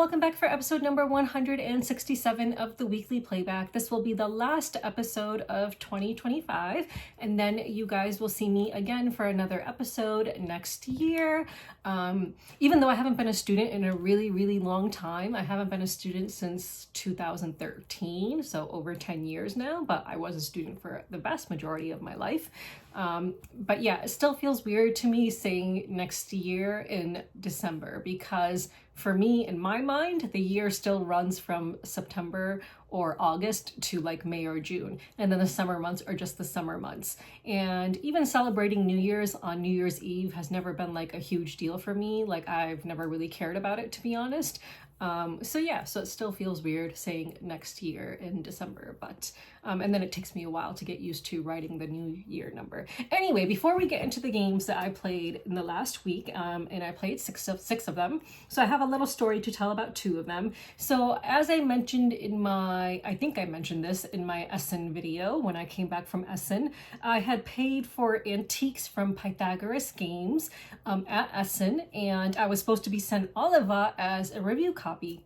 welcome back for episode number 167 of the weekly playback. This will be the last episode of 2025, and then you guys will see me again for another episode next year. Even though I haven't been a student in a really long time, I haven't been a student since 2013, so over 10 years now, but I was a student for the vast majority of my life. But yeah, it still feels weird to me saying next year in December, because for me, in my mind, the year still runs from September or August to like May or June. And then the summer months are just the summer months. And even celebrating New Year's on New Year's Eve has never been like a huge deal for me. Like I've never really cared about it, to be honest. So it still feels weird saying next year in December, but and then it takes me a while to get used to writing the new year number. Anyway, before we get into the games that I played in the last week, and I played six of them, so I have a little story to tell about two of them. So as I mentioned in I think I mentioned this in my Essen video when I came back from Essen, I had paid for antiques from Pythagoras Games at Essen, and I was supposed to be sent Oliva as a review copy.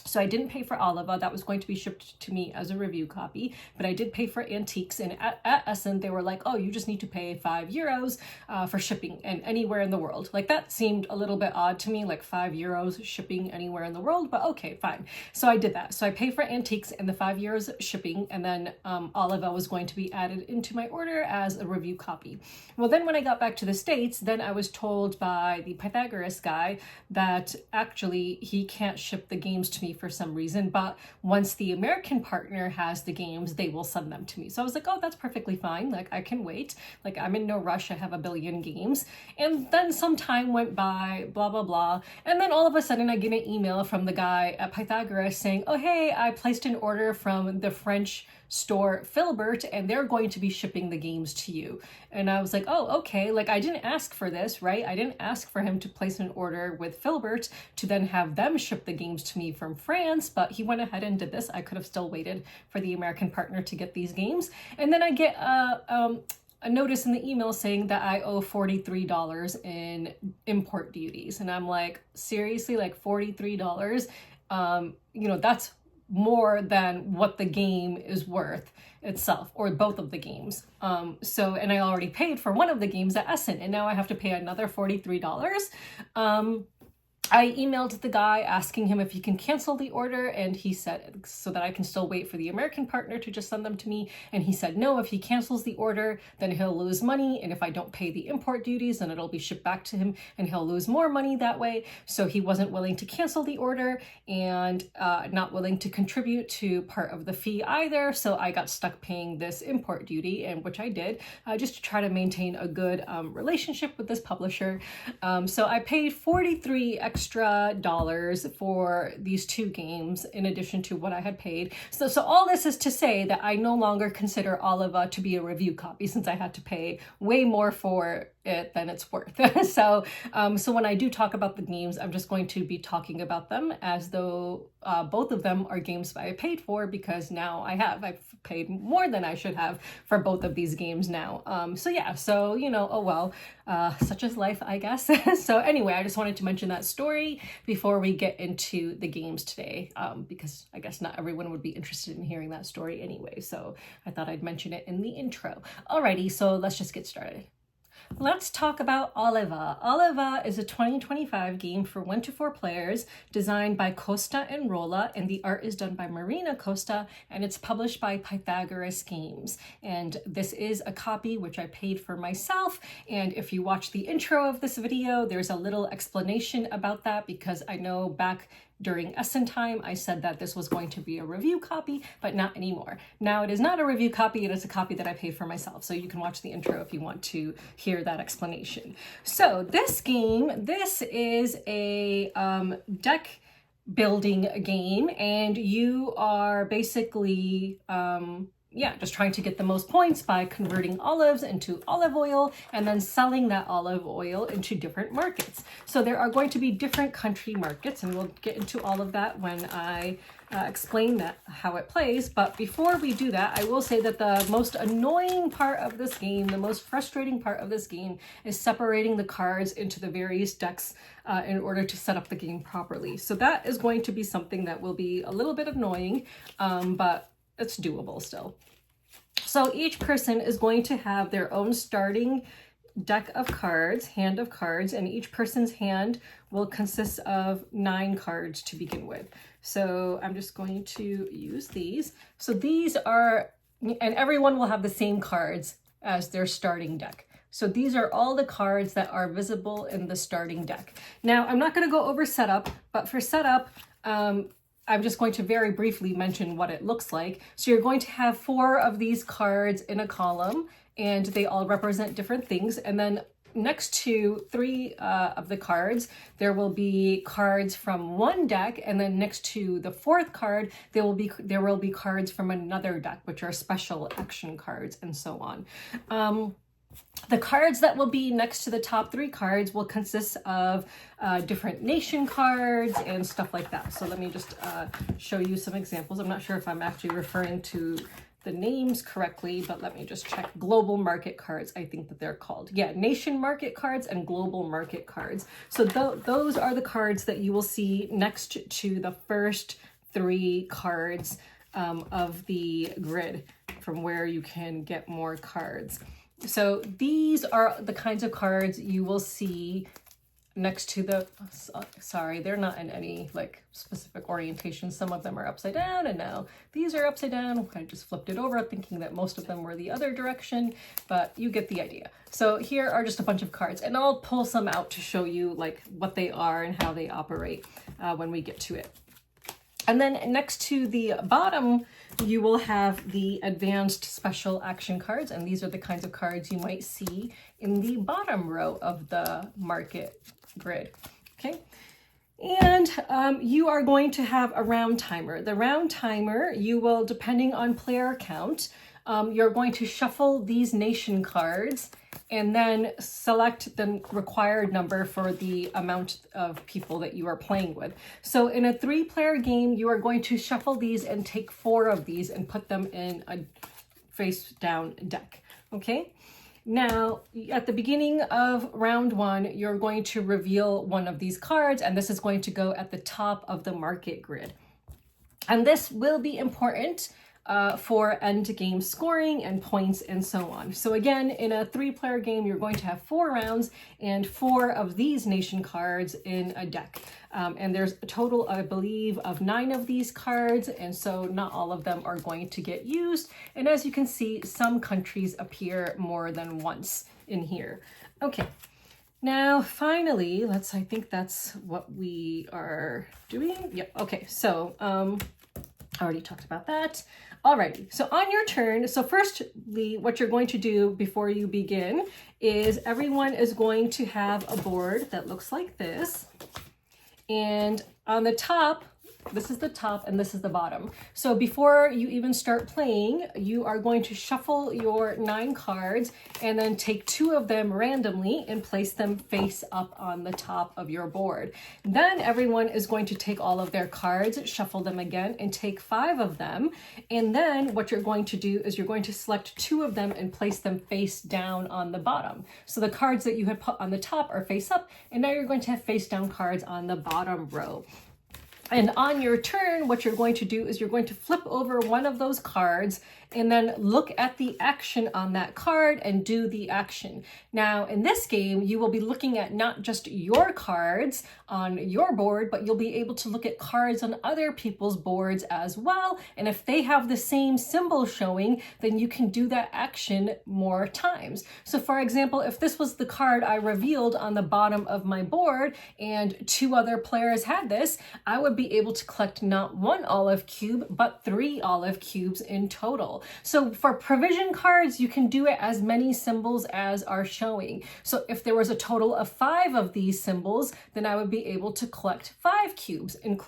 So I didn't pay for Oliva. That was going to be shipped to me as a review copy, but I did pay for antiques. And at Essen, they were like, oh, you just need to pay €5 for shipping and anywhere in the world. Like that seemed a little bit odd to me, like €5 shipping anywhere in the world, but okay, fine. So I did that. So I paid for antiques and the €5 shipping, and then Oliva was going to be added into my order as a review copy. Well, then when I got back to the States, then I was told by the Pythagoras guy that actually he can't ship the games to me for some reason, but once the American partner has the games, they will send them to me. So I was like, oh, that's perfectly fine. Like I can wait. Like I'm in no rush. I have a billion games. And then some time went by, blah, blah, blah. And then all of a sudden I get an email from the guy at Pythagoras saying, oh, hey, I placed an order from the French store Filbert, and they're going to be shipping the games to you. And I was like, oh, okay. Like I didn't ask for this, right? I didn't ask for him to place an order with Filbert to then have them ship the games to me from France, but he went ahead and did this. I could have still waited for the American partner to get these games. And then I get a notice in the email saying that I owe $43 in import duties. And I'm like, seriously, like $43? That's more than what the game is worth itself, or both of the games. And I already paid for one of the games at Essen, and now I have to pay another $43. I emailed the guy asking him if he can cancel the order, and he said, so that I can still wait for the American partner to just send them to me. And he said, no, if he cancels the order, then he'll lose money. And if I don't pay the import duties, then it'll be shipped back to him and he'll lose more money that way. So he wasn't willing to cancel the order and not willing to contribute to part of the fee either. So I got stuck paying this import duty, and which I did, just to try to maintain a good relationship with this publisher. So I paid $43 extra for these two games in addition to what I had paid. So all this is to say that I no longer consider Oliva to be a review copy, since I had to pay way more for it than it's worth. So when I do talk about the games, I'm just going to be talking about them as though both of them are games I paid for, because now I've paid more than I should have for both of these games now. Oh well, such is life, I guess. So anyway, I just wanted to mention that story before we get into the games today, because I guess not everyone would be interested in hearing that story anyway. So I thought I'd mention it in the intro. Alrighty, so let's just get started. Let's talk about Oliva. Oliva is a 2025 game for 1 to 4 players, designed by Costa and Rolla, and the art is done by Marina Costa, and it's published by Pythagoras Games. And this is a copy which I paid for myself, and if you watch the intro of this video, there's a little explanation about that, because I know back during Essen time, I said that this was going to be a review copy, but not anymore. Now it is not a review copy, it is a copy that I paid for myself. So you can watch the intro if you want to hear that explanation. So this game, this is a deck building game, and you are basically just trying to get the most points by converting olives into olive oil and then selling that olive oil into different markets. So there are going to be different country markets, and we'll get into all of that when I explain how it plays. But before we do that, I will say that the most annoying part of this game, the most frustrating part of this game, is separating the cards into the various decks in order to set up the game properly. So that is going to be something that will be a little bit annoying, but it's doable still. So each person is going to have their own starting deck of cards, hand of cards, and each person's hand will consist of 9 cards to begin with. So I'm just going to use these. So these are, and everyone will have the same cards as their starting deck. So these are all the cards that are visible in the starting deck. Now, I'm not going to go over setup, but for setup, I'm just going to very briefly mention what it looks like. So you're going to have 4 of these cards in a column, and they all represent different things. And then next to 3 of the cards, there will be cards from one deck, and then next to the 4th card, there will be cards from another deck, which are special action cards, and so on. The cards that will be next to the top 3 cards will consist of different nation cards and stuff like that. So let me just show you some examples. I'm not sure if I'm actually referring to the names correctly, but let me just check. Global market cards, I think that they're called. Yeah, nation market cards and global market cards. So those are the cards that you will see next to the first 3 cards of the grid from where you can get more cards. So these are the kinds of cards you will see next to the, sorry, they're not in any like specific orientation. Some of them are upside down, and now these are upside down. I just flipped it over thinking that most of them were the other direction, but you get the idea. So here are just a bunch of cards, and I'll pull some out to show you like what they are and how they operate when we get to it. And then next to the bottom, you will have the advanced special action cards, and these are the kinds of cards you might see in the bottom row of the market grid. Okay, and you are going to have a round timer. The round timer, you will, depending on player count, you're going to shuffle these nation cards and then select the required number for the amount of people that you are playing with. So in a 3-player game, you are going to shuffle these and take 4 of these and put them in a face down deck. Okay. Now, at the beginning of round 1, you're going to reveal one of these cards, and this is going to go at the top of the market grid. And this will be important for end game scoring and points and so on. So again, in a 3-player game, you're going to have 4 rounds and 4 of these nation cards in a deck. And there's a total, I believe, of 9 of these cards, and so not all of them are going to get used. And as you can see, some countries appear more than once in here. Okay. Now, finally, I think that's what we are doing. Yep. Okay. So, I already talked about that. Alrighty, so on your turn, so firstly, what you're going to do before you begin is everyone is going to have a board that looks like this. And on the top, this is the top and this is the bottom. So before you even start playing, you are going to shuffle your 9 cards and then take 2 of them randomly and place them face up on the top of your board. Then everyone is going to take all of their cards, shuffle them again, and take 5 of them. And then what you're going to do is you're going to select 2 of them and place them face down on the bottom. So the cards that you had put on the top are face up, and now you're going to have face down cards on the bottom row. And on your turn, what you're going to do is you're going to flip over one of those cards and then look at the action on that card and do the action. Now, in this game, you will be looking at not just your cards on your board, but you'll be able to look at cards on other people's boards as well. And if they have the same symbol showing, then you can do that action more times. So for example, if this was the card I revealed on the bottom of my board and 2 other players had this, I would be able to collect not 1 olive cube, but 3 olive cubes in total. So for provision cards, you can do it as many symbols as are showing. So if there was a total of 5 of these symbols, then I would be able to collect 5 cubes, and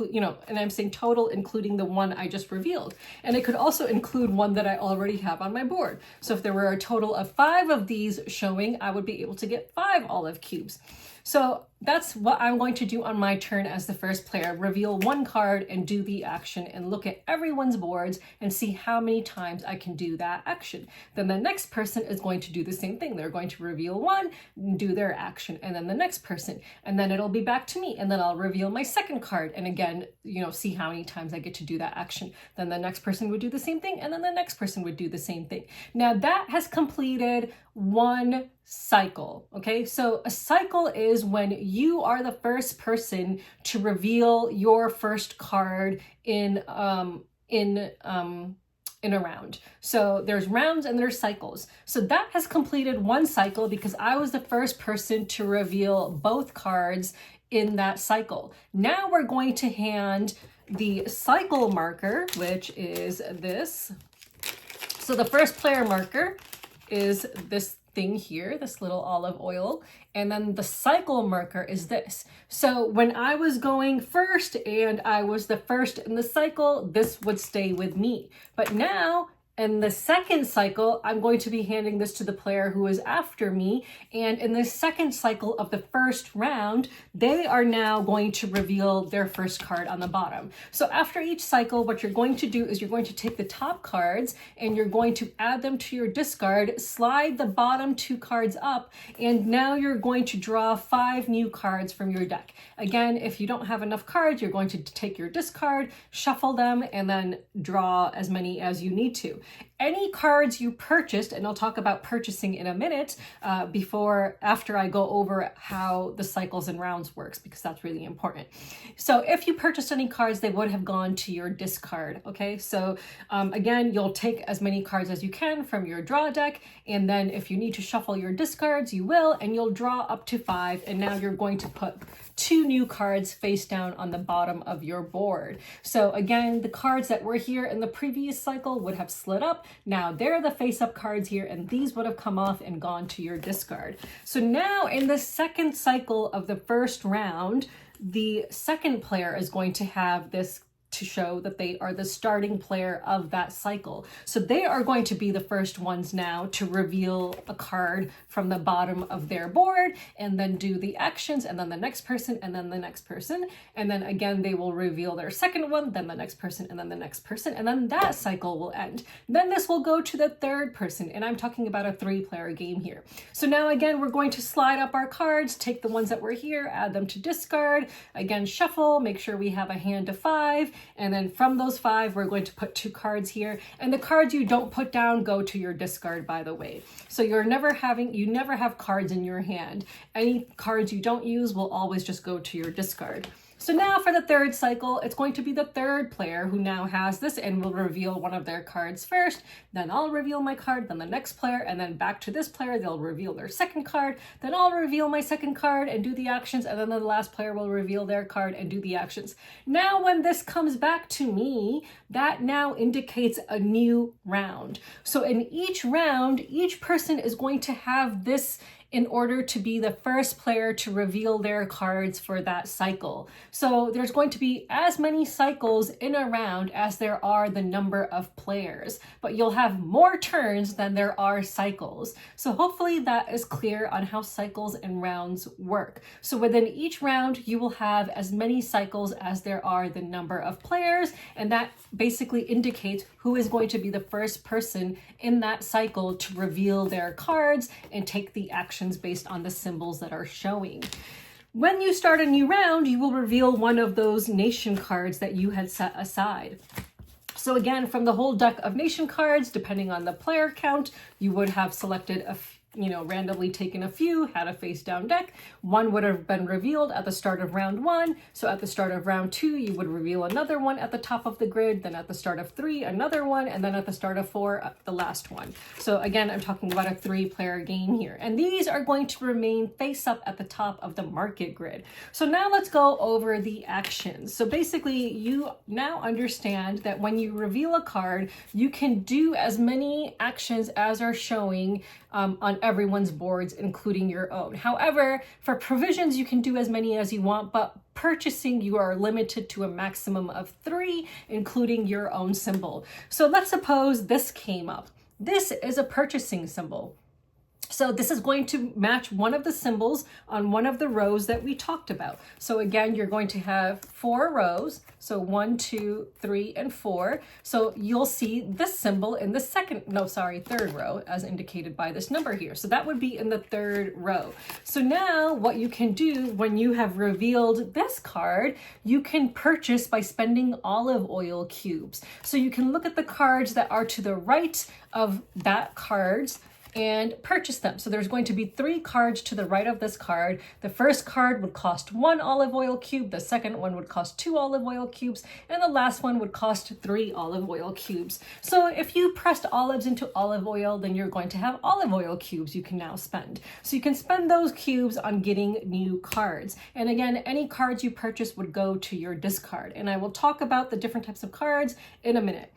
I'm saying total, including the one I just revealed. And it could also include one that I already have on my board. So if there were a total of 5 of these showing, I would be able to get 5 olive cubes. So that's what I'm going to do on my turn as the first player. Reveal one card and do the action and look at everyone's boards and see how many times I can do that action. Then the next person is going to do the same thing. They're going to reveal one and do their action, and then the next person, and then it'll be back to me, and then I'll reveal my second card and again, see how many times I get to do that action. Then the next person would do the same thing, and then the next person would do the same thing. Now that has completed one cycle. Okay, so a cycle is when you are the first person to reveal your first card in a round. So there's rounds and there's cycles. So that has completed one cycle because I was the first person to reveal both cards in that cycle. Now we're going to hand the cycle marker, which is this. So the first player marker is this thing here, this little olive oil, and then the cycle marker is this. So when I was going first and I was the first in the cycle, this would stay with me. But now in the second cycle, I'm going to be handing this to the player who is after me. And in the second cycle of the first round, they are now going to reveal their first card on the bottom. So after each cycle, what you're going to do is you're going to take the top cards and you're going to add them to your discard, slide the bottom two cards up, and now you're going to draw 5 new cards from your deck. Again, if you don't have enough cards, you're going to take your discard, shuffle them, and then draw as many as you need to. Any cards you purchased, and I'll talk about purchasing in a minute, after I go over how the cycles and rounds works, because that's really important. So if you purchased any cards, they would have gone to your discard. Okay, so again, you'll take as many cards as you can from your draw deck, and then if you need to shuffle your discards, you will, and you'll draw up to 5, and now you're going to put 2 new cards face down on the bottom of your board. So again, the cards that were here in the previous cycle would have slid up. Now they're the face up cards here, and these would have come off and gone to your discard. So now in the second cycle of the first round, the second player is going to have this to show that they are the starting player of that cycle. So they are going to be the first ones now to reveal a card from the bottom of their board and then do the actions, and then the next person, and then the next person. And then again, they will reveal their second one, then the next person, and then the next person. And then that cycle will end. Then this will go to the third person. And I'm talking about a 3-player game here. So now again, we're going to slide up our cards, take the ones that were here, add them to discard, again, shuffle, make sure we have a hand of 5. And then from those 5, we're going to put 2 cards here. And the cards you don't put down go to your discard, by the way. So you never have cards in your hand. Any cards you don't use will always just go to your discard. So now for the third cycle, it's going to be the third player who now has this and will reveal one of their cards first. Then I'll reveal my card, then the next player, and then back to this player, they'll reveal their second card. Then I'll reveal my second card and do the actions, and then the last player will reveal their card and do the actions. Now when this comes back to me, that now indicates a new round. So in each round, each person is going to have this in order to be the first player to reveal their cards for that cycle. So there's going to be as many cycles in a round as there are the number of players, but you'll have more turns than there are cycles. So hopefully that is clear on how cycles and rounds work. So within each round, you will have as many cycles as there are the number of players, and that basically indicates who is going to be the first person in that cycle to reveal their cards and take the action based on the symbols that are showing. When you start a new round, you will reveal one of those nation cards that you had set aside. So again, from the whole deck of nation cards, depending on the player count, you would have selected randomly taken a few, had a face down deck. One would have been revealed at the start of round 1. So at the start of round 2, you would reveal another one at the top of the grid. Then at the start of 3, another one. And then at the start of 4, the last one. So again, I'm talking about a 3-player game here. And these are going to remain face up at the top of the market grid. So now let's go over the actions. So basically, you now understand that when you reveal a card, you can do as many actions as are showing on everyone's boards, including your own. However, for provisions, you can do as many as you want, but purchasing, you are limited to a maximum of 3, including your own symbol. So let's suppose this came up. This is a purchasing symbol. So this is going to match one of the symbols on one of the rows that we talked about. So again, you're going to have 4 rows. So 1, 2, 3, and 4. So you'll see this symbol in the third row as indicated by this number here. So that would be in the 3rd row. So now what you can do when you have revealed this card, you can purchase by spending olive oil cubes. So you can look at the cards that are to the right of that cards and purchase them. So there's going to be 3 cards to the right of this card. The first card would cost 1 olive oil cube, the second one would cost 2 olive oil cubes, and the last one would cost 3 olive oil cubes. So if you pressed olives into olive oil, then you're going to have olive oil cubes you can now spend. So you can spend those cubes on getting new cards. And again, any cards you purchase would go to your discard. And I will talk about the different types of cards in a minute.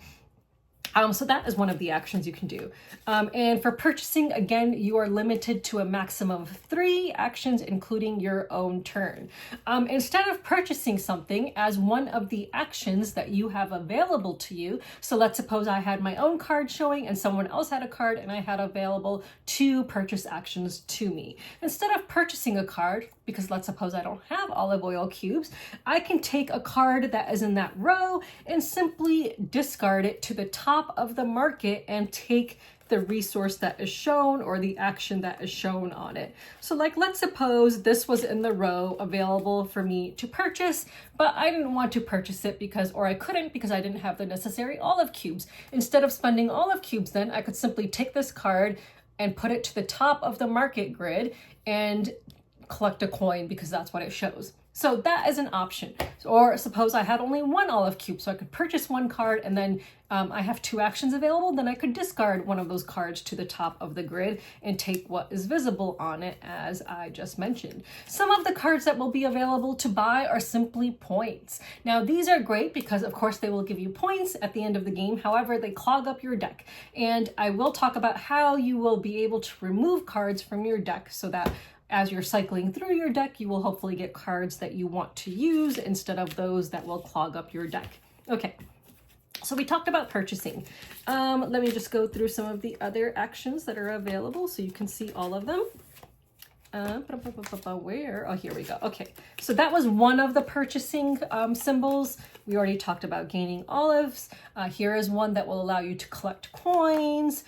So that is one of the actions you can do. And for purchasing, again, you are limited to a maximum of 3 actions, including your own turn. Instead of purchasing something as one of the actions that you have available to you, so let's suppose I had my own card showing and someone else had a card and I had available 2 purchase actions to me. Instead of purchasing a card, because let's suppose I don't have olive oil cubes, I can take a card that is in that row and simply discard it to the top of the market and take the resource that is shown or the action that is shown on it. So like, let's suppose this was in the row available for me to purchase, but I didn't want to purchase it or I couldn't because I didn't have the necessary olive cubes. Instead of spending olive cubes, then I could simply take this card and put it to the top of the market grid and collect a coin because that's what it shows. So that is an option. Or suppose I had only 1 olive cube, so I could purchase 1 card and then I have 2 actions available, then I could discard one of those cards to the top of the grid and take what is visible on it, as I just mentioned. Some of the cards that will be available to buy are simply points. Now these are great because of course they will give you points at the end of the game. However, they clog up your deck. And I will talk about how you will be able to remove cards from your deck so that as you're cycling through your deck, you will hopefully get cards that you want to use instead of those that will clog up your deck. Okay, so we talked about purchasing. Let me just go through some of the other actions that are available so you can see all of them. Where? Oh, here we go. Okay, so that was one of the purchasing symbols. We already talked about gaining olives. Here is one that will allow you to collect coins.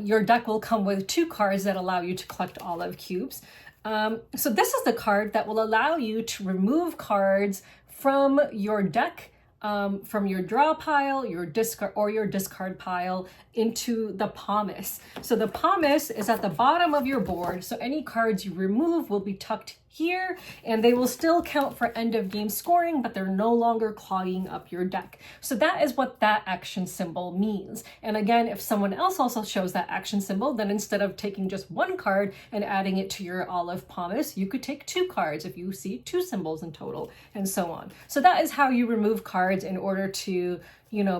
Your deck will come with 2 cards that allow you to collect olive cubes. So this is the card that will allow you to remove cards from your deck, from your draw pile, your discard pile into the pomace. So the pomace is at the bottom of your board. So any cards you remove will be tucked here and they will still count for end of game scoring, but they're no longer clogging up your deck. So that is what that action symbol means. And again, if someone else also shows that action symbol, then instead of taking just 1 card and adding it to your olive pomace, you could take 2 cards if you see 2 symbols in total, and so on. So that is how you remove cards in order to,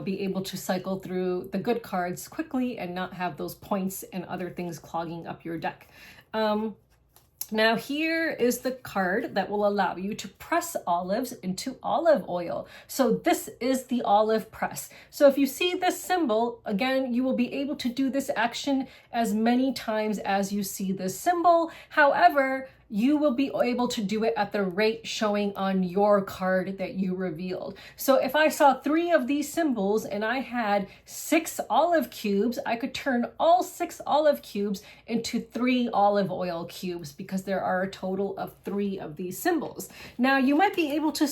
be able to cycle through the good cards quickly and not have those points and other things clogging up your deck. Now here is the card that will allow you to press olives into olive oil. So this is the olive press. So if you see this symbol, again, you will be able to do this action as many times as you see this symbol. However, you will be able to do it at the rate showing on your card that you revealed. So if I saw 3 of these symbols and I had 6 olive cubes, I could turn all 6 olive cubes into 3 olive oil cubes because there are a total of 3 of these symbols. Now you might be able to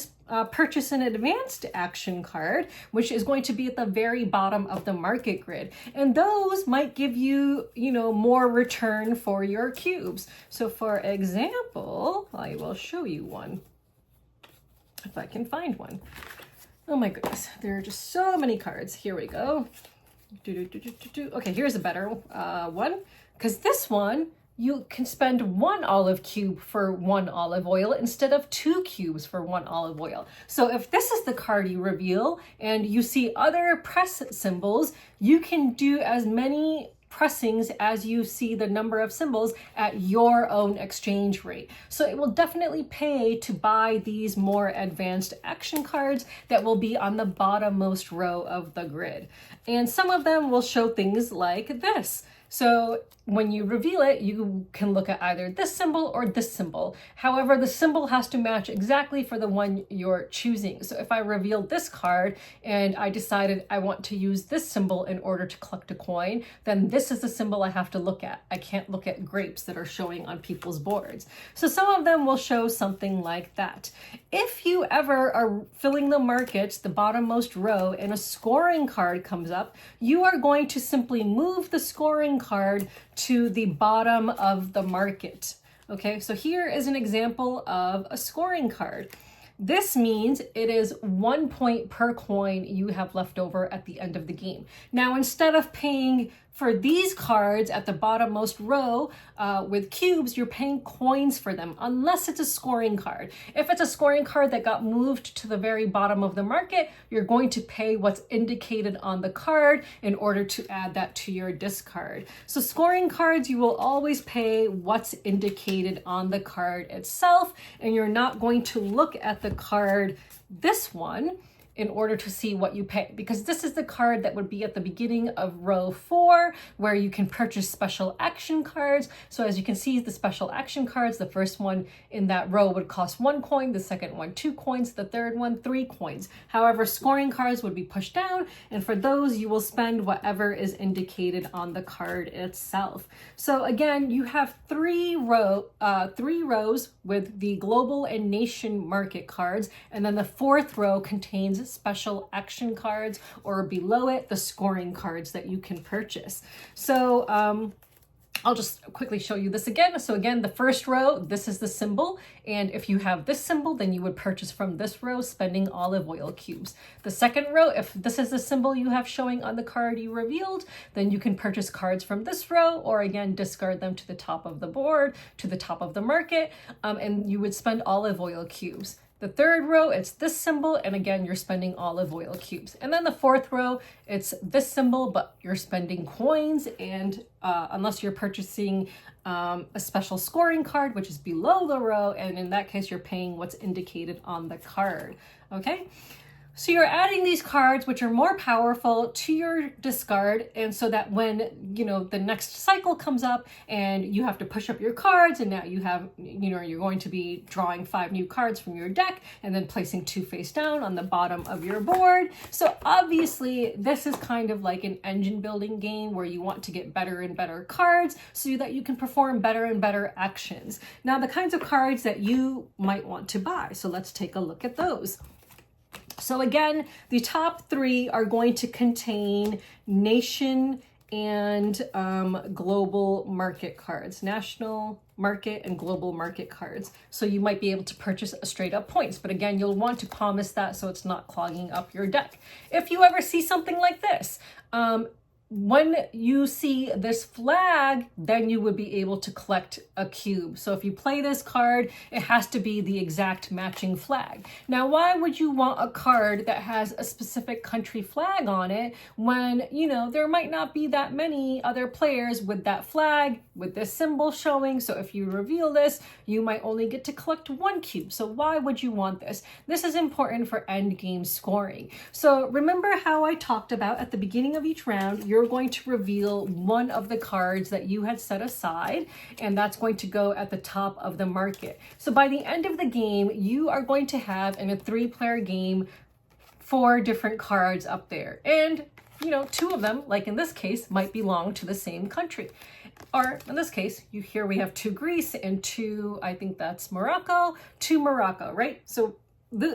purchase an advanced action card, which is going to be at the very bottom of the market grid. And those might give you, more return for your cubes. So for example, I will show you one, if I can find one. Oh my goodness, there are just so many cards. Here we go. Okay, here's a better one, because this one, you can spend 1 olive cube for 1 olive oil instead of 2 cubes for 1 olive oil. So if this is the card you reveal and you see other press symbols, you can do as many pressings as you see the number of symbols at your own exchange rate. So it will definitely pay to buy these more advanced action cards that will be on the bottommost row of the grid. And some of them will show things like this. So when you reveal it, you can look at either this symbol or this symbol. However, the symbol has to match exactly for the one you're choosing. So if I revealed this card and I decided I want to use this symbol in order to collect a coin, then this is the symbol I have to look at. I can't look at grapes that are showing on people's boards. So some of them will show something like that. If you ever are filling the markets, the bottommost row, and a scoring card comes up, you are going to simply move the scoring card to the bottom of the market. Okay, so here is an example of a scoring card. This means it is 1 point per coin you have left over at the end of the game. Now, instead of paying for these cards at the bottommost row with cubes, you're paying coins for them, unless it's a scoring card. If it's a scoring card that got moved to the very bottom of the market, you're going to pay what's indicated on the card in order to add that to your discard. So scoring cards, you will always pay what's indicated on the card itself, and you're not going to look at the card, this one, in order to see what you pay, because this is the card that would be at the beginning of row 4, where you can purchase special action cards. So as you can see, the special action cards, the first one in that row would cost 1 coin, the second one 2 coins, the third one 3 coins. However, scoring cards would be pushed down, and for those you will spend whatever is indicated on the card itself. So again, you have three rows with the global and nation market cards, and then the 4th row contains special action cards, or below it, the scoring cards that you can purchase. So I'll just quickly show you this again. So again, the first row, this is the symbol. And if you have this symbol, then you would purchase from this row, spending olive oil cubes. The second row, if this is the symbol you have showing on the card you revealed, then you can purchase cards from this row, or again, discard them to the top of the board, to the top of the market, and you would spend olive oil cubes. The third row, it's this symbol, and again, you're spending olive oil cubes. And then the 4th row, it's this symbol, but you're spending coins, and unless you're purchasing a special scoring card, which is below the row, and in that case, you're paying what's indicated on the card, okay? So you're adding these cards, which are more powerful, to your discard, and so that when, you know, the next cycle comes up and you have to push up your cards, and now you have, you know, you're going to be drawing 5 new cards from your deck and then placing 2 face down on the bottom of your board. So obviously this is kind of like an engine building game where you want to get better and better cards so that you can perform better and better actions. Now, the kinds of cards that you might want to buy. So let's take a look at those. So again, the top 3 are going to contain nation and global market cards, national market and global market cards. So you might be able to purchase a straight up points, but again, you'll want to promise that so it's not clogging up your deck. If you ever see something like this, when you see this flag, then you would be able to collect a cube. So if you play this card, it has to be the exact matching flag. Now, why would you want a card that has a specific country flag on it when, you know, there might not be that many other players with that flag, with this symbol showing? So if you reveal this, you might only get to collect 1 cube. So why would you want this? This is important for end game scoring. So remember how I talked about at the beginning of each round, you're going to reveal one of the cards that you had set aside, and that's going to go at the top of the market. So by the end of the game, you are going to have, in a 3-player game, 4 different cards up there. And, you know, 2 of them, like in this case, might belong to the same country. Or in this case, here we have 2 Greece and 2, I think that's Morocco, 2 Morocco, right? So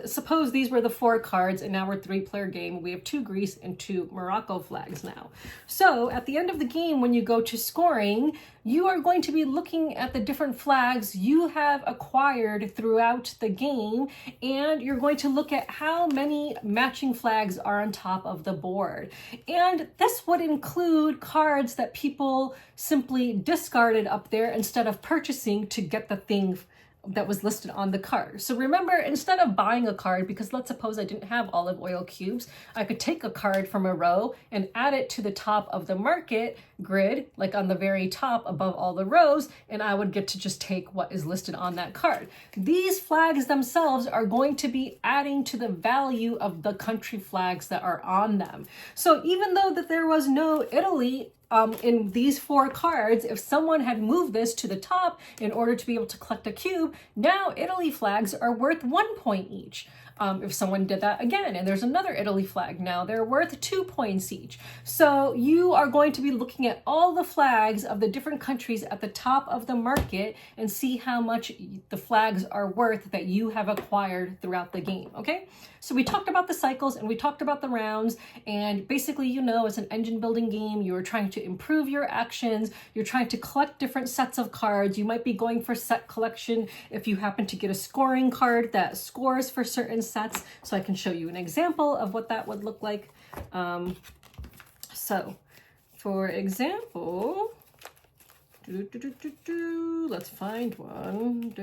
suppose these were the 4 cards, and now we're 3-player game. We have 2 Greece and 2 Morocco flags now. So at the end of the game, when you go to scoring, you are going to be looking at the different flags you have acquired throughout the game, and you're going to look at how many matching flags are on top of the board. And this would include cards that people simply discarded up there instead of purchasing to get the thing that was listed on the card. So remember, instead of buying a card, because let's suppose I didn't have olive oil cubes, I could take a card from a row and add it to the top of the market grid, like on the very top above all the rows, and I would get to just take what is listed on that card. These flags themselves are going to be adding to the value of the country flags that are on them. So even though that there was no Italy in these 4 cards, if someone had moved this to the top in order to be able to collect a cube, now Italy flags are worth 1 point each. If someone did that again, and there's another Italy flag, now they're worth 2 points each. So you are going to be looking at all the flags of the different countries at the top of the market and see how much the flags are worth that you have acquired throughout the game, okay? So we talked about the cycles and we talked about the rounds, and basically, you know, it's an engine building game. You're trying to improve your actions. You're trying to collect different sets of cards. You might be going for set collection if you happen to get a scoring card that scores for certain sets. So I can show you an example of what that would look like. So for example, let's find one.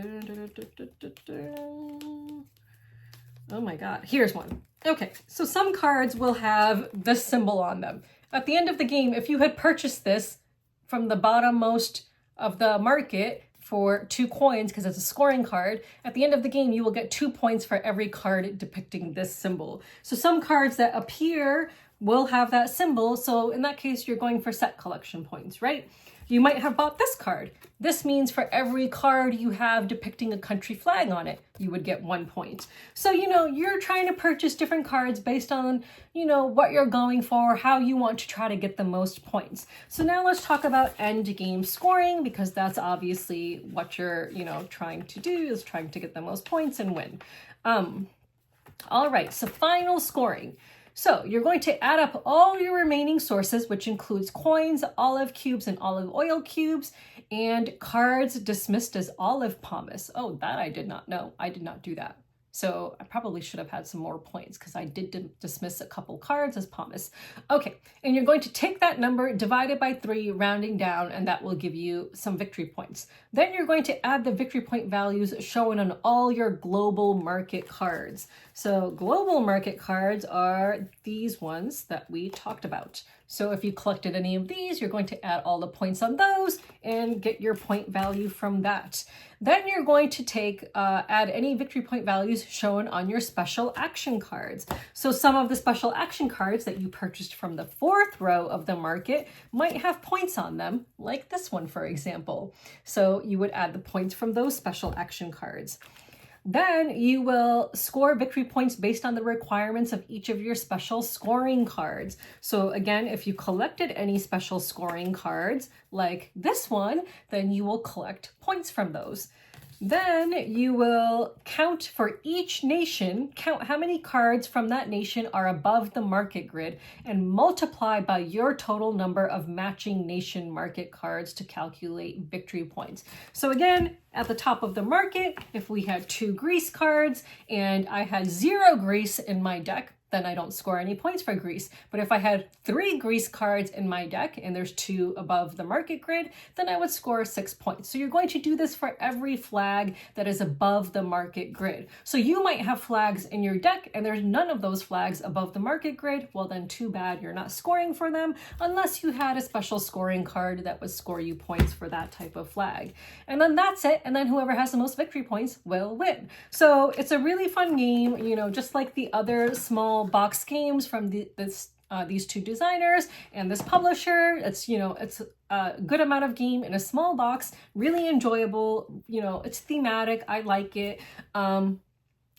Oh my God, here's one. Okay, so some cards will have this symbol on them. At the end of the game, if you had purchased this from the bottommost of the market for 2 coins, because it's a scoring card, at the end of the game, you will get 2 points for every card depicting this symbol. So some cards that appear will have that symbol. So in that case, you're going for set collection points, right? You might have bought this card. This means for every card you have depicting a country flag on it, you would get 1 point. So, you know, you're trying to purchase different cards based on, you know, what you're going for, how you want to try to get the most points. So now let's talk about end game scoring, because that's obviously what you're, you know, trying to do, is trying to get the most points and win. All right, so final scoring. So you're going to add up all your remaining sources, which includes coins, olive cubes, and olive oil cubes, and cards dismissed as olive pomace. Oh, that I did not know. I did not do that. So I probably should have had some more points because I did dismiss a couple cards as pomace. Okay, and you're going to take that number, divide it by 3, rounding down, and that will give you some victory points. Then you're going to add the victory point values shown on all your global market cards. So global market cards are these ones that we talked about. So if you collected any of these, you're going to add all the points on those and get your point value from that. Then you're going to add any victory point values shown on your special action cards. So some of the special action cards that you purchased from the 4th row of the market might have points on them, like this one, for example. So you would add the points from those special action cards. Then you will score victory points based on the requirements of each of your special scoring cards. So again, if you collected any special scoring cards like this one, then you will collect points from those. Then you will count for each nation, count how many cards from that nation are above the market grid, and multiply by your total number of matching nation market cards to calculate victory points. So again, at the top of the market, if we had 2 Greece cards and I had 0 Greece in my deck, then I don't score any points for Greece. But if I had 3 Greece cards in my deck and there's 2 above the market grid, then I would score 6 points. So you're going to do this for every flag that is above the market grid. So you might have flags in your deck and there's none of those flags above the market grid. Well, then too bad, you're not scoring for them unless you had a special scoring card that would score you points for that type of flag. And then that's it. And then whoever has the most victory points will win. So it's a really fun game, you know, just like the other small box games from these 2 designers and this publisher. It's, you know, it's a good amount of game in a small box, really enjoyable. You know, it's thematic. I like it.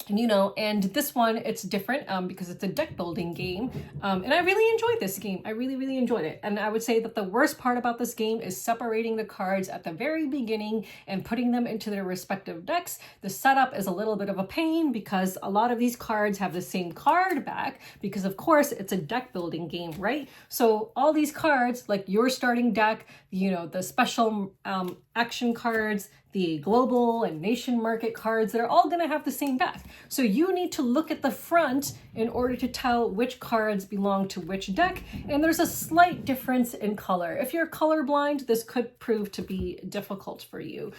You know, and this one, it's different because it's a deck building game. And I really enjoyed this game. I really enjoyed it. And I would say that the worst part about this game is separating the cards at the very beginning and putting them into their respective decks. The setup is a little bit of a pain because a lot of these cards have the same card back because, of course, it's a deck building game, right? So all these cards, like your starting deck, you know, the special action cards, the global and nation market cards, they're all going to have the same back. So you need to look at the front in order to tell which cards belong to which deck. And there's a slight difference in color. If you're colorblind, this could prove to be difficult for you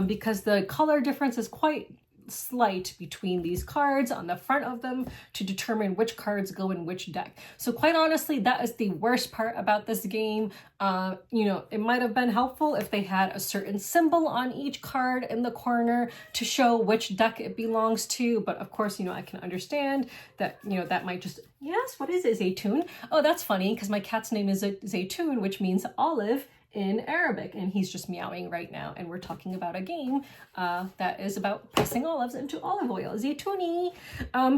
because the color difference is quite slight between these cards on the front of them to determine which cards go in which deck. So quite honestly, that is the worst part about this game. You know, it might have been helpful if they had a certain symbol on each card in the corner to show which deck it belongs to. But of course, you know, I can understand that, you know, that might just, yes, what is it, Zaytoon? Oh, that's funny because my cat's name is Zaytoon, which means olive in Arabic, and he's just meowing right now, and we're talking about a game that is about pressing olives into olive oil. Zaytooni.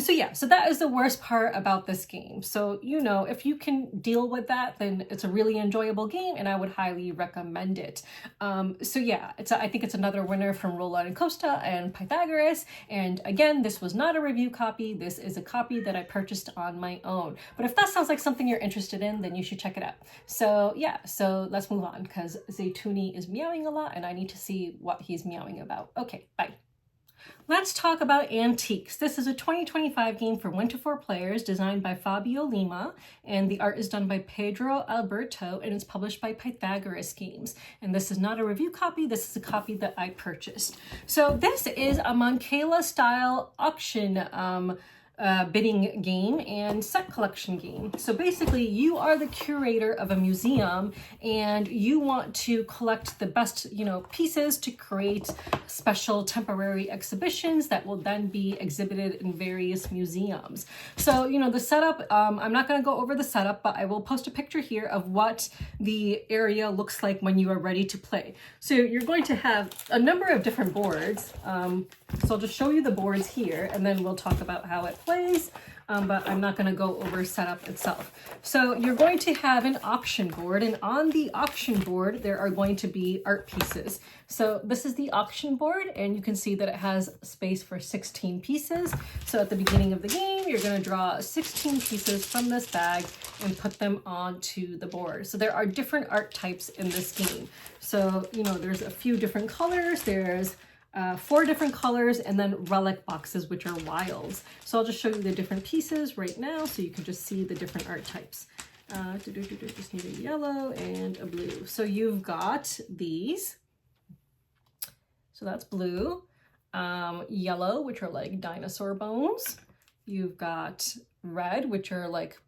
So yeah, so that is the worst part about this game. So, you know, if you can deal with that, then it's a really enjoyable game, and I would highly recommend it. So yeah, I think it's another winner from Rolla and Costa and Pythagoras. And again, this was not a review copy. This is a copy that I purchased on my own. But if that sounds like something you're interested in, then you should check it out. So yeah, so let's move on, because Zaytooni is meowing a lot and I need to see what he's meowing about. Okay, bye. Let's talk about Antiques. This is a 2025 game for 1 to 4 players designed by Fabio Lima, and the art is done by Pedro Alberto, and it's published by Pythagoras Games. And this is not a review copy, this is a copy that I purchased. So this is a Moncala style auction bidding game and set collection game. So basically you are the curator of a museum and you want to collect the best, you know, pieces to create special temporary exhibitions that will then be exhibited in various museums. So, you know, the setup, I'm not going to go over the setup, but I will post a picture here of what the area looks like when you are ready to play. So you're going to have a number of different boards. So I'll just show you the boards here and then we'll talk about how it plays, but I'm not going to go over setup itself. So you're going to have an auction board, and on the auction board there are going to be art pieces. So this is the auction board, and you can see that it has space for 16 pieces. So at the beginning of the game, you're going to draw 16 pieces from this bag and put them onto the board. So there are different art types in this game. So, you know, there's a few different colors. There's 4 different colors, and then relic boxes, which are wilds. So I'll just show you the different pieces right now so you can just see the different art types. Just need a yellow and a blue. So you've got these. So that's blue. Yellow, which are like dinosaur bones. You've got red, which are like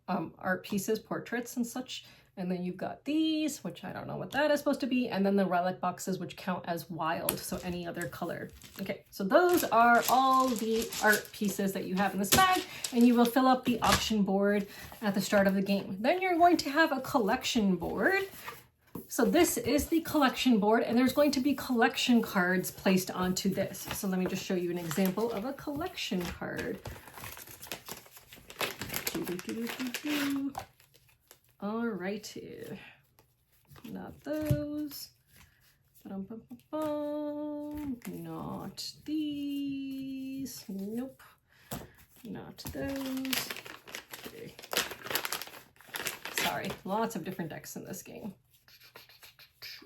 art pieces, portraits and such. And then you've got these, which I don't know what that is supposed to be. And then the relic boxes, which count as wild, so any other color. Okay, so those are all the art pieces that you have in this bag, and you will fill up the auction board at the start of the game. Then you're going to have a collection board. So this is the collection board, and there's going to be collection cards placed onto this. So let me just show you an example of a collection card. All righty, not those, not these, nope, not those, okay. Sorry, lots of different decks in this game.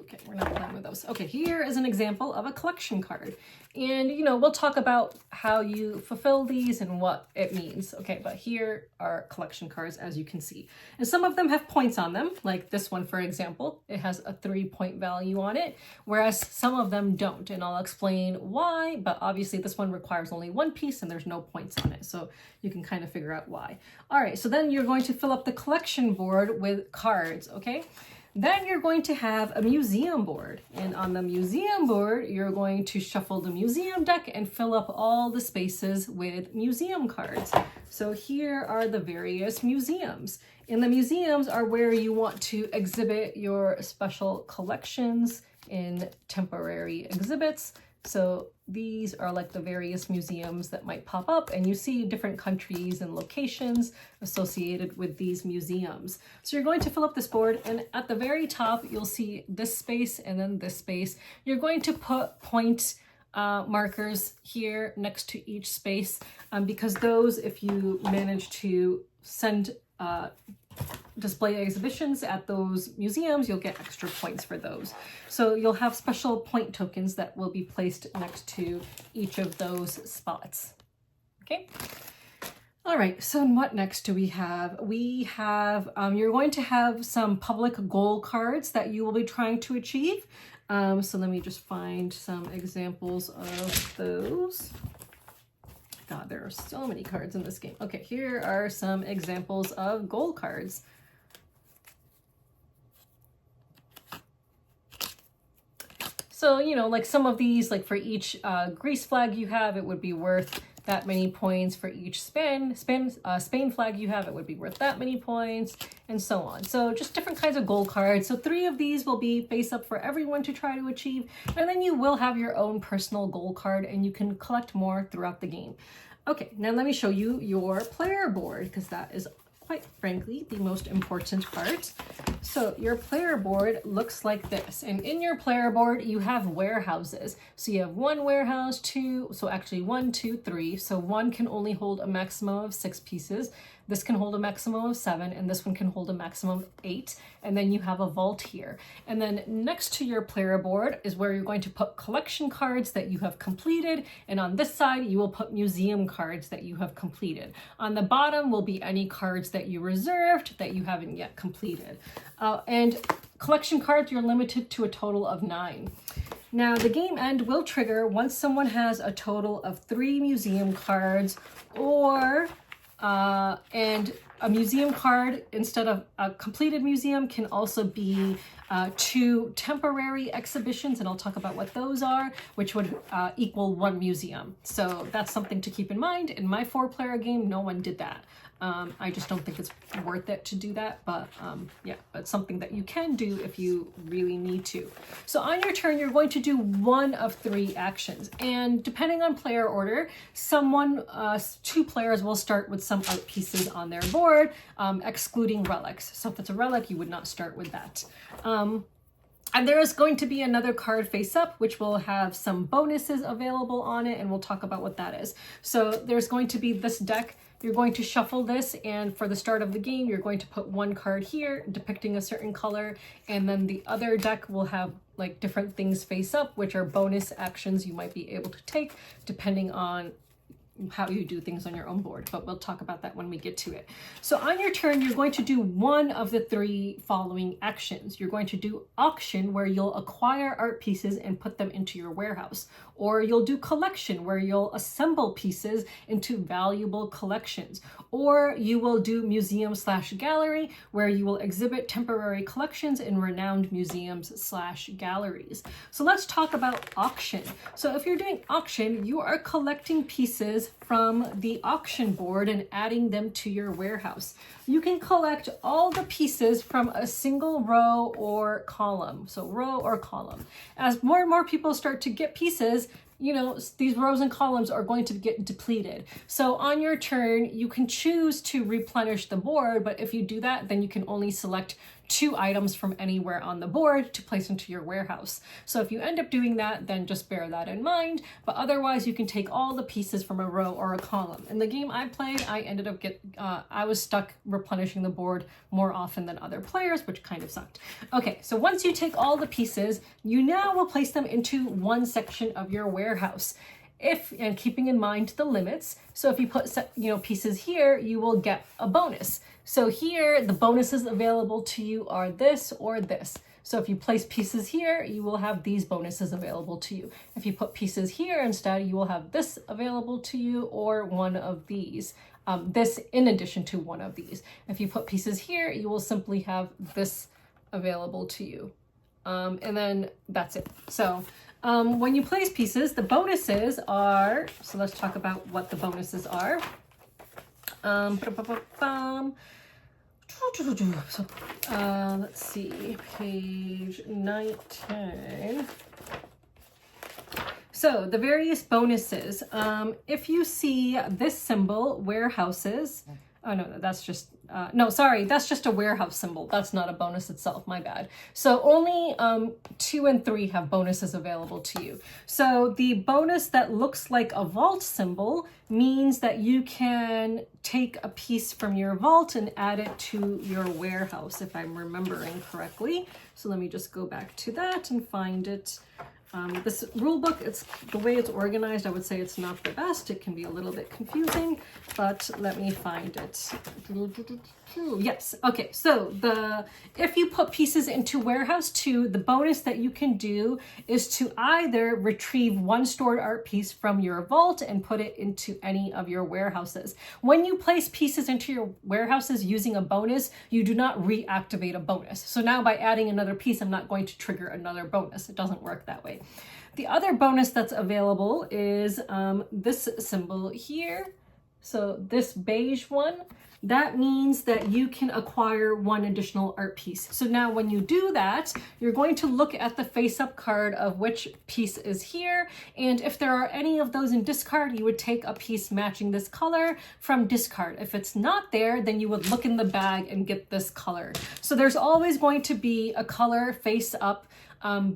Okay, we're not playing with those. Okay, here is an example of a collection card. And, you know, we'll talk about how you fulfill these and what it means. Okay, but here are collection cards, as you can see. And some of them have points on them, like this one, for example. It has a 3-point value on it, whereas some of them don't. And I'll explain why, but obviously this one requires only 1 piece and there's no points on it. So you can kind of figure out why. All right, so then you're going to fill up the collection board with cards, okay? Then you're going to have a museum board, and on the museum board, you're going to shuffle the museum deck and fill up all the spaces with museum cards. So here are the various museums. And the museums are where you want to exhibit your special collections in temporary exhibits. So these are like the various museums that might pop up, and you see different countries and locations associated with these museums. So you're going to fill up this board, and at the very top, you'll see this space and then this space. You're going to put point markers here next to each space because those, if you manage to send display exhibitions at those museums, you'll get extra points for those. So you'll have special point tokens that will be placed next to each of those spots. Okay. All right, so what next do we have? We have, you're going to have some public goal cards that you will be trying to achieve. So let me just find some examples of those. God, there are so many cards in this game. Okay, here are some examples of gold cards. So, you know, like some of these, like for each Greece flag you have, it would be worth that many points. For each Spain flag you have, it would be worth that many points, and so on. So just different kinds of gold cards. So 3 of these will be face up for everyone to try to achieve, and then you will have your own personal gold card, and you can collect more throughout the game. Okay, now let me show you your player board, because that is quite frankly the most important part. So your player board looks like this, and in your player board you have warehouses. So you have 1 warehouse, 2, so actually 1, 2, 3. So 1 can only hold a maximum of 6 pieces. This can hold a maximum of 7, and this one can hold a maximum of 8. And then you have a vault here. And then next to your player board is where you're going to put collection cards that you have completed. And on this side, you will put museum cards that you have completed. On the bottom will be any cards that you reserved that you haven't yet completed. And collection cards, you're limited to a total of 9. Now, the game end will trigger once someone has a total of 3 museum cards, or and a museum card instead of a completed museum can also be 2 temporary exhibitions, and I'll talk about what those are, which would equal 1 museum. So that's something to keep in mind. In my 4-player game, no one did that. I just don't think it's worth it to do that, but yeah, it's something that you can do if you really need to. So on your turn, you're going to do 1 of 3 actions, and depending on player order, 2 players will start with some art pieces on their board, excluding relics. So if it's a relic, you would not start with that. And there is going to be another card face up, which will have some bonuses available on it, and we'll talk about what that is. So there's going to be this deck. You're going to shuffle this, and for the start of the game, you're going to put 1 card here depicting a certain color, and then the other deck will have like different things face up, which are bonus actions you might be able to take depending on how you do things on your own board, but we'll talk about that when we get to it. So on your turn, you're going to do 1 of the 3 following actions. You're going to do auction, where you'll acquire art pieces and put them into your warehouse, or you'll do collection, where you'll assemble pieces into valuable collections, or you will do museum/gallery, where you will exhibit temporary collections in renowned museums/galleries. So let's talk about auction. So if you're doing auction, you are collecting pieces from the auction board and adding them to your warehouse. You can collect all the pieces from a single row or column. So row or column. As more and more people start to get pieces, you know, these rows and columns are going to get depleted. So on your turn, you can choose to replenish the board, but if you do that, then you can only select 2 items from anywhere on the board to place into your warehouse. So if you end up doing that, then just bear that in mind. But otherwise, you can take all the pieces from a row or a column. In the game I played, I ended up I was stuck replenishing the board more often than other players, which kind of sucked. Okay, so once you take all the pieces, you now will place them into 1 section of your warehouse. And keeping in mind the limits. So if you put pieces here, you will get a bonus. So here, the bonuses available to you are this or this. So if you place pieces here, you will have these bonuses available to you. If you put pieces here instead, you will have this available to you, or 1 of these. This in addition to 1 of these. If you put pieces here, you will simply have this available to you. And then that's it. So when you place pieces, the bonuses are, so let's talk about what the bonuses are. So, let's see, page 19. So the various bonuses, if you see this symbol, warehouses, oh no, that's just, that's just a warehouse symbol. That's not a bonus itself, my bad. So only 2 and 3 have bonuses available to you. So the bonus that looks like a vault symbol means that you can take a piece from your vault and add it to your warehouse, if I'm remembering correctly. So let me just go back to that and find it. This rule book, it's the way it's organized, I would say it's not the best. It can be a little bit confusing, but let me find it. Yes, okay, so if you put pieces into Warehouse 2, the bonus that you can do is to either retrieve one stored art piece from your vault and put it into any of your warehouses. When you place pieces into your warehouses using a bonus, you do not reactivate a bonus. So now by adding another piece, I'm not going to trigger another bonus. It doesn't work that way. The other bonus that's available is this symbol here. So this beige one, that means that you can acquire one additional art piece. So now when you do that, you're going to look at the face-up card of which piece is here. And if there are any of those in discard, you would take a piece matching this color from discard. If it's not there, then you would look in the bag and get this color. So there's always going to be a color face-up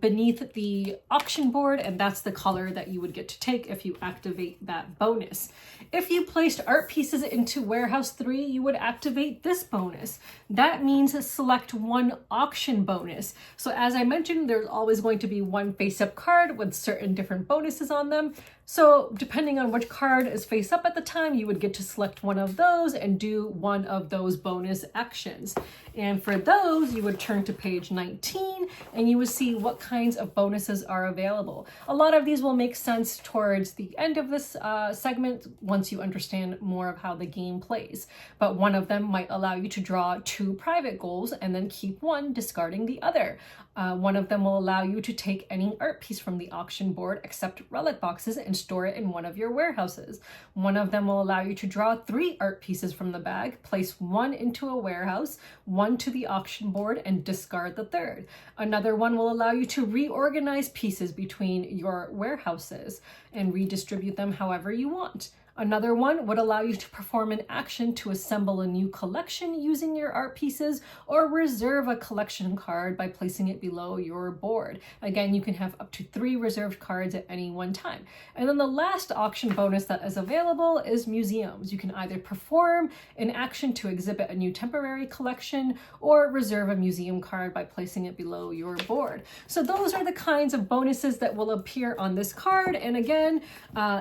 beneath the auction board, and that's the color that you would get to take if you activate that bonus. If you placed art pieces into Warehouse 3, you would activate this bonus. That means select one auction bonus. So as I mentioned, there's always going to be one face-up card with certain different bonuses on them. So depending on which card is face up at the time, you would get to select one of those and do one of those bonus actions. And for those, you would turn to page 19 and you would see what kinds of bonuses are available. A lot of these will make sense towards the end of this segment once you understand more of how the game plays. But one of them might allow you to draw 2 private goals and then keep one, discarding the other. One of them will allow you to take any art piece from the auction board except relic boxes and store it in one of your warehouses. One of them will allow you to draw 3 art pieces from the bag, place one into a warehouse, one to the auction board, and discard the third. Another one will allow you to reorganize pieces between your warehouses and redistribute them however you want. Another one would allow you to perform an action to assemble a new collection using your art pieces or reserve a collection card by placing it below your board. Again, you can have up to 3 reserved cards at any one time. And then the last auction bonus that is available is museums. You can either perform an action to exhibit a new temporary collection or reserve a museum card by placing it below your board. So those are the kinds of bonuses that will appear on this card. And again,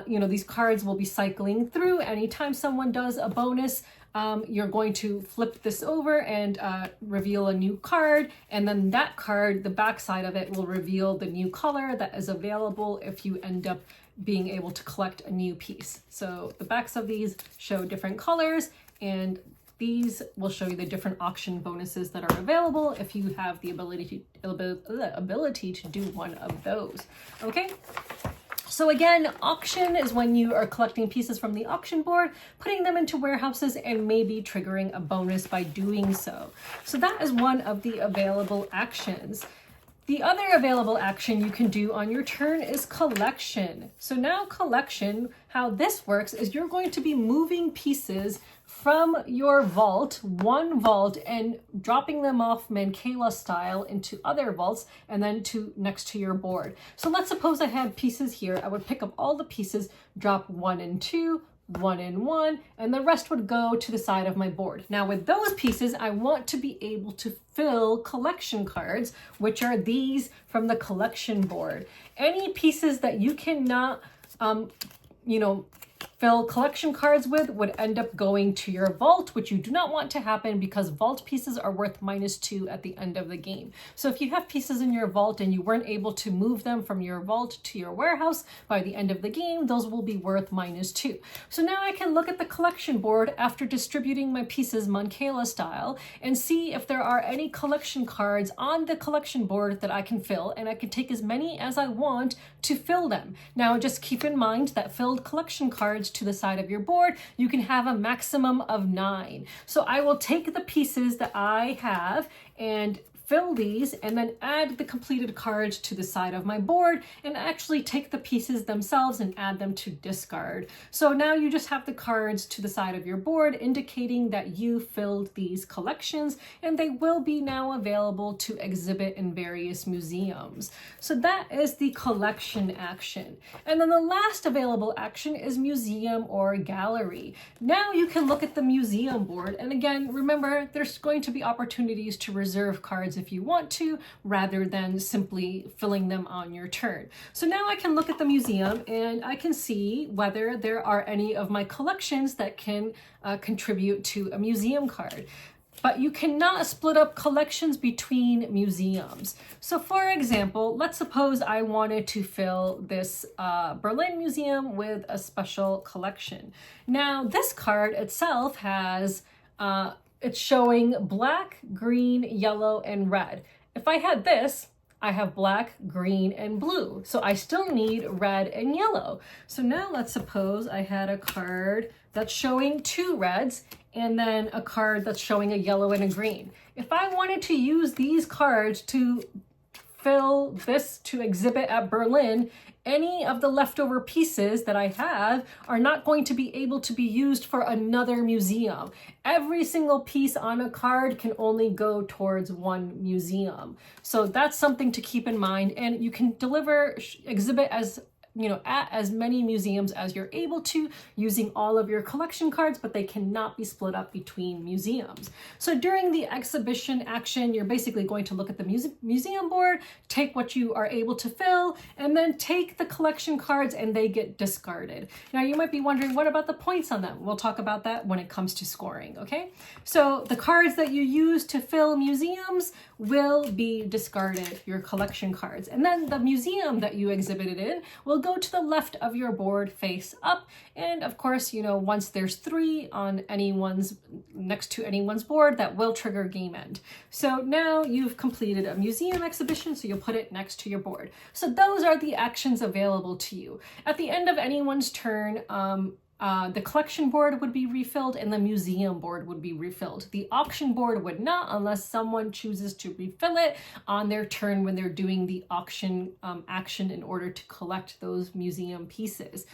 these cards will be cycling through. Anytime someone does a bonus, you're going to flip this over and reveal a new card, and then that card, the back side of it, will reveal the new color that is available if you end up being able to collect a new piece. So the backs of these show different colors, and these will show you the different auction bonuses that are available if you have the ability to do one of those. Okay. So again, auction is when you are collecting pieces from the auction board, putting them into warehouses, and maybe triggering a bonus by doing so. So that is one of the available actions. The other available action you can do on your turn is collection. So now collection, how this works is you're going to be moving pieces from your vault, one vault, and dropping them off Mancala style into other vaults and then next to your board. So let's suppose I had pieces here. I would pick up all the pieces, drop 1 and 2, 1 and 1, and the rest would go to the side of my board. Now with those pieces, I want to be able to fill collection cards, which are these from the collection board. Any pieces that you cannot, fill collection cards with would end up going to your vault, which you do not want to happen because vault pieces are worth -2 at the end of the game. So if you have pieces in your vault and you weren't able to move them from your vault to your warehouse by the end of the game, those will be worth -2. So now I can look at the collection board after distributing my pieces Mancala style and see if there are any collection cards on the collection board that I can fill, and I can take as many as I want to fill them. Now just keep in mind that filled collection cards to the side of your board, you can have a maximum of 9. So I will take the pieces that I have and fill these and then add the completed cards to the side of my board and actually take the pieces themselves and add them to discard. So now you just have the cards to the side of your board indicating that you filled these collections, and they will be now available to exhibit in various museums. So that is the collection action. And then the last available action is museum or gallery. Now you can look at the museum board, and again, remember, there's going to be opportunities to reserve cards cards if you want to, rather than simply filling them on your turn. So now I can look at the museum and I can see whether there are any of my collections that can contribute to a museum card. But you cannot split up collections between museums. So for example, let's suppose I wanted to fill this Berlin museum with a special collection. Now this card itself has, it's showing black, green, yellow, and red. If I had this, I have black, green, and blue. So I still need red and yellow. So now let's suppose I had a card that's showing 2 reds and then a card that's showing a yellow and a green. If I wanted to use these cards to fill this to exhibit at Berlin, any of the leftover pieces that I have are not going to be able to be used for another museum. Every single piece on a card can only go towards one museum. So that's something to keep in mind, and you can exhibit at as many museums as you're able to using all of your collection cards, but they cannot be split up between museums. So during the exhibition action, you're basically going to look at the museum board, take what you are able to fill, and then take the collection cards and they get discarded. Now you might be wondering, what about the points on them? We'll talk about that when it comes to scoring, okay? So the cards that you use to fill museums will be discarded, your collection cards. And then the museum that you exhibited in will go to the left of your board face up. And of course, once there's 3 on next to anyone's board, that will trigger game end. So now you've completed a museum exhibition, so you'll put it next to your board. So those are the actions available to you. At the end of anyone's turn, the collection board would be refilled and the museum board would be refilled. The auction board would not, unless someone chooses to refill it on their turn when they're doing the auction action in order to collect those museum pieces.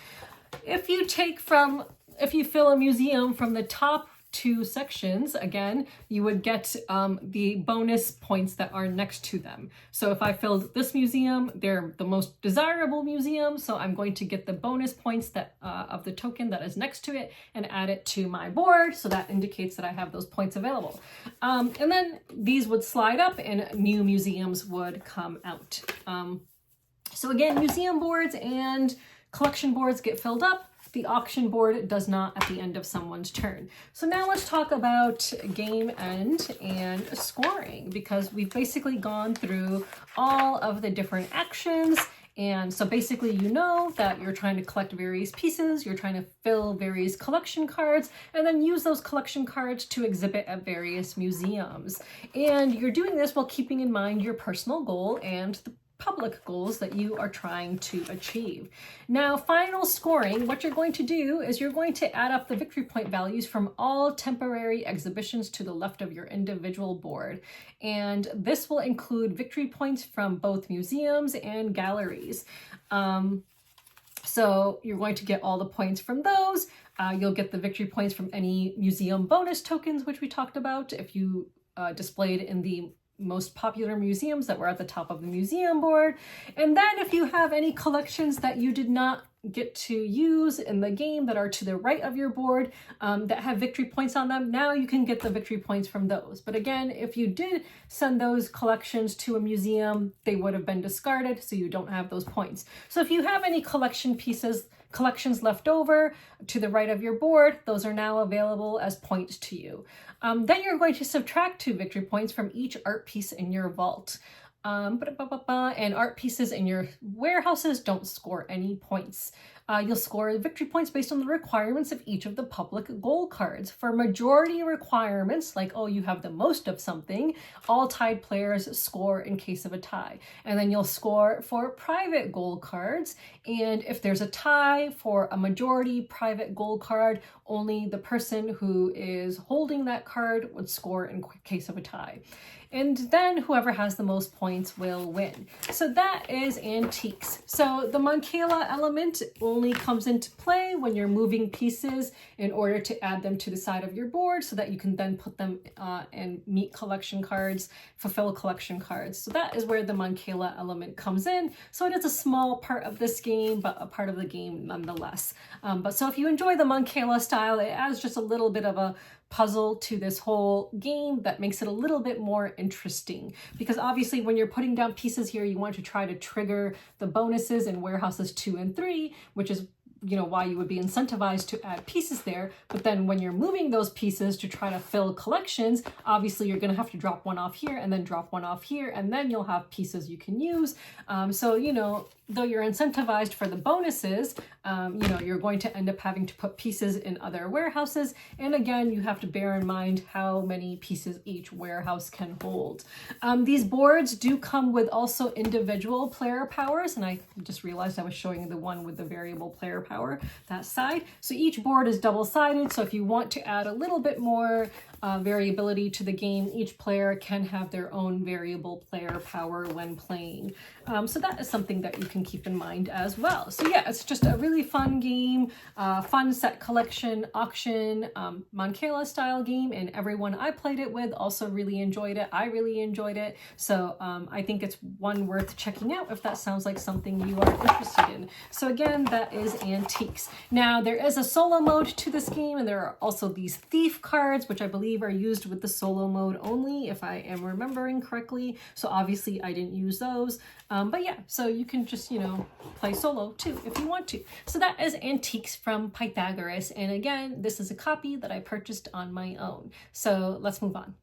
If you fill a museum from the top 2 sections, again, you would get the bonus points that are next to them. So if I filled this museum, they're the most desirable museum, so I'm going to get the bonus points that of the token that is next to it and add it to my board, so that indicates that I have those points available. And then these would slide up and new museums would come out. So again, museum boards and collection boards get filled up. The auction board does not at the end of someone's turn. So now let's talk about game end and scoring, because we've basically gone through all of the different actions. And so basically, that you're trying to collect various pieces, you're trying to fill various collection cards, and then use those collection cards to exhibit at various museums. And you're doing this while keeping in mind your personal goal and the public goals that you are trying to achieve. Now, final scoring, what you're going to do is you're going to add up the victory point values from all temporary exhibitions to the left of your individual board. And this will include victory points from both museums and galleries. So you're going to get all the points from those. You'll get the victory points from any museum bonus tokens, which we talked about if you displayed in the most popular museums that were at the top of the museum board. And then if you have any collections that you did not get to use in the game that are to the right of your board that have victory points on them, now you can get the victory points from those. But again, if you did send those collections to a museum, they would have been discarded, so you don't have those points. So if you have any collections left over to the right of your board, those are now available as points to you. Then you're going to subtract 2 victory points from each art piece in your vault. And art pieces in your warehouses don't score any points. You'll score victory points based on the requirements of each of the public goal cards. For majority requirements, like, you have the most of something, all tied players score in case of a tie. And then you'll score for private goal cards. And if there's a tie for a majority private goal card, only the person who is holding that card would score in case of a tie. And then whoever has the most points will win. So that is antiques. So the Moncala element only comes into play when you're moving pieces in order to add them to the side of your board so that you can then put them and meet collection cards, fulfill collection cards. So that is where the Moncala element comes in. So it is a small part of this game, but a part of the game nonetheless. So if you enjoy the Moncala style, it adds just a little bit of a puzzle to this whole game that makes it a little bit more interesting. Because obviously when you're putting down pieces here, you want to try to trigger the bonuses in warehouses 2 and 3, which is why you would be incentivized to add pieces there. But then when you're moving those pieces to try to fill collections, obviously you're going to have to drop one off here and then drop one off here, and then you'll have pieces you can use. So, though you're incentivized for the bonuses, you're going to end up having to put pieces in other warehouses. And again, you have to bear in mind how many pieces each warehouse can hold. These boards do come with also individual player powers. And I just realized I was showing the one with the variable player power, that side. So each board is double-sided. So if you want to add a little bit more variability to the game, each player can have their own variable player power when playing. So that is something that you can keep in mind as well. So yeah, it's just a really fun game, fun set collection, auction, Moncala style game, and everyone I played it with also really enjoyed it. I really enjoyed it. So I think it's one worth checking out if that sounds like something you are interested in. So again, that is Antiques. Now there is a solo mode to this game, and there are also these thief cards, which I believe are used with the solo mode only, if I am remembering correctly. So obviously I didn't use those. But yeah, so you can just, play solo too if you want to. So that is Antiques from Pythagoras. And again, this is a copy that I purchased on my own. So let's move on.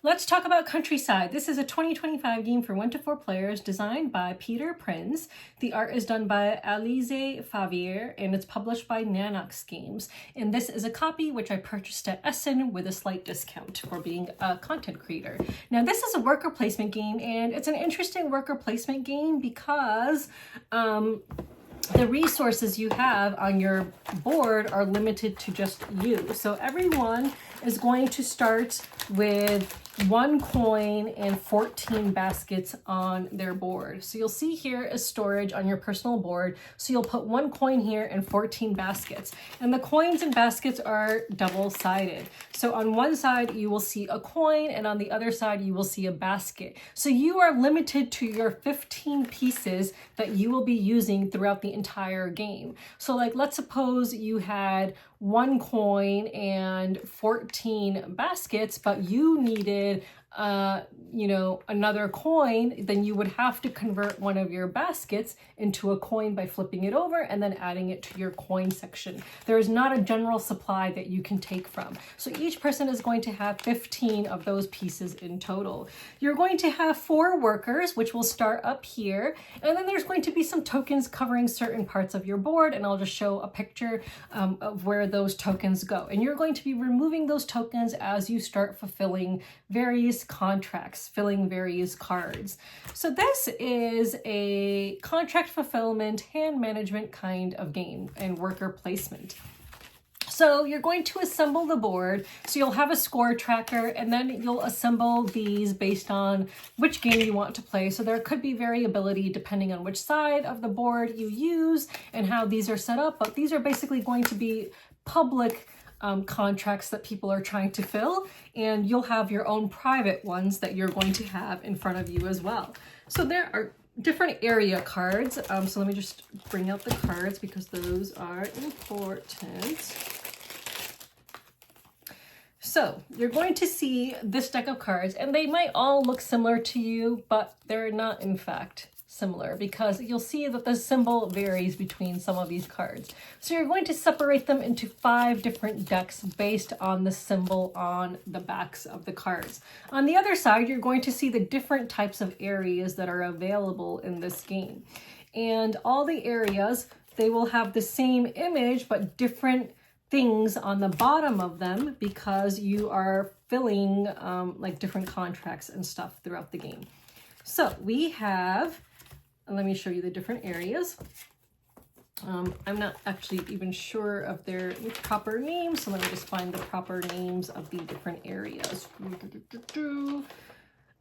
Let's talk about Countryside. This is a 2025 game for 1 to 4 players designed by Peter Prinz. The art is done by Alize Favier, and it's published by Nanox Games. And this is a copy which I purchased at Essen with a slight discount for being a content creator. Now this is a worker placement game, and it's an interesting worker placement game because the resources you have on your board are limited to just you. So everyone is going to start with 1 coin and 14 baskets on their board. So you'll see here is storage on your personal board. So you'll put 1 coin here and 14 baskets. And the coins and baskets are double-sided. So on one side you will see a coin, and on the other side you will see a basket. So you are limited to your 15 pieces that you will be using throughout the entire game. So like, let's suppose you had 1 coin and 14 baskets, but you needed another coin, then you would have to convert one of your baskets into a coin by flipping it over and then adding it to your coin section. There is not a general supply that you can take from. So each person is going to have 15 of those pieces in total. You're going to have 4 workers, which will start up here. And then there's going to be some tokens covering certain parts of your board. And I'll just show a picture of where those tokens go. And you're going to be removing those tokens as you start fulfilling various contracts, filling various cards. So this is a contract fulfillment, hand management kind of game and worker placement. So you're going to assemble the board. So you'll have a score tracker, and then you'll assemble these based on which game you want to play. So there could be variability depending on which side of the board you use and how these are set up. But these are basically going to be public contracts that people are trying to fill, and you'll have your own private ones that you're going to have in front of you as well. So there are different area cards. So let me just bring out the cards because those are important. So you're going to see this deck of cards, and they might all look similar to you, but they're not in fact similar, because you'll see that the symbol varies between some of these cards. So you're going to separate them into 5 different decks based on the symbol on the backs of the cards. On the other side, you're going to see the different types of areas that are available in this game. And all the areas, they will have the same image, but different things on the bottom of them because you are filling like different contracts and stuff throughout the game. So we have, let me show you the different areas. I'm not actually even sure of their proper names, so let me just find the proper names of the different areas.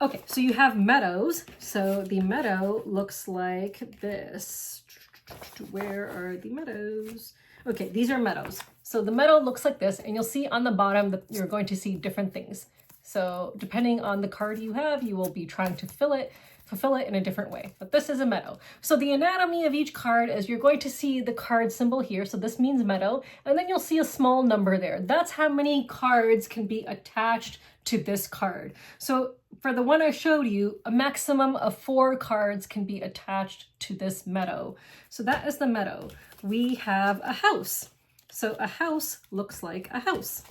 Okay, so you have meadows. So the meadow looks like this. Where are the meadows? Okay, these are meadows. So the meadow looks like this, and you'll see on the bottom that you're going to see different things. So depending on the card you have, you will be trying to fill it fulfill it in a different way. But this is a meadow. So the anatomy of each card is you're going to see the card symbol here. So this means meadow. And then you'll see a small number there. That's how many cards can be attached to this card. So for the one I showed you, a maximum of 4 cards can be attached to this meadow. So that is the meadow. We have a house. So a house looks like a house.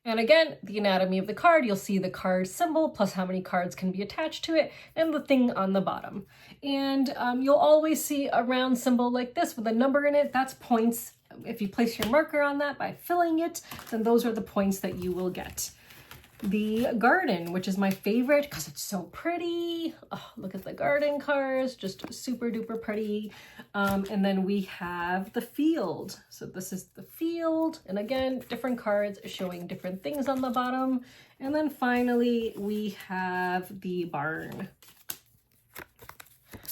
And again, the anatomy of the card, you'll see the card symbol plus how many cards can be attached to it and the thing on the bottom. And you'll always see a round symbol like this with a number in it. That's points. If you place your marker on that by filling it, then those are the points that you will get. The garden, which is my favorite because it's so pretty. Oh, look at the garden cards, just super duper pretty. And then we have the field. So this is the field. And again, different cards showing different things on the bottom. And then finally, we have the barn.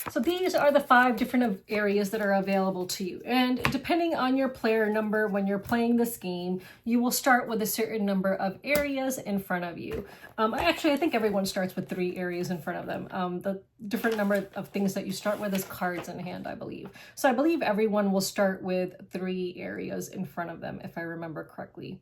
So these are the 5 different areas that are available to you. And depending on your player number, when you're playing this game, you will start with a certain number of areas in front of you. Actually, I think everyone starts with 3 areas in front of them. The different number of things that you start with is cards in hand, I believe. So I believe everyone will start with 3 areas in front of them, if I remember correctly.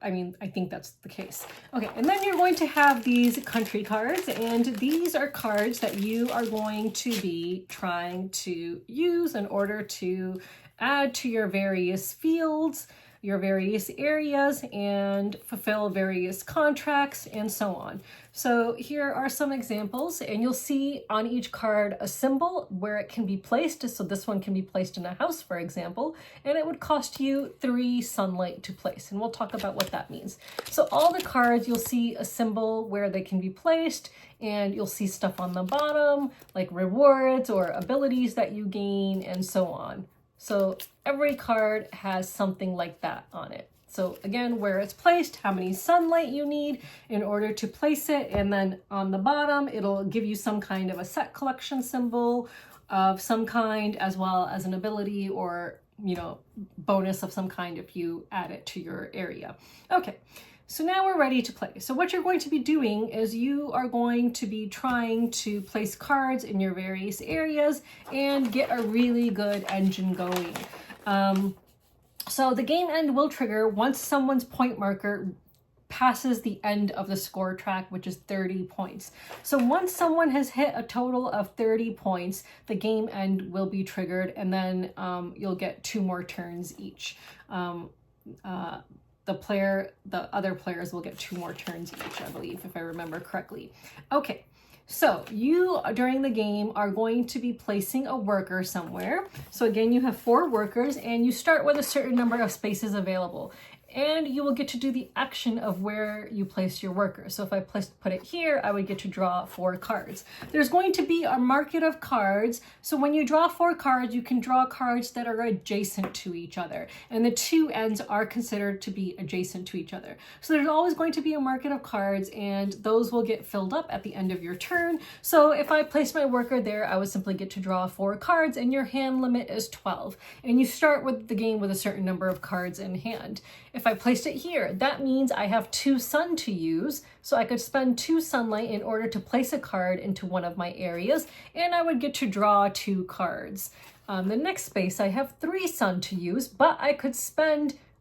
I think that's the case. Okay, and then you're going to have these country cards, and these are cards that you are going to be trying to use in order to add to your various fields, your various areas, and fulfill various contracts and so on. So here are some examples, and you'll see on each card a symbol where it can be placed. So this one can be placed in a house, for example, and it would cost you 3 sunlight to place, and we'll talk about what that means. So all the cards, you'll see a symbol where they can be placed, and you'll see stuff on the bottom like rewards or abilities that you gain and so on. So every card has something like that on it. So again, where it's placed, how many sunlight you need in order to place it. And then on the bottom, it'll give you some kind of a set collection symbol of some kind, as well as an ability or, bonus of some kind if you add it to your area. Okay. So now we're ready to play. So what you're going to be doing is you are going to be trying to place cards in your various areas and get a really good engine going. So the game end will trigger once someone's point marker passes the end of the score track, which is 30 points. So once someone has hit a total of 30 points, the game end will be triggered, and then you'll get 2 more turns each. The other players will get 2 more turns each, I believe, if I remember correctly. Okay, so you, during the game, are going to be placing a worker somewhere. So again, you have 4 workers, and you start with a certain number of spaces available. And you will get to do the action of where you place your worker. So if I put it here, I would get to draw 4 cards. There's going to be a market of cards. So when you draw 4 cards, you can draw cards that are adjacent to each other. And the 2 ends are considered to be adjacent to each other. So there's always going to be a market of cards, and those will get filled up at the end of your turn. So if I place my worker there, I would simply get to draw 4 cards, and your hand limit is 12. And you start with the game with a certain number of cards in hand. If I placed it here, that means I have 2 sun to use, so I could spend 2 sunlight in order to place a card into one of my areas, and I would get to draw 2 cards. The next space, I have 3 sun to use, but I could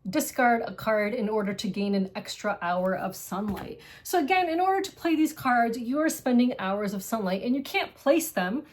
discard a card in order to gain an extra hour of sunlight. So again, in order to play these cards, you are spending hours of sunlight, and you can't play them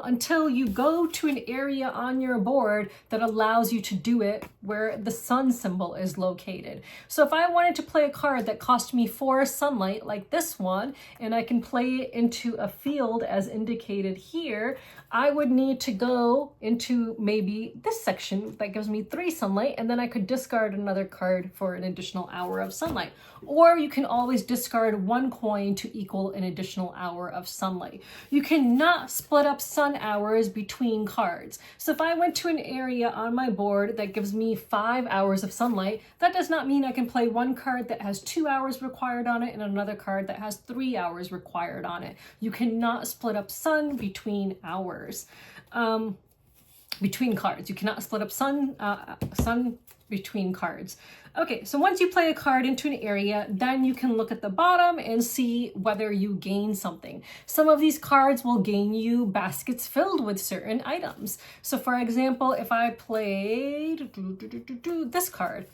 until you go to an area on your board that allows you to do it where the sun symbol is located. So if I wanted to play a card that cost me 4 sunlight like this one, and I can play it into a field as indicated here, I would need to go into maybe this section that gives me 3 sunlight, and then I could discard another card for an additional hour of sunlight. Or you can always discard 1 coin to equal an additional hour of sunlight. You cannot split up sun hours between cards. So if I went to an area on my board that gives me 5 hours of sunlight, that does not mean I can play 1 card that has 2 hours required on it and another card that has 3 hours required on it. You cannot split up sun between hours. between cards. You cannot split up sun between cards. Okay, so once you play a card into an area, then you can look at the bottom and see whether you gain something. Some of these cards will gain you baskets filled with certain items. So for example, if I played this card,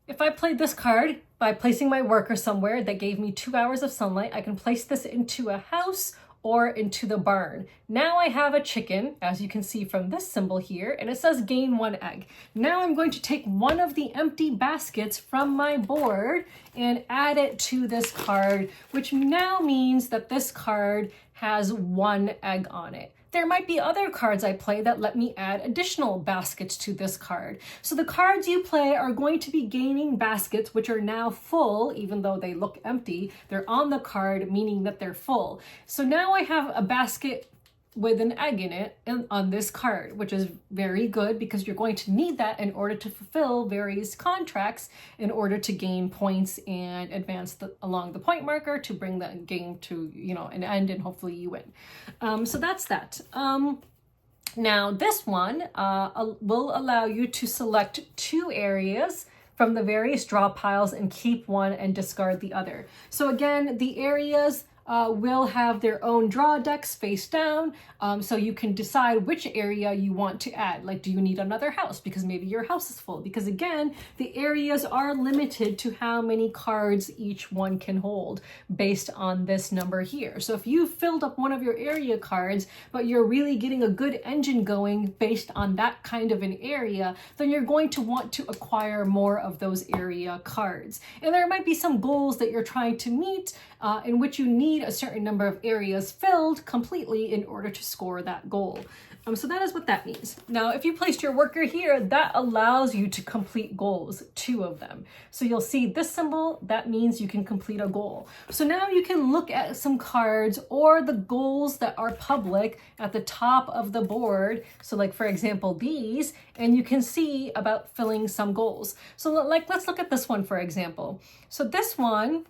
if I played this card by placing my worker somewhere that gave me 2 hours of sunlight, I can place this into a house or into the barn. Now I have a chicken, as you can see from this symbol here, and it says gain 1 egg. Now I'm going to take one of the empty baskets from my board and add it to this card, which now means that this card has 1 egg on it. There might be other cards I play that let me add additional baskets to this card. So the cards you play are going to be gaining baskets, which are now full, even though they look empty. They're on the card, meaning that they're full. So now I have a basket with an egg in it on this card, which is very good because you're going to need that in order to fulfill various contracts in order to gain points and advance along the point marker to bring the game to, you know, an end, and hopefully you win. So that's that. Now this one will allow you to select 2 areas from the various draw piles and keep one and discard the other. So again, the areas will have their own draw decks face down, so you can decide which area you want to add. Like, do you need another house because maybe your house is full? Because again, the areas are limited to how many cards each one can hold based on this number here. So if you filled up one of your area cards, but you're really getting a good engine going based on that kind of an area, then you're going to want to acquire more of those area cards. And there might be some goals that you're trying to meet in which you need a certain number of areas filled completely in order to score that goal. So that is what that means. Now, if you placed your worker here, that allows you to complete goals, 2 of them. So you'll see this symbol, that means you can complete a goal. So now you can look at some cards or the goals that are public at the top of the board. So like, for example, these, and you can see about filling some goals. So like, let's look at this one, for example. So this one,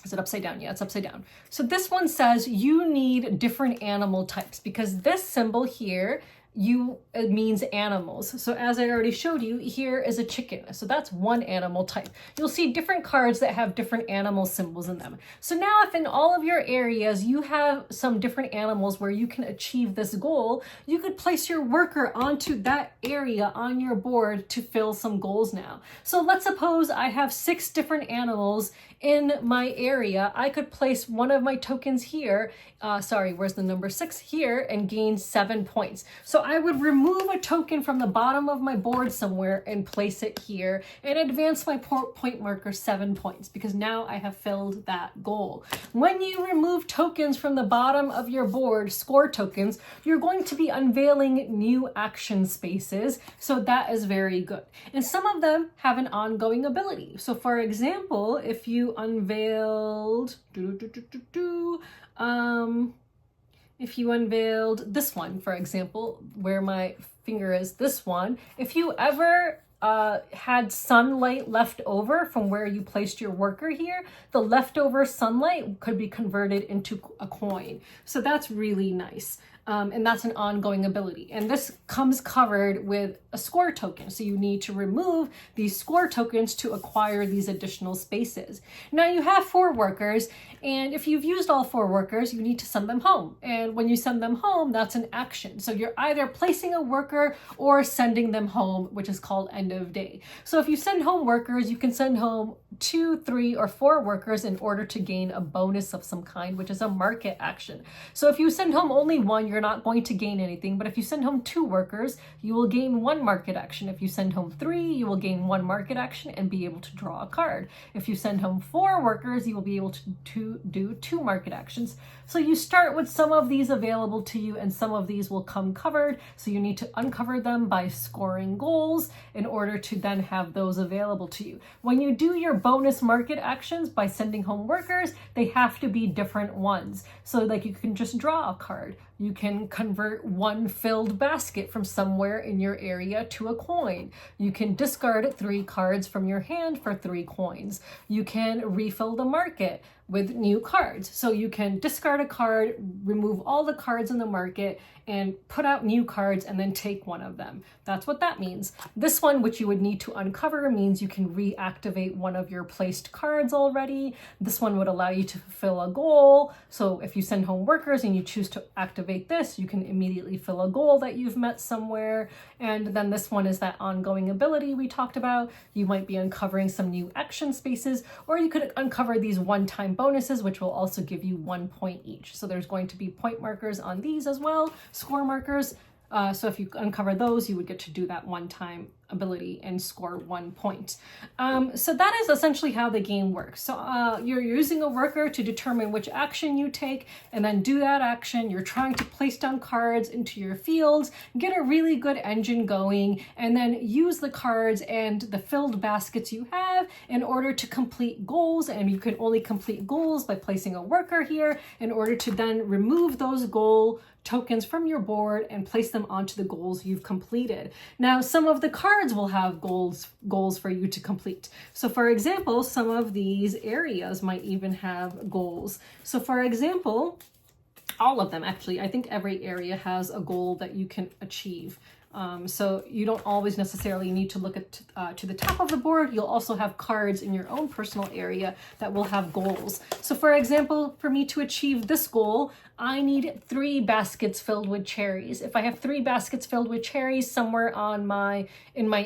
is it upside down? Yeah, it's upside down. So this one says you need different animal types because this symbol here, it means animals. So as I already showed you, here is a chicken. So that's one animal type. You'll see different cards that have different animal symbols in them. So now if in all of your areas you have some different animals where you can achieve this goal, you could place your worker onto that area on your board to fill some goals now. So let's suppose I have 6 different animals in my area. I could place one of my tokens here, where's the number 6 here, and gain 7 points. So I would remove a token from the bottom of my board somewhere and place it here and advance my point marker 7 points because now I have filled that goal. When you remove tokens from the bottom of your board, score tokens, you're going to be unveiling new action spaces. So that is very good. And some of them have an ongoing ability. So for example, if you unveiled if you unveiled this one, for example, where my finger is, this one, if you ever had sunlight left over from where you placed your worker here, the leftover sunlight could be converted into a coin. So that's really nice. And that's an ongoing ability. And this comes covered with a score token. So you need to remove these score tokens to acquire these additional spaces. Now you have 4 workers, and if you've used all 4 workers, you need to send them home. And when you send them home, that's an action. So you're either placing a worker or sending them home, which is called end of day. So if you send home workers, you can send home 2, 3, or 4 workers in order to gain a bonus of some kind, which is a market action. So if you send home only 1, you're not going to gain anything. But if you send home 2 workers, you will gain 1 market action. If you send home 3, you will gain 1 market action and be able to draw a card. If you send home 4 workers, you will be able to do 2 market actions. So you start with some of these available to you, and some of these will come covered. So you need to uncover them by scoring goals in order to then have those available to you. When you do your bonus market actions by sending home workers, they have to be different ones. So like you can just draw a card. You can convert 1 filled basket from somewhere in your area to a coin. You can discard 3 cards from your hand for 3 coins. You can refill the market with new cards. So you can discard a card, remove all the cards in the market, and put out new cards and then take one of them. That's what that means. This one, which you would need to uncover, means you can reactivate one of your placed cards already. This one would allow you to fulfill a goal. So if you send home workers and you choose to activate this, you can immediately fill a goal that you've met somewhere. And then this one is that ongoing ability we talked about. You might be uncovering some new action spaces, or you could uncover these one-time bonuses, which will also give you 1 point each. So there's going to be point markers on these as well, score markers. So if you uncover those, you would get to do that one-time ability and score 1 point. So that is essentially how the game works. So you're using a worker to determine which action you take, and then do that action. You're trying to place down cards into your fields, get a really good engine going, and then use the cards and the filled baskets you have in order to complete goals. And you can only complete goals by placing a worker here in order to then remove those goal tokens from your board and place them onto the goals you've completed. Now, some of the cards will have goals for you to complete. So for example, some of these areas might even have goals. So for example, all of them actually, I think every area has a goal that you can achieve. So you don't always necessarily need to look at to the top of the board. You'll also have cards in your own personal area that will have goals. So for example, for me to achieve this goal, I need 3 baskets filled with cherries. If I have 3 baskets filled with cherries somewhere in my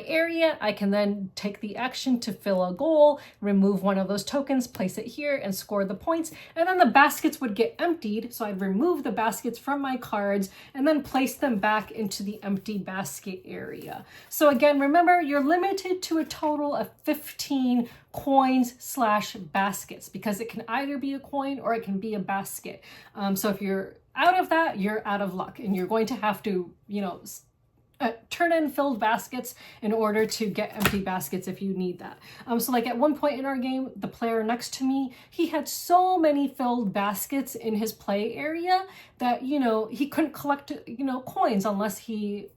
area, I can then take the action to fill a goal, remove one of those tokens, place it here, and score the points. And then the baskets would get emptied. So I'd remove the baskets from my cards and then place them back into the empty basket area. So again, remember, you're limited to a total of 15 coins/baskets, because it can either be a coin or it can be a basket. So if you're out of that, you're out of luck, and you're going to have to, turn in filled baskets in order to get empty baskets if you need that. So like at one point in our game, the player next to me, he had so many filled baskets in his play area that, he couldn't collect, coins unless he,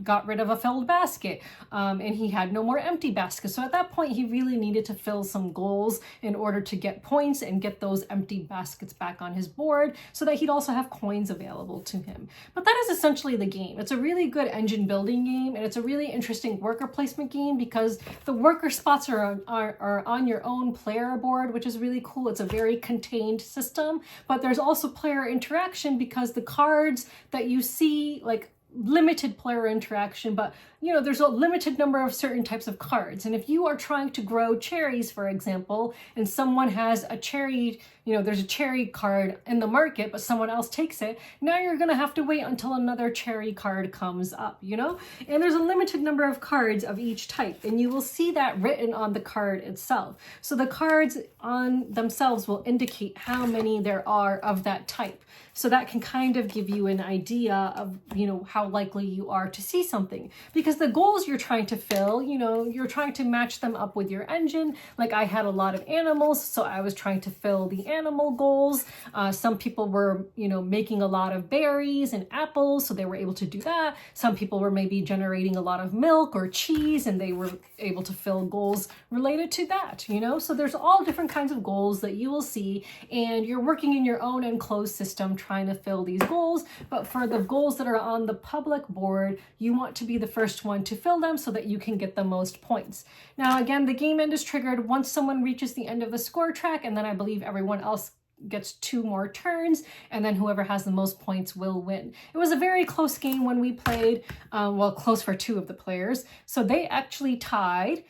got rid of a filled basket, and he had no more empty baskets. So at that point, he really needed to fill some goals in order to get points and get those empty baskets back on his board so that he'd also have coins available to him. But that is essentially the game. It's a really good engine building game, and it's a really interesting worker placement game because the worker spots are on your own player board, which is really cool. It's a very contained system, but there's also player interaction because the cards that you see, like, limited player interaction, but there's a limited number of certain types of cards. And if you are trying to grow cherries, for example, and someone has a cherry, there's a cherry card in the market, but someone else takes it, now you're going to have to wait until another cherry card comes up, And there's a limited number of cards of each type, and you will see that written on the card itself. So the cards on themselves will indicate how many there are of that type. So that can kind of give you an idea of, how likely you are to see something. Because the goals you're trying to fill, you're trying to match them up with your engine. Like I had a lot of animals, so I was trying to fill the animal goals. Some people were, making a lot of berries and apples, so they were able to do that. Some people were maybe generating a lot of milk or cheese, and they were able to fill goals related to that, So there's all different kinds of goals that you will see, and you're working in your own enclosed system trying to fill these goals. But for the goals that are on the public board, you want to be the first one to fill them so that you can get the most points. Now, again, the game end is triggered once someone reaches the end of the score track, and then I believe everyone else gets 2 more turns, and then whoever has the most points will win. It was a very close game when we played, close for 2 of the players. So they actually tied.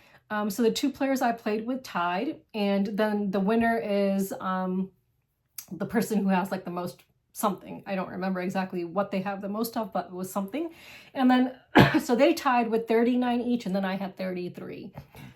So the 2 players I played with tied, and then the winner is the person who has like the most something. I don't remember exactly what they have the most of, but it was something. And then, so they tied with 39 each, and then I had 33.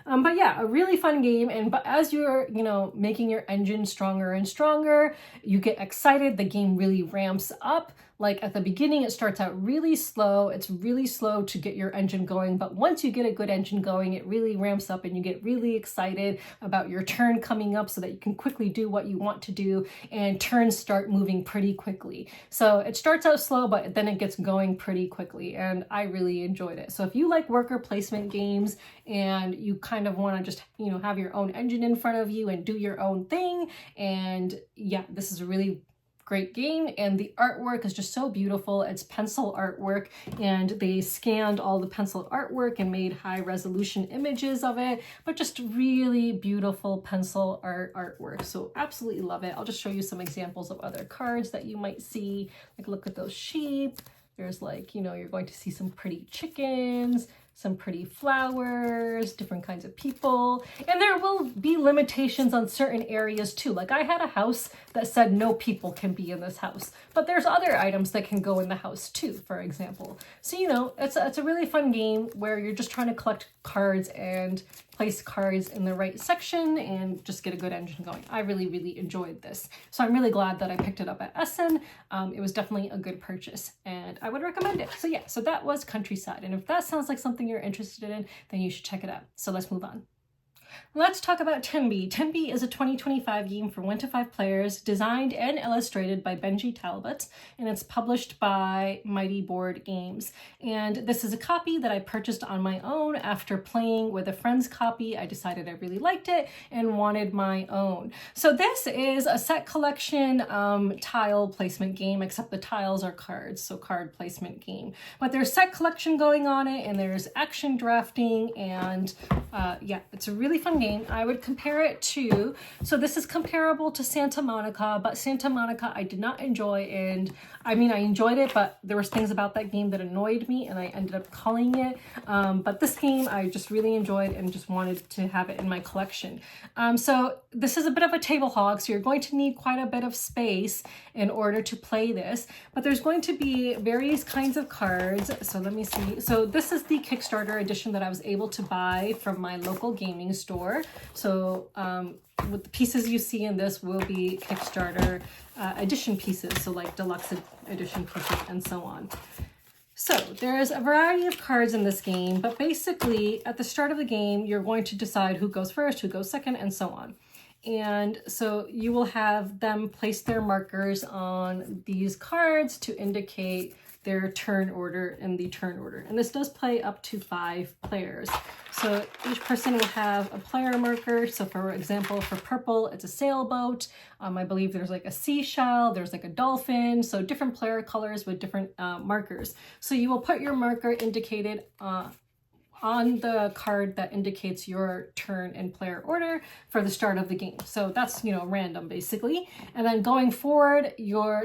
But yeah, a really fun game. But as you're, making your engine stronger and stronger, you get excited. The game really ramps up. Like at the beginning, it starts out really slow. It's really slow to get your engine going, but once you get a good engine going, it really ramps up and you get really excited about your turn coming up so that you can quickly do what you want to do, and turns start moving pretty quickly. So it starts out slow, but then it gets going pretty quickly, and I really enjoyed it. So if you like worker placement games and you kind of want to just, you know, have your own engine in front of you and do your own thing, and yeah, this is a really great game. And the artwork is just so beautiful. It's pencil artwork, and they scanned all the pencil artwork and made high resolution images of it, but just really beautiful pencil artwork. So absolutely love it. I'll just show you some examples of other cards that you might see. Like, look at those sheep. There's like, you know, you're going to see some pretty chickens, some pretty flowers, different kinds of people. And there will be limitations on certain areas too. Like I had a house that said no people can be in this house, but there's other items that can go in the house too, for example. So, you know, it's a really fun game where you're just trying to collect cards and place cards in the right section and just get a good engine going. I really, really enjoyed this. So I'm really glad that I picked it up at Essen. It was definitely a good purchase and I would recommend it. So yeah, so that was Countryside. And if that sounds like something you're interested in, then you should check it out. So let's move on. Let's talk about Tenby. Tenby is a 2025 game for 1 to 5 players, designed and illustrated by Benji Talbot, and it's published by Mighty Board Games. And this is a copy that I purchased on my own after playing with a friend's copy. I decided I really liked it and wanted my own. So this is a set collection tile placement game, except the tiles are cards, so card placement game. But there's set collection going on it, and there's action drafting, and yeah, it's a really fun game. I would compare it to, so this is comparable to Santa Monica, but Santa Monica I did not enjoy, and I mean I enjoyed it, but there was things about that game that annoyed me and I ended up culling it. But this game I just really enjoyed and just wanted to have it in my collection. So this is a bit of a table hog, so you're going to need quite a bit of space in order to play this, but there's going to be various kinds of cards. So let me see. So this is the Kickstarter edition that I was able to buy from my local gaming store. So with the pieces you see in this will be Kickstarter edition pieces, so like deluxe edition pieces and so on. So there's a variety of cards in this game, but basically at the start of the game, you're going to decide who goes first, who goes second, and so on. And so you will have them place their markers on these cards to indicate their turn order in the turn order. And this does play up to 5 players. So each person will have a player marker. So for example, for purple, it's a sailboat. I believe there's like a seashell, there's like a dolphin. So different player colors with different markers. So you will put your marker indicated on the card that indicates your turn and player order for the start of the game. So that's, you know, random basically. And then going forward, your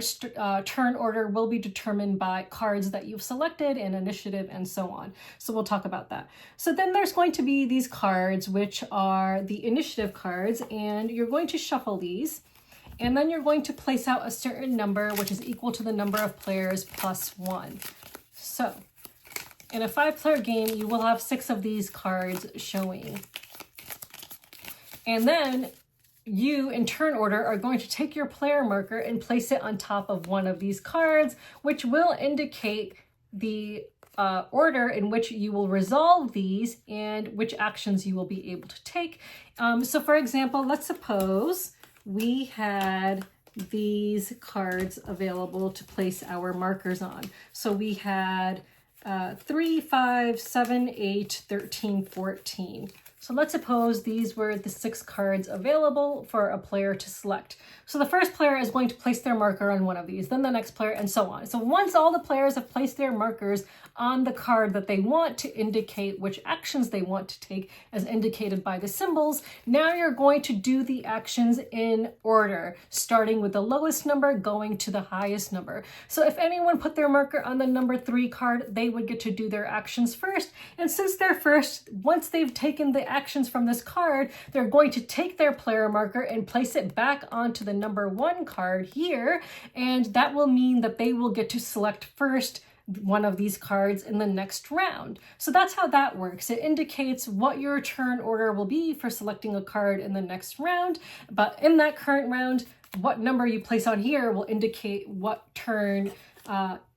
turn order will be determined by cards that you've selected and initiative and so on. So we'll talk about that. So then there's going to be these cards, which are the initiative cards, and you're going to shuffle these. And then you're going to place out a certain number, which is equal to the number of players plus 1. So in a 5-player game, you will have 6 of these cards showing. And then you, in turn order, are going to take your player marker and place it on top of one of these cards, which will indicate the order in which you will resolve these and which actions you will be able to take. So for example, let's suppose we had these cards available to place our markers on. So we had 3, 5, 7, 8, 13, 14. So let's suppose these were the 6 cards available for a player to select. So the first player is going to place their marker on one of these, then the next player, and so on. So once all the players have placed their markers on the card that they want to indicate which actions they want to take as indicated by the symbols, now you're going to do the actions in order, starting with the lowest number going to the highest number. So if anyone put their marker on the number 3 card, they would get to do their actions first. And since they're first, once they've taken the actions from this card, they're going to take their player marker and place it back onto the number 1 card here, and that will mean that they will get to select first one of these cards in the next round. So that's how that works. It indicates what your turn order will be for selecting a card in the next round, but in that current round, what number you place on here will indicate what turn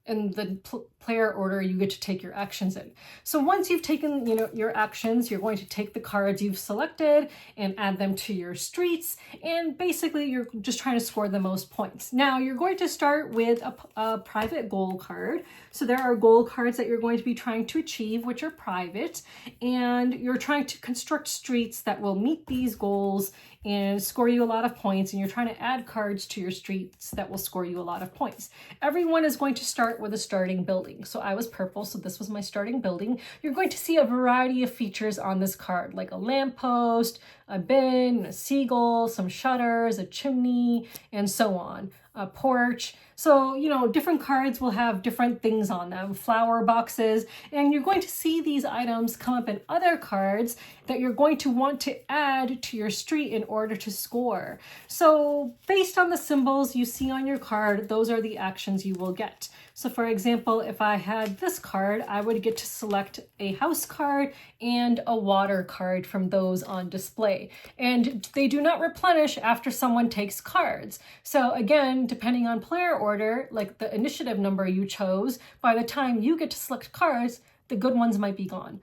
in the player order you get to take your actions in. So once you've taken, your actions, you're going to take the cards you've selected and add them to your streets, and basically you're just trying to score the most points. Now you're going to start with a private goal card. So there are goal cards that you're going to be trying to achieve, which are private, and you're trying to construct streets that will meet these goals and score you a lot of points, and you're trying to add cards to your streets that will score you a lot of points. Everyone is going to start with a starting building. So I was purple, so this was my starting building. You're going to see a variety of features on this card, like a lamppost, a bin, a seagull, some shutters, a chimney, and so on, a porch. So, different cards will have different things on them, flower boxes, and you're going to see these items come up in other cards that you're going to want to add to your street in order to score. So based on the symbols you see on your card, those are the actions you will get. So for example, if I had this card, I would get to select a house card and a water card from those on display. And they do not replenish after someone takes cards. So again, depending on player order, like the initiative number you chose, by the time you get to select cards, the good ones might be gone.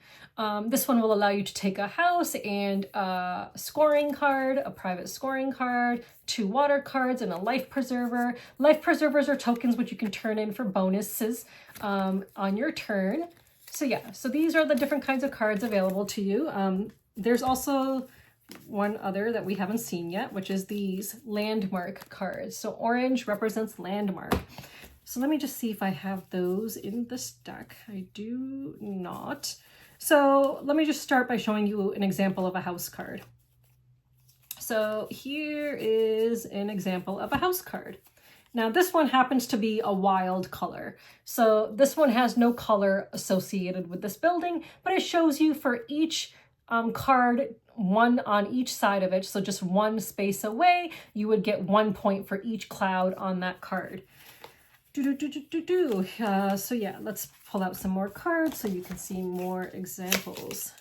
This one will allow you to take a house and a scoring card, a private scoring card, 2 water cards, and a life preserver. Life preservers are tokens which you can turn in for bonuses on your turn. So yeah, so these are the different kinds of cards available to you. There's also one other that we haven't seen yet, which is these landmark cards. So orange represents landmark. So let me just see if I have those in this deck. I do not. So let me just start by showing you an example of a house card. So here is an example of a house card. Now this one happens to be a wild color. So this one has no color associated with this building, but it shows you for each card, one on each side of it, so just one space away, you would get 1 point for each cloud on that card. So yeah, let's pull out some more cards so you can see more examples.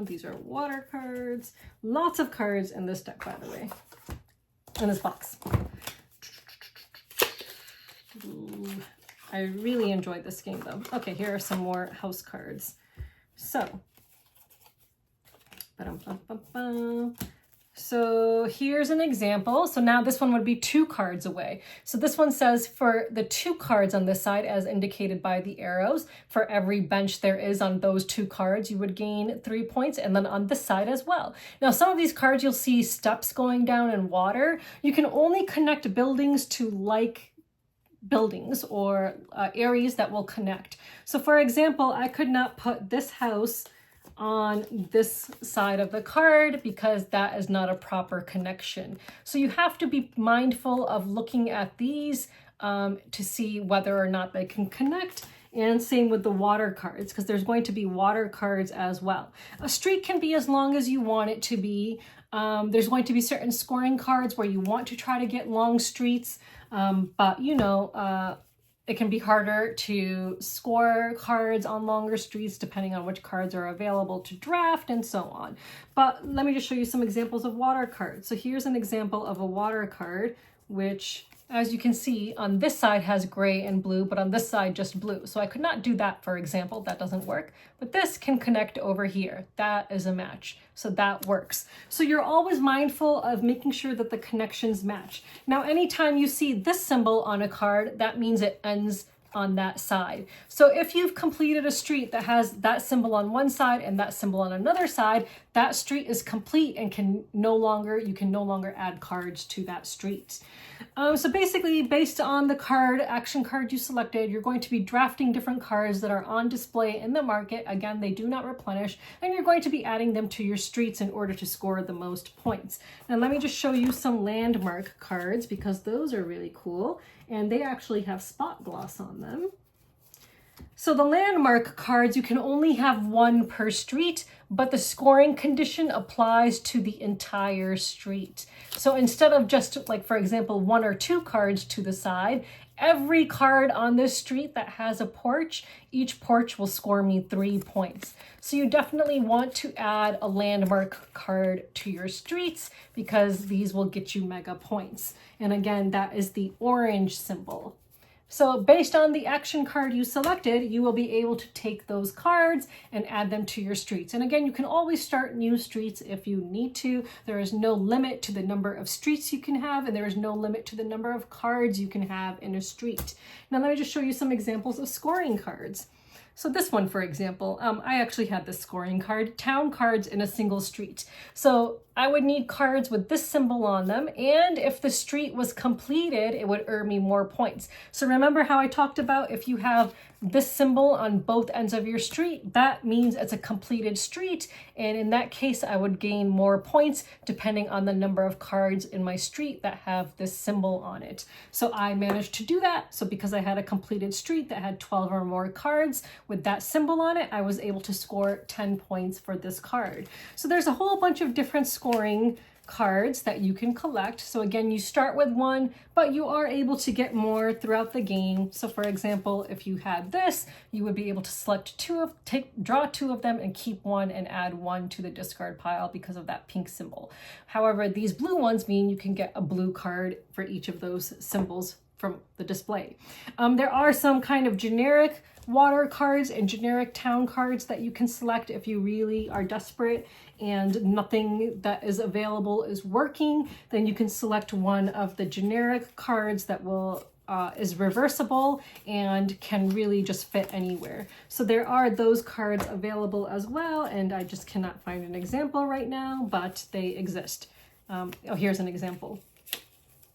These are water cards. Lots of cards in this deck, by the way, in this box. I really enjoyed this game though. Okay, here are some more house cards. So here's an example. So now this one would be 2 cards away. So this one says for the 2 cards on this side, as indicated by the arrows, for every bench there is on those 2 cards, you would gain 3 points, and then on this side as well. Now some of these cards you'll see steps going down in water. You can only connect buildings to like buildings or areas that will connect. So for example, I could not put this house on this side of the card because that is not a proper connection. So you have to be mindful of looking at these to see whether or not they can connect. And same with the water cards, because there's going to be water cards as well. A street can be as long as you want it to be. There's going to be certain scoring cards where you want to try to get long streets, but it can be harder to score cards on longer streets depending on which cards are available to draft and so on. But let me just show you some examples of water cards. So here's an example of a water card, which, as you can see, on this side has gray and blue, but on this side just blue. So I could not do that, for example. That doesn't work. But this can connect over here. That is a match. So that works. So you're always mindful of making sure that the connections match. Now, anytime you see this symbol on a card, that means it ends on that side. So if you've completed a street that has that symbol on one side and that symbol on another side, that street is complete and you can no longer add cards to that street. So basically, based on the action card you selected, you're going to be drafting different cards that are on display in the market. Again, they do not replenish, and you're going to be adding them to your streets in order to score the most points. Now let me just show you some landmark cards because those are really cool, and they actually have spot gloss on them. So the landmark cards, you can only have one per street, but the scoring condition applies to the entire street. So instead of just like, for example, 1 or 2 cards to the side, every card on this street that has a porch, each porch will score me 3 points. So you definitely want to add a landmark card to your streets because these will get you mega points. And again, that is the orange symbol. So based on the action card you selected, you will be able to take those cards and add them to your streets. And again, you can always start new streets if you need to. There is no limit to the number of streets you can have, and there is no limit to the number of cards you can have in a street. Now let me just show you some examples of scoring cards. So this one, for example, I actually had this scoring card, town cards in a single street. So I would need cards with this symbol on them, and if the street was completed, it would earn me more points. So remember how I talked about if you have this symbol on both ends of your street, that means it's a completed street, and in that case, I would gain more points depending on the number of cards in my street that have this symbol on it. So I managed to do that. So because I had a completed street that had 12 or more cards with that symbol on it, I was able to score 10 points for this card. So there's a whole bunch of different scoring cards that you can collect. So again, you start with one, but you are able to get more throughout the game. So for example, if you had this, you would be able to select draw 2 of them and keep 1 and add 1 to the discard pile because of that pink symbol. However, these blue ones mean you can get a blue card for each of those symbols from the display. There are some kind of generic water cards and generic town cards that you can select if you really are desperate and nothing that is available is working. Then you can select one of the generic cards that will is reversible and can really just fit anywhere. So there are those cards available as well, and I just cannot find an example right now, but they exist. Oh, here's an example.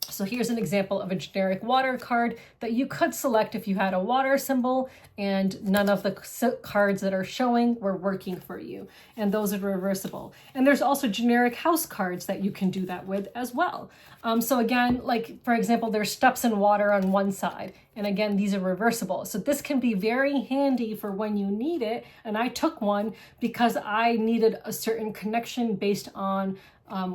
So here's an example of a generic water card that you could select if you had a water symbol and none of the cards that are showing were working for you. And those are reversible. And there's also generic house cards that you can do that with as well. So again, like for example, there's steps and water on one side. And again, these are reversible. So this can be very handy for when you need it. And I took one because I needed a certain connection based on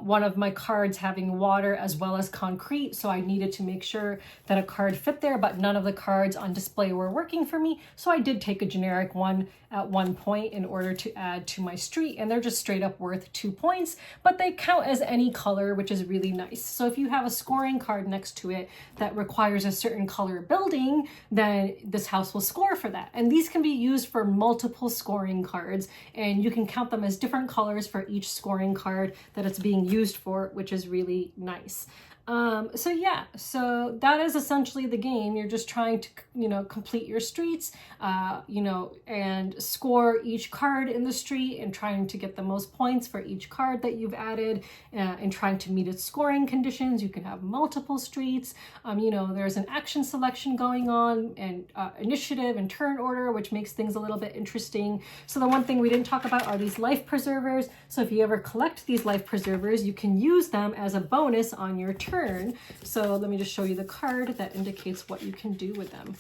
one of my cards having water as well as concrete. So I needed to make sure that a card fit there, but none of the cards on display were working for me. So I did take a generic one at one point in order to add to my street, and they're just straight up worth 2 points, but they count as any color, which is really nice. So if you have a scoring card next to it that requires a certain color building, then this house will score for that. And these can be used for multiple scoring cards, and you can count them as different colors for each scoring card that it's being used for, which is really nice. So yeah, so that is essentially the game. You're just trying to, complete your streets, and score each card in the street and trying to get the most points for each card that you've added, and trying to meet its scoring conditions. You can have multiple streets. There's an action selection going on and initiative and turn order, which makes things a little bit interesting. So the one thing we didn't talk about are these life preservers. So if you ever collect these life preservers, you can use them as a bonus on your turn. So let me just show you the card that indicates what you can do with them.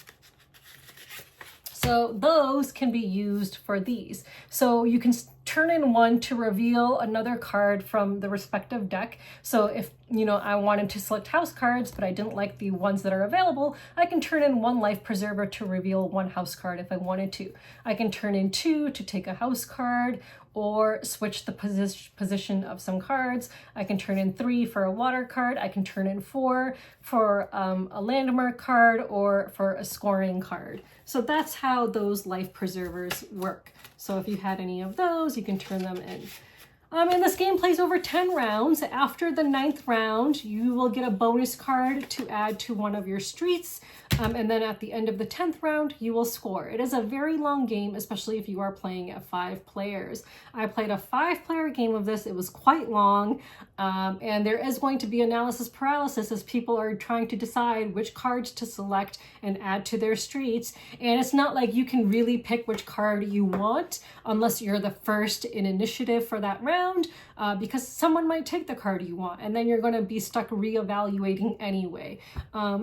So those can be used for these. So you can turn in one to reveal another card from the respective deck. So if, I wanted to select house cards, but I didn't like the ones that are available, I can turn in one life preserver to reveal one house card if I wanted to. I can turn in 2 to take a house card, or switch the position of some cards. I can turn in 3 for a water card. I can turn in 4 for a landmark card or for a scoring card. So that's how those life preservers work. So if you had any of those, you can turn them in. And this game plays over 10 rounds. After the 9th round, you will get a bonus card to add to one of your streets. And then at the end of the 10th round, you will score. It is a very long game, especially if you are playing at 5 players. I played a 5-player game of this. It was quite long. And there is going to be analysis paralysis as people are trying to decide which cards to select and add to their streets. And it's not like you can really pick which card you want unless you're the first in initiative for that round. because someone might take the card you want, and then you're going to be stuck reevaluating anyway.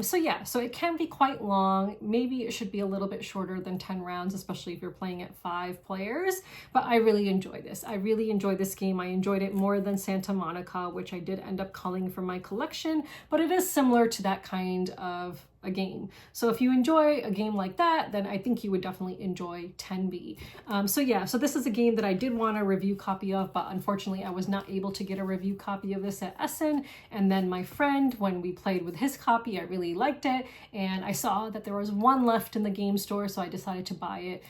So yeah, so it can be quite long. Maybe it should be a little bit shorter than 10 rounds, especially if you're playing at 5 players. But I really enjoy this. I really enjoy this game. I enjoyed it more than Santa Monica, which I did end up culling from my collection, but it is similar to that kind of a game. So if you enjoy a game like that, then I think you would definitely enjoy Tenby. So yeah, so this is a game that I did want a review copy of, but unfortunately I was not able to get a review copy of this at Essen. And then my friend, when we played with his copy, I really liked it, and I saw that there was one left in the game store, so I decided to buy it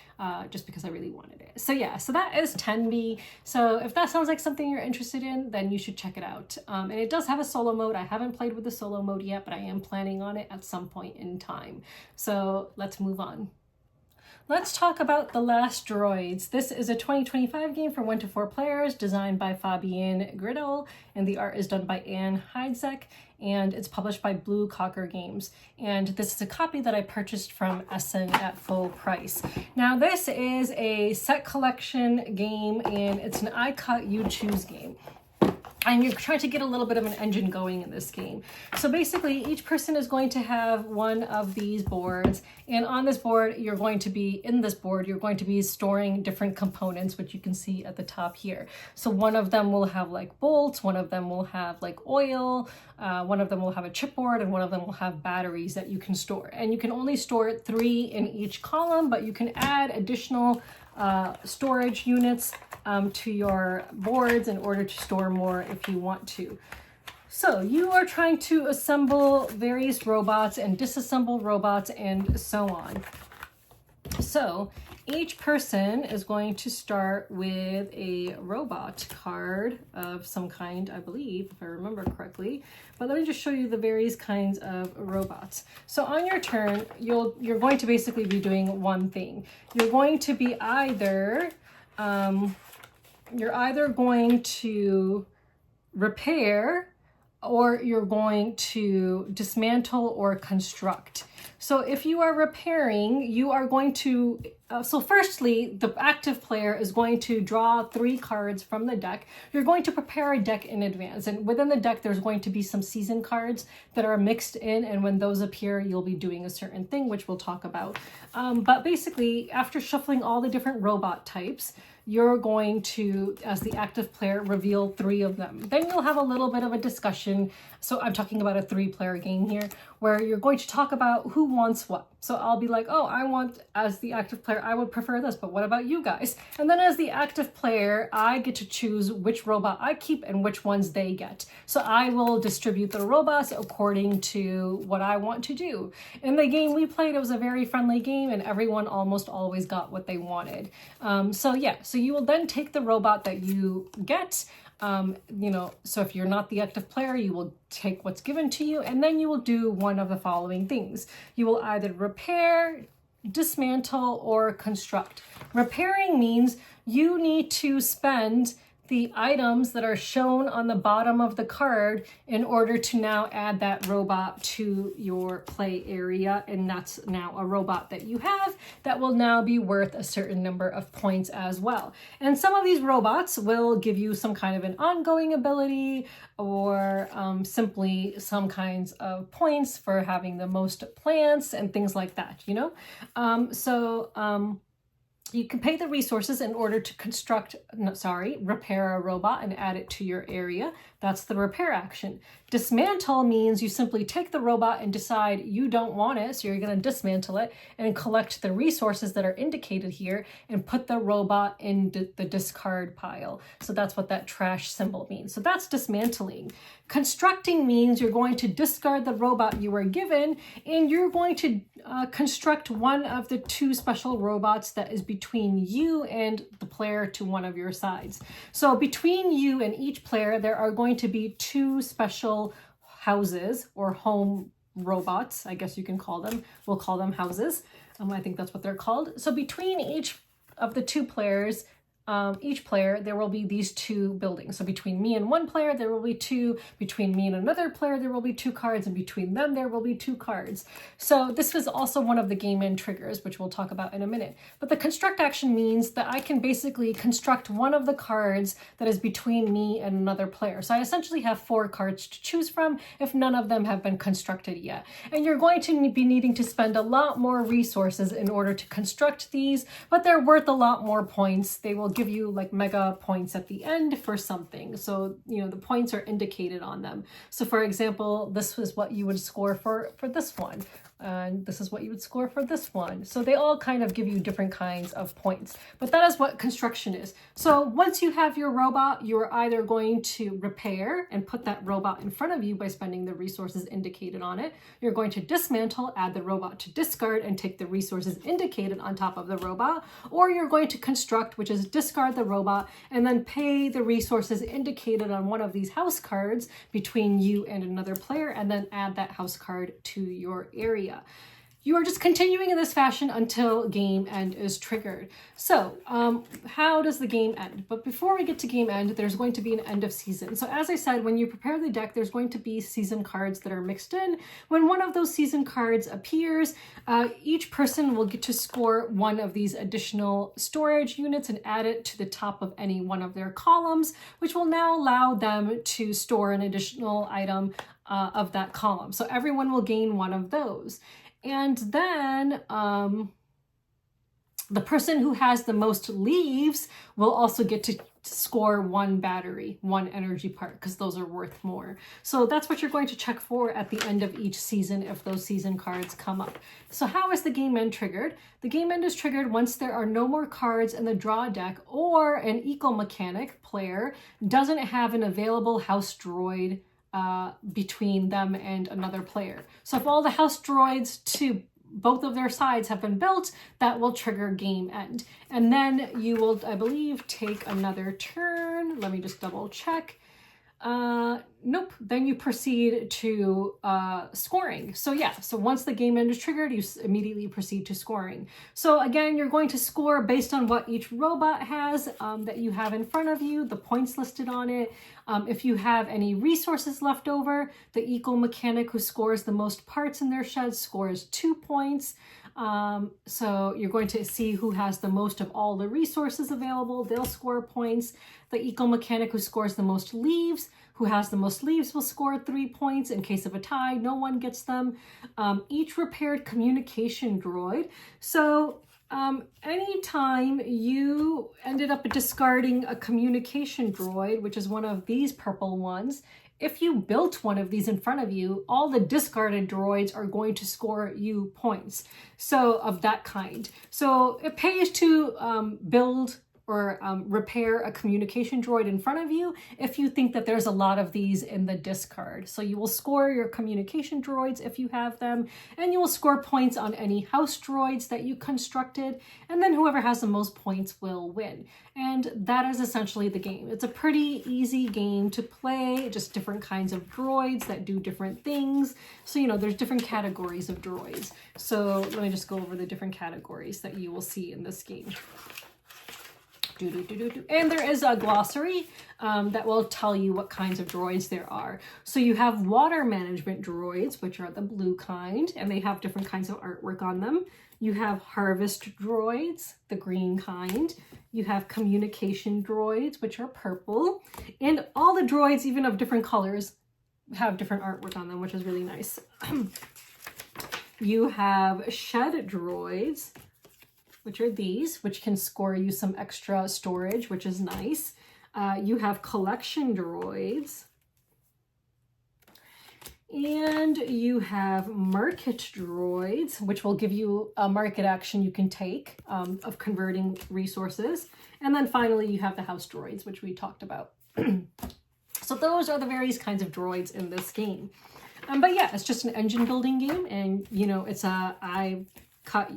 just because I really wanted it. So yeah, so that is Tenby. So if that sounds like something you're interested in, then you should check it out. And it does have a solo mode. I haven't played with the solo mode yet, but I am planning on it at some point in time. So let's move on. Let's talk about The Last Droids. This is a 2025 game for 1 to 4 players, designed by Fabienne Griddle, and the art is done by Anne Heidzek, and it's published by Blue Cocker Games. And this is a copy that I purchased from Essen at full price. Now this is a set collection game, and it's an I Cut You Choose game. And you're trying to get a little bit of an engine going in this game. So basically, each person is going to have one of these boards. And on this board, you're going to be storing different components, which you can see at the top here. So one of them will have like bolts, one of them will have like oil, one of them will have a chipboard, and one of them will have batteries that you can store. And you can only store 3 in each column, but you can add additional storage units to your boards in order to store more if you want to. So you are trying to assemble various robots and disassemble robots and so on. So each person is going to start with a robot card of some kind, I believe, if I remember correctly. But let me just show you the various kinds of robots. So on your turn, you're going to basically be doing one thing. You're going to be either going to repair, or you're going to dismantle or construct. So if you are repairing, you are going to, so firstly, the active player is going to draw 3 cards from the deck. You're going to prepare a deck in advance, and within the deck, there's going to be some season cards that are mixed in, and when those appear, you'll be doing a certain thing, which we'll talk about. But basically, after shuffling all the different robot types, you're going to, as the active player, reveal 3 of them. Then you'll have a little bit of a discussion. So I'm talking about a 3-player game here, where you're going to talk about who wants what. So I'll be like, oh, I want, as the active player, I would prefer this, but what about you guys? And then as the active player, I get to choose which robot I keep and which ones they get. So I will distribute the robots according to what I want to do. In the game we played, it was a very friendly game, and everyone almost always got what they wanted. So yeah, so you will then take the robot that you get. So if you're not the active player, you will take what's given to you, and then you will do one of the following things. You will either repair, dismantle, or construct. Repairing means you need to spend the items that are shown on the bottom of the card in order to now add that robot to your play area, and that's now a robot that you have that will now be worth a certain number of points as well. And some of these robots will give you some kind of an ongoing ability, or simply some kinds of points for having the most plants and things like that, you know? You can pay the resources in order to repair a robot and add it to your area. That's the repair action. Dismantle means you simply take the robot and decide you don't want it, so you're going to dismantle it and collect the resources that are indicated here and put the robot in the discard pile. So that's what that trash symbol means. So that's dismantling. Constructing means you're going to discard the robot you were given, and you're going to construct one of the 2 special robots that is between you and the player to one of your sides. So between you and each player, there are going to be 2 special houses or home robots, I guess you can call them. We'll call them houses. I think that's what they're called. So between each of the 2 players, each player, there will be these 2 buildings. So between me and one player, there will be 2. Between me and another player, there will be 2 cards. And between them, there will be 2 cards. So this was also one of the game end triggers, which we'll talk about in a minute. But the construct action means that I can basically construct one of the cards that is between me and another player. So I essentially have 4 cards to choose from if none of them have been constructed yet. And you're going to be needing to spend a lot more resources in order to construct these, but they're worth a lot more points. They will give you like mega points at the end for something. So, you know, the points are indicated on them. So for example, this was what you would score for this one. And this is what you would score for this one. So they all kind of give you different kinds of points. But that is what construction is. So once you have your robot, you're either going to repair and put that robot in front of you by spending the resources indicated on it. You're going to dismantle, add the robot to discard, and take the resources indicated on top of the robot. Or you're going to construct, which is discard the robot, and then pay the resources indicated on one of these house cards between you and another player, and then add that house card to your area. You are just continuing in this fashion until game end is triggered. So how does the game end? But before we get to game end, there's going to be an end of season. So as I said, when you prepare the deck, there's going to be season cards that are mixed in. When one of those season cards appears, each person will get to score one of these additional storage units and add it to the top of any one of their columns, which will now allow them to store an additional item of that column. So everyone will gain one of those. And then the person who has the most leaves will also get to score 1 battery, 1 energy part, because those are worth more. So that's what you're going to check for at the end of each season if those season cards come up. So how is the game end triggered? The game end is triggered once there are no more cards in the draw deck or an eco-mechanic player doesn't have an available house droid between them and another player. So if all the house droids to both of their sides have been built, that will trigger game end. And then you will, I believe, take another turn. Let me just double check. Nope. Then you proceed to scoring. So yeah, so once the game end is triggered, you immediately proceed to scoring. So again, you're going to score based on what each robot has that you have in front of you, the points listed on it. If you have any resources left over, the eco-mechanic who scores the most parts in their shed scores 2 points. So you're going to see who has the most of all the resources available. They'll score points. The eco-mechanic who scores the most leaves, who has the most leaves, will score 3 points. In case of a tie, no one gets them. Each repaired communication droid. So anytime you ended up discarding a communication droid, which is one of these purple ones, if you built one of these in front of you, all the discarded droids are going to score you points. So of that kind. So it pays to build or repair a communication droid in front of you if you think that there's a lot of these in the discard. So you will score your communication droids if you have them, and you will score points on any house droids that you constructed, and then whoever has the most points will win. And that is essentially the game. It's a pretty easy game to play, just different kinds of droids that do different things. So, you know, there's different categories of droids. So let me just go over the different categories that you will see in this game. And there is a glossary that will tell you what kinds of droids there are. So you have water management droids, which are the blue kind, and they have different kinds of artwork on them. You have harvest droids, the green kind. You have communication droids, which are purple. And all the droids, even of different colors, have different artwork on them, which is really nice. You have shed droids, which are these, which can score you some extra storage, which is nice. You have collection droids. And you have market droids, which will give you a market action you can take of converting resources. And then finally, you have the house droids, which we talked about. So those are the various kinds of droids in this game. But yeah, it's just an engine building game. And, you know, it's I cut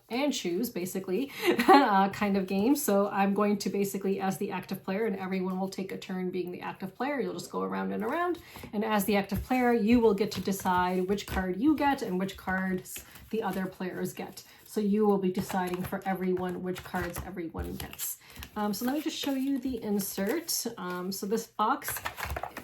and choose, basically, kind of game. So I'm going to basically, as the active player, and everyone will take a turn being the active player. You'll just go around and around. And as the active player, you will get to decide which card you get and which cards the other players get. So you will be deciding for everyone which cards everyone gets. So let me just show you the insert. So this box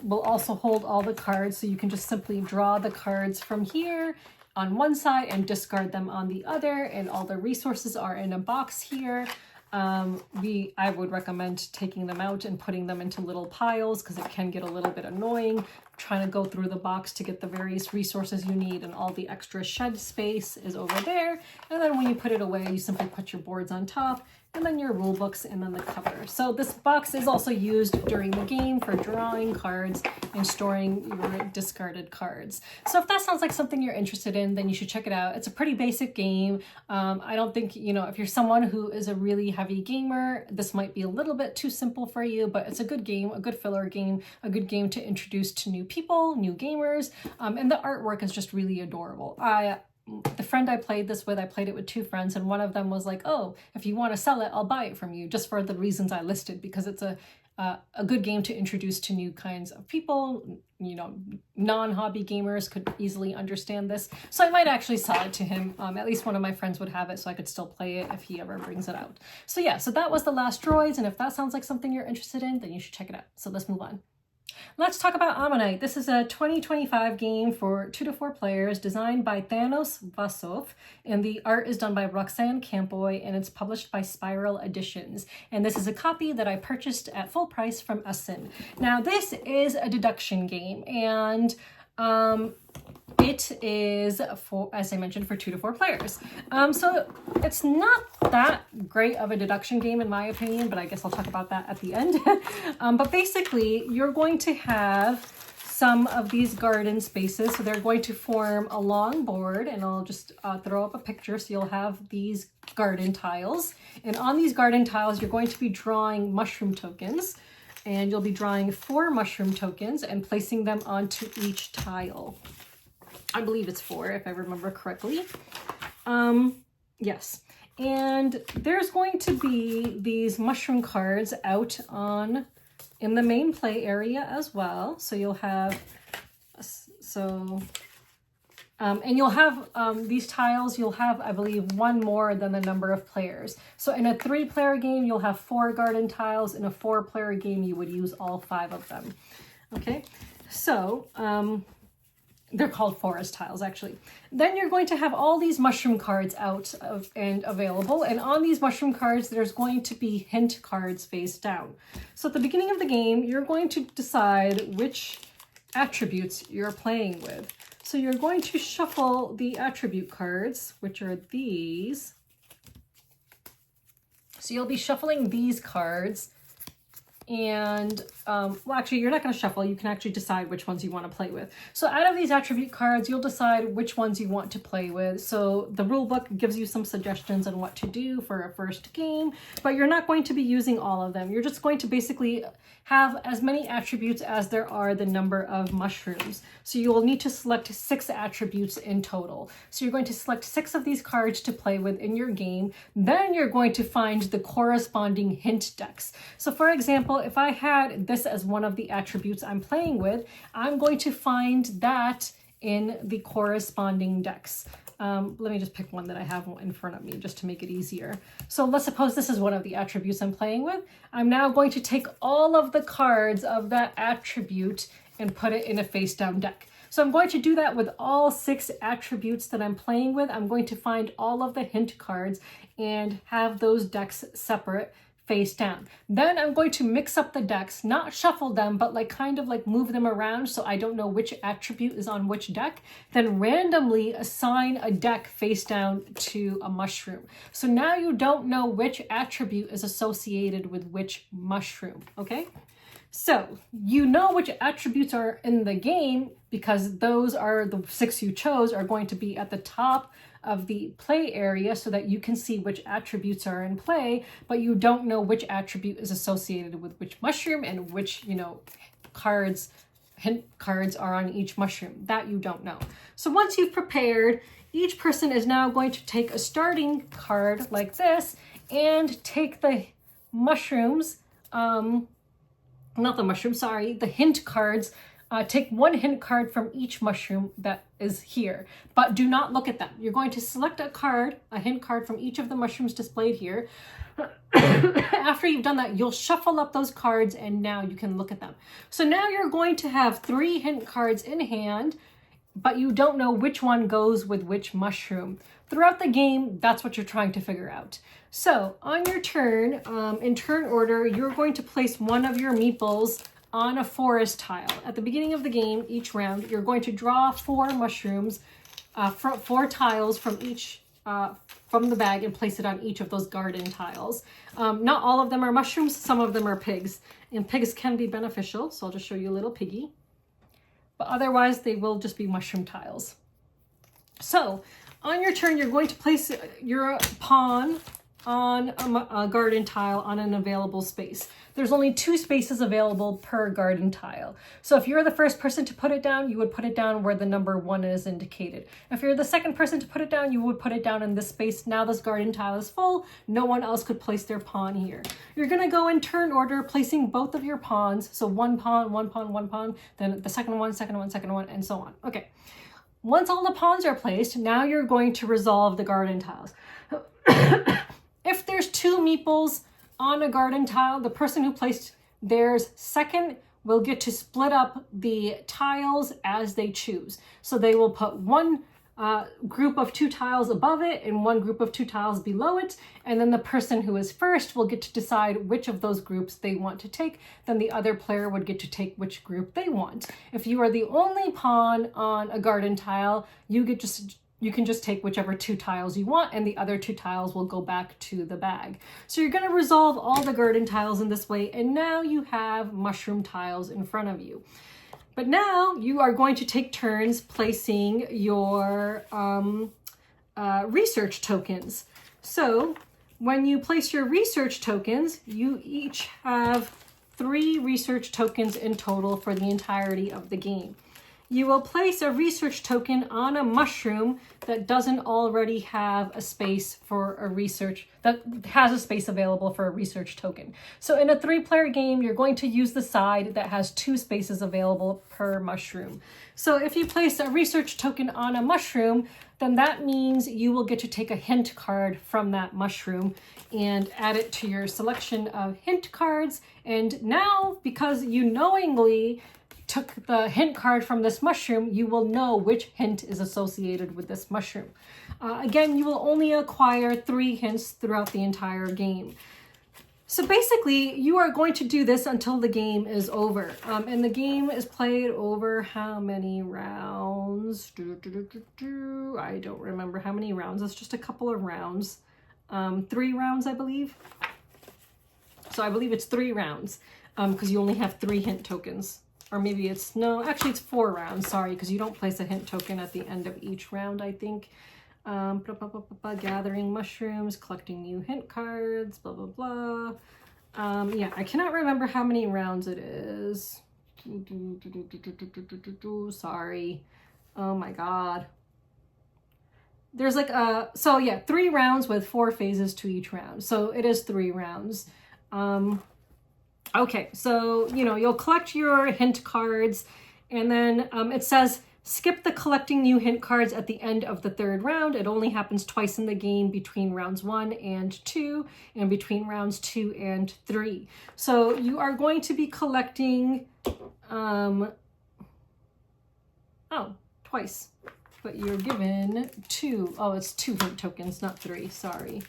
will also hold all the cards, so you can just simply draw the cards from here on one side and discard them on the other, and all the resources are in a box here. I would recommend taking them out and putting them into little piles, because it can get a little bit annoying trying to go through the box to get the various resources you need, and all the extra shed space is over there. And then when you put it away, you simply put your boards on top, and then your rule books, and then the cover. So this box is also used during the game for drawing cards and storing your discarded cards. So if that sounds like something you're interested in, then you should check it out. It's a pretty basic game. I don't think, if you're someone who is a really heavy gamer, this might be a little bit too simple for you, but it's a good game, a good filler game, a good game to introduce to new people, new gamers, and the artwork is just really adorable. The friend I played this with, I played it with 2 friends, and one of them was like, oh, if you want to sell it, I'll buy it from you, just for the reasons I listed, because it's a good game to introduce to new kinds of people. Non-hobby gamers could easily understand this. So I might actually sell it to him. At least one of my friends would have it, so I could still play it if he ever brings it out. So yeah, so that was the Last Droids, and if that sounds like something you're interested in, then you should check it out. So let's move on. Let's talk about Amanite. This is a 2025 game for 2 to 4 players, designed by Thanos Vasov, and the art is done by Roxanne Campoy, and it's published by Spiral Editions. And this is a copy that I purchased at full price from Essen. Now, this is a deduction game, and it is, for, as I mentioned, for 2 to 4 players. So it's not that great of a deduction game in my opinion, but I guess I'll talk about that at the end. But basically, you're going to have some of these garden spaces. So they're going to form a long board, and I'll just throw up a picture. So you'll have these garden tiles. And on these garden tiles, you're going to be drawing mushroom tokens. And you'll be drawing 4 mushroom tokens and placing them onto each tile. I believe it's 4, if I remember correctly. Yes. And there's going to be these mushroom cards out in the main play area as well. So you'll have, and you'll have these tiles, you'll have, I believe, 1 more than the number of players. So in a 3-player game, you'll have 4 garden tiles. In a 4-player game, you would use all 5 of them. Okay, so they're called forest tiles, actually. Then you're going to have all these mushroom cards out and available. And on these mushroom cards, there's going to be hint cards face down. So at the beginning of the game, you're going to decide which attributes you're playing with. So you're going to shuffle the attribute cards, which are these. So you'll be shuffling these cards. And, well, actually, you're not going to shuffle. You can actually decide which ones you want to play with. So out of these attribute cards, you'll decide which ones you want to play with. So the rule book gives you some suggestions on what to do for a first game, but you're not going to be using all of them. You're just going to basically have as many attributes as there are the number of mushrooms. So you will need to select 6 attributes in total. So you're going to select 6 of these cards to play with in your game. Then you're going to find the corresponding hint decks. So for example, if I had this as one of the attributes I'm playing with, I'm going to find that in the corresponding decks. Let me just pick one that I have in front of me just to make it easier. So let's suppose this is one of the attributes I'm playing with. I'm now going to take all of the cards of that attribute and put it in a face down deck. So I'm going to do that with all 6 attributes that I'm playing with. I'm going to find all of the hint cards and have those decks separate face down. Then I'm going to mix up the decks, not shuffle them, but kind of move them around so I don't know which attribute is on which deck. Then randomly assign a deck face down to a mushroom. So now you don't know which attribute is associated with which mushroom, okay? So you know which attributes are in the game because those are the 6 you chose are going to be at the top of the play area so that you can see which attributes are in play, but you don't know which attribute is associated with which mushroom and which, hint cards are on each mushroom. That you don't know. So once you've prepared, each person is now going to take a starting card like this and take the mushrooms, the hint cards take one hint card from each mushroom that is here, but do not look at them. You're going to select a hint card from each of the mushrooms displayed here. After you've done that, you'll shuffle up those cards and now you can look at them. So now you're going to have 3 hint cards in hand, but you don't know which one goes with which mushroom. Throughout the game, that's what you're trying to figure out. So on your turn, in turn order, you're going to place one of your meeples on a forest tile. At the beginning of the game, each round, you're going to draw 4 mushrooms, 4 tiles from each from the bag and place it on each of those garden tiles. Not all of them are mushrooms, some of them are pigs, and pigs can be beneficial, so I'll just show you a little piggy. But otherwise, they will just be mushroom tiles. So on your turn, you're going to place your pawn on a garden tile on an available space. There's only 2 spaces available per garden tile. So if you're the first person to put it down, you would put it down where the number 1 is indicated. If you're the second person to put it down, you would put it down in this space. Now this garden tile is full. No one else could place their pawn here. You're going to go in turn order, placing both of your pawns. So 1 pawn, 1 pawn, 1 pawn, then the second one, second one, second one, and so on. Okay. Once all the pawns are placed, now you're going to resolve the garden tiles. If there's 2 meeples on a garden tile, the person who placed theirs second will get to split up the tiles as they choose. So they will put one group of 2 tiles above it and one group of 2 tiles below it. And then the person who is first will get to decide which of those groups they want to take. Then the other player would get to take which group they want. If you are the only pawn on a garden tile, you can just take whichever 2 tiles you want, and the other 2 tiles will go back to the bag. So you're going to resolve all the garden tiles in this way, and now you have mushroom tiles in front of you. But now you are going to take turns placing your research tokens. So when you place your research tokens, you each have 3 research tokens in total for the entirety of the game. You will place a research token on a mushroom that doesn't already have a space for a research, that has a space available for a research token. So in a 3-player game, you're going to use the side that has 2 spaces available per mushroom. So if you place a research token on a mushroom, then that means you will get to take a hint card from that mushroom and add it to your selection of hint cards. And now, because you knowingly took the hint card from this mushroom, you will know which hint is associated with this mushroom. Again, you will only acquire 3 hints throughout the entire game. So basically, you are going to do this until the game is over. And the game is played over how many rounds? I don't remember how many rounds. It's just a couple of rounds. 3 rounds, I believe. So I believe it's 3 rounds because you only have 3 hint tokens. Or maybe it's, no, actually it's 4 rounds, sorry, because you don't place a hint token at the end of each round, I think. Gathering mushrooms, collecting new hint cards, blah, blah, blah. Yeah, I cannot remember how many rounds it is. Sorry. Oh my god. There's like so yeah, 3 rounds with 4 phases to each round. So it is 3 rounds. Okay, so, you know, you'll collect your hint cards, and then it says skip the collecting new hint cards at the end of the 3rd round. It only happens twice in the game, between rounds 1 and 2, and between rounds 2 and 3. So you are going to be collecting, twice, but you're given 2. Oh, it's 2 hint tokens, not 3, sorry.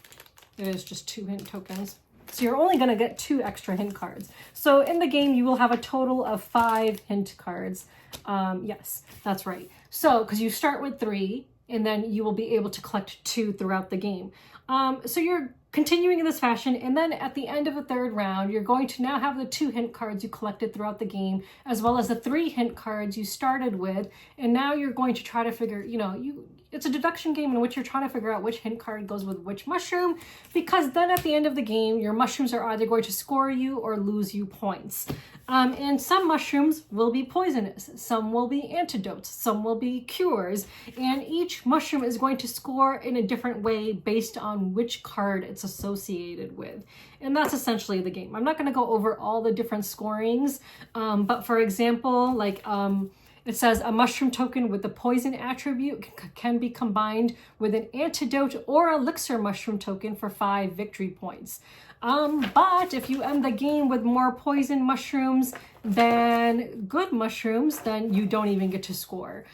It is just 2 hint tokens. So you're only going to get 2 extra hint cards. So in the game, you will have a total of 5 hint cards. Yes, that's right. So, because you start with 3, and then you will be able to collect 2 throughout the game. So you're continuing in this fashion, and then at the end of the 3rd round, you're going to now have the 2 hint cards you collected throughout the game, as well as the 3 hint cards you started with, and now you're going to try to figure, you know, it's a deduction game in which you're trying to figure out which hint card goes with which mushroom, because then at the end of the game, your mushrooms are either going to score you or lose you points. And some mushrooms will be poisonous, some will be antidotes, some will be cures, and each mushroom is going to score in a different way based on on which card it's associated with. And that's essentially the game. I'm not going to go over all the different scorings, but for example, like it says a mushroom token with the poison attribute can be combined with an antidote or elixir mushroom token for 5 victory points. But if you end the game with more poison mushrooms than good mushrooms, then you don't even get to score.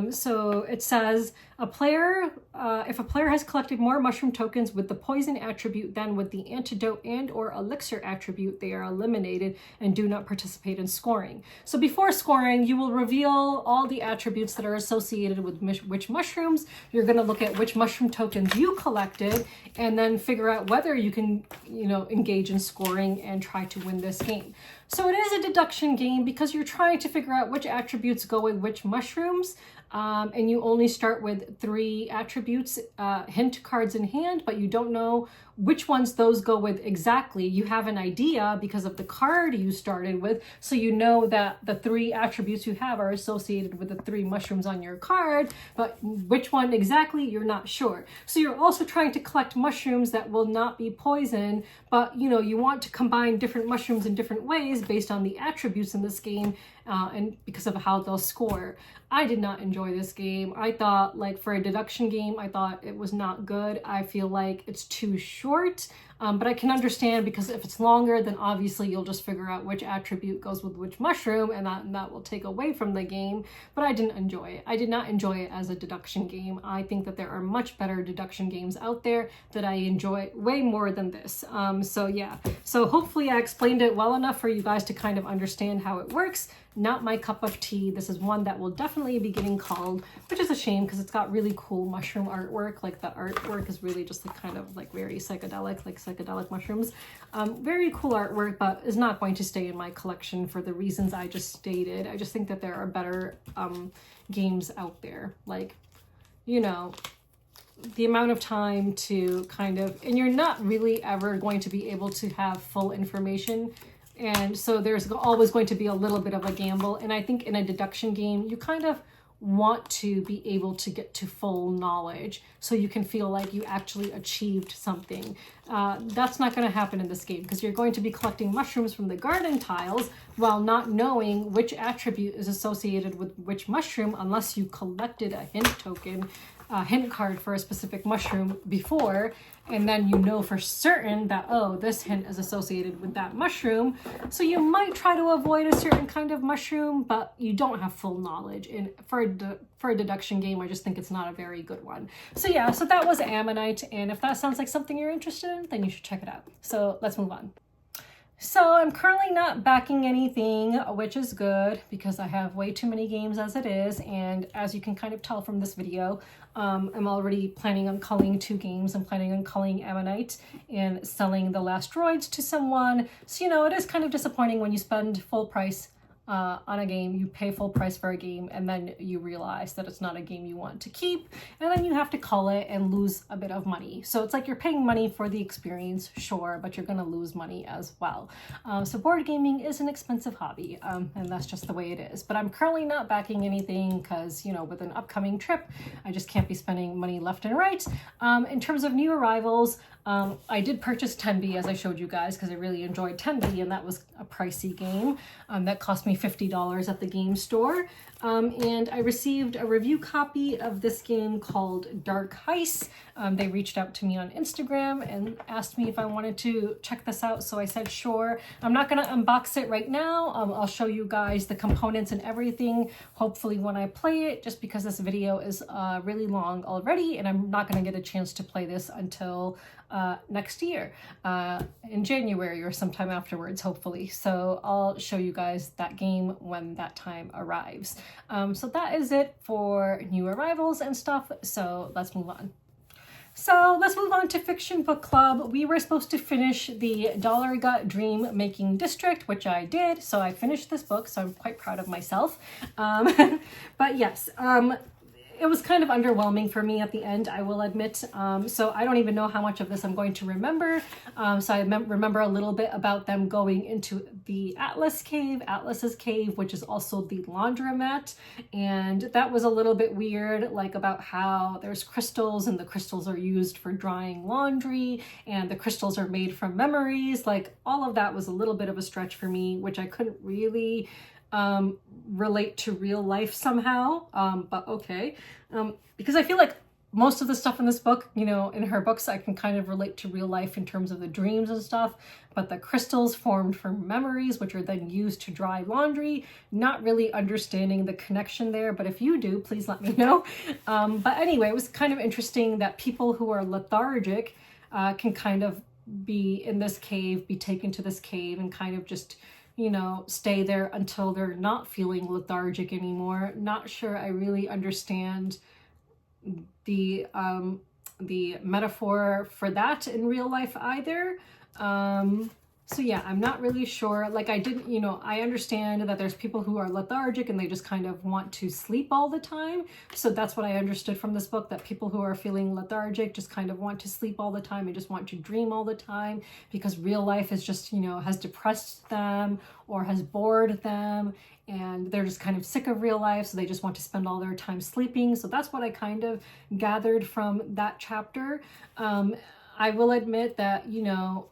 So it says if a player has collected more mushroom tokens with the poison attribute than with the antidote and or elixir attribute, they are eliminated and do not participate in scoring. So before scoring, you will reveal all the attributes that are associated with which mushrooms. You're going to look at which mushroom tokens you collected and then figure out whether you can, engage in scoring and try to win this game. So it is a deduction game because you're trying to figure out which attributes go with which mushrooms. And you only start with 3 attributes, hint cards in hand, but you don't know which ones those go with exactly. You have an idea because of the card you started with, so you know that the 3 attributes you have are associated with the 3 mushrooms on your card, but which one exactly, you're not sure. So you're also trying to collect mushrooms that will not be poison, but you want to combine different mushrooms in different ways based on the attributes in this game, and because of how they'll score. I did not enjoy this game. I thought, like, for a deduction game, I thought it was not good. I feel like it's too short, but I can understand because if it's longer, then obviously you'll just figure out which attribute goes with which mushroom, and that will take away from the game, but I didn't enjoy it. I did not enjoy it as a deduction game. I think that there are much better deduction games out there that I enjoy way more than this. So yeah, so hopefully I explained it well enough for you guys to kind of understand how it works. Not my cup of tea. This is one that will definitely be getting called, which is a shame because it's got really cool mushroom artwork. Like the artwork is really just like kind of like very psychedelic, like psychedelic mushrooms. Very cool artwork, but is not going to stay in my collection for the reasons I just stated. I just think that there are better games out there. Like, the amount of time to kind of, and you're not really ever going to be able to have full information. And so there's always going to be a little bit of a gamble. And I think in a deduction game, you kind of want to be able to get to full knowledge so you can feel like you actually achieved something. That's not going to happen in this game because you're going to be collecting mushrooms from the garden tiles while not knowing which attribute is associated with which mushroom unless you collected a hint token, hint card for a specific mushroom before, and then you know for certain that, oh, this hint is associated with that mushroom. So you might try to avoid a certain kind of mushroom, but you don't have full knowledge. And for a deduction game, I just think it's not a very good one. So yeah, so that was Amanite. And if that sounds like something you're interested in, then you should check it out. So let's move on. So I'm currently not backing anything, which is good because I have way too many games as it is. And as you can kind of tell from this video, I'm already planning on culling 2 games. I'm planning on culling Amanite and selling the Last Droids to someone. So, it is kind of disappointing when you spend full price on a game, you pay full price for a game, and then you realize that it's not a game you want to keep, and then you have to cull it and lose a bit of money. So it's like you're paying money for the experience, sure, but you're gonna lose money as well. So board gaming is an expensive hobby, and that's just the way it is. But I'm currently not backing anything because, with an upcoming trip, I just can't be spending money left and right. In terms of new arrivals, I did purchase Tenby, as I showed you guys, because I really enjoyed Tenby, and that was a pricey game. That cost me $50 at the game store. And I received a review copy of this game called Dark Heist. They reached out to me on Instagram and asked me if I wanted to check this out, so I said sure. I'm not going to unbox it right now. I'll show you guys the components and everything, hopefully when I play it, just because this video is really long already, and I'm not going to get a chance to play this until next year, in January or sometime afterwards, hopefully. So I'll show you guys that game when that time arrives. So that is it for new arrivals and stuff. So let's move on. So let's move on to Fiction Book Club. We were supposed to finish the Dollar Gut Dream Making District, which I did. So I finished this book, so I'm quite proud of myself. But yes, it was kind of underwhelming for me at the end, I will admit. So I don't even know how much of this I'm going to remember. So I remember a little bit about them going into the Atlas's cave, which is also the laundromat. And that was a little bit weird, like about how there's crystals and the crystals are used for drying laundry and the crystals are made from memories. Like all of that was a little bit of a stretch for me, which I couldn't really relate to real life somehow, but okay. Because I feel like most of the stuff in this book, you know, in her books, I can kind of relate to real life in terms of the dreams and stuff, but the crystals formed from memories, which are then used to dry laundry, not really understanding the connection there, but if you do, please let me know. But anyway, it was kind of interesting that people who are lethargic can kind of be in this cave, be taken to this cave and kind of just, you know, stay there until they're not feeling lethargic anymore. Not sure I really understand the metaphor for that in real life either. So yeah, I'm not really sure. Like I didn't, you know, I understand that there's people who are lethargic and they just kind of want to sleep all the time. So that's what I understood from this book, that people who are feeling lethargic just kind of want to sleep all the time and just want to dream all the time because real life is just, you know, has depressed them or has bored them and they're just kind of sick of real life. So they just want to spend all their time sleeping. So that's what I kind of gathered from that chapter. I will admit that, you know,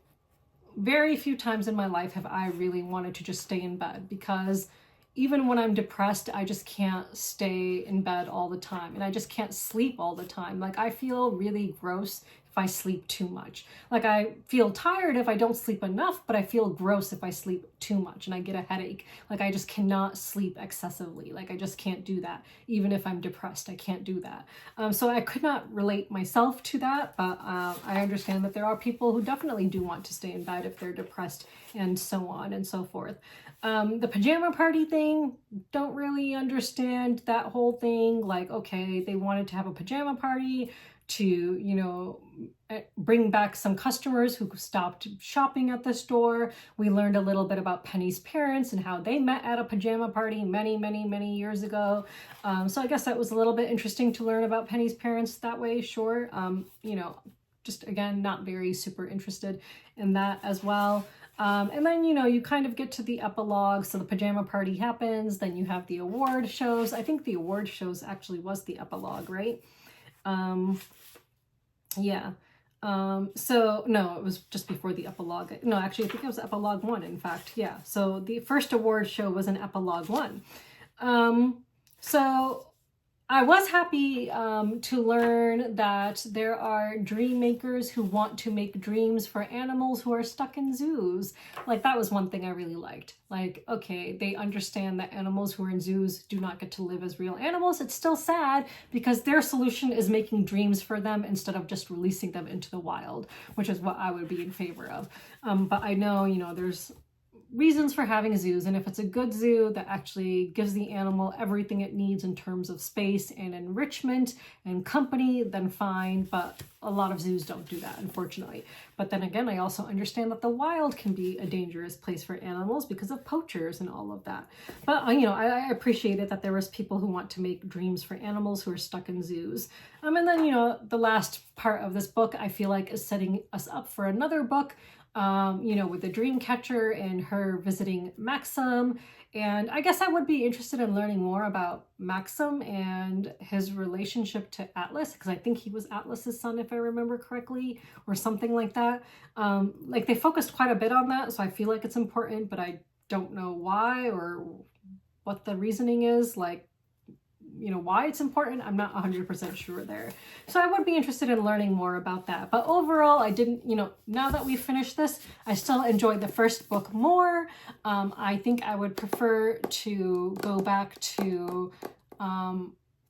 very few times in my life have I really wanted to just stay in bed because even when I'm depressed, I just can't stay in bed all the time and I just can't sleep all the time. Like I feel really gross if I sleep too much. Like I feel tired if I don't sleep enough, but I feel gross if I sleep too much and I get a headache. Like I just cannot sleep excessively. Like I just can't do that. Even if I'm depressed, I can't do that. So I could not relate myself to that, but I understand that there are people who definitely do want to stay in bed if they're depressed and so on and so forth. The pajama party thing, don't really understand that whole thing. Like, okay, they wanted to have a pajama party to, you know, bring back some customers who stopped shopping at the store. We learned a little bit about Penny's parents and how they met at a pajama party many years ago. So I guess that was a little bit interesting to learn about Penny's parents that way, sure. You know, just again, not very super interested in that as well. And then, you know, you kind of get to the epilogue. So the pajama party happens, then you have the award shows. I think the award shows actually was the epilogue, right? Yeah. So no, it was just before the epilogue. No, actually, I think it was epilogue 1, in fact. Yeah. So the first award show was an epilogue 1. So I was happy to learn that there are dream makers who want to make dreams for animals who are stuck in zoos. Like that was one thing I really liked. Like, okay, they understand that animals who are in zoos do not get to live as real animals. It's still sad because their solution is making dreams for them instead of just releasing them into the wild, which is what I would be in favor of. But I know, you know, there's reasons for having zoos, and if it's a good zoo that actually gives the animal everything it needs in terms of space and enrichment and company, then fine. But a lot of zoos don't do that, unfortunately. But then again, I also understand that the wild can be a dangerous place for animals because of poachers and all of that. But you know, I appreciated that there was people who want to make dreams for animals who are stuck in zoos. And then, you know, the last part of this book I feel like is setting us up for another book, you know, with the dream catcher and her visiting Maxim. And I guess I would be interested in learning more about Maxim and his relationship to Atlas, because I think he was Atlas's son, if I remember correctly, or something like that. Like they focused quite a bit on that, so I feel like it's important, but I don't know why or what the reasoning is. Like, you know, why it's important, I'm not 100% sure there. So I would be interested in learning more about that. But overall, I didn't, you know, now that we've finished this, I still enjoyed the first book more. I think I would prefer to go back to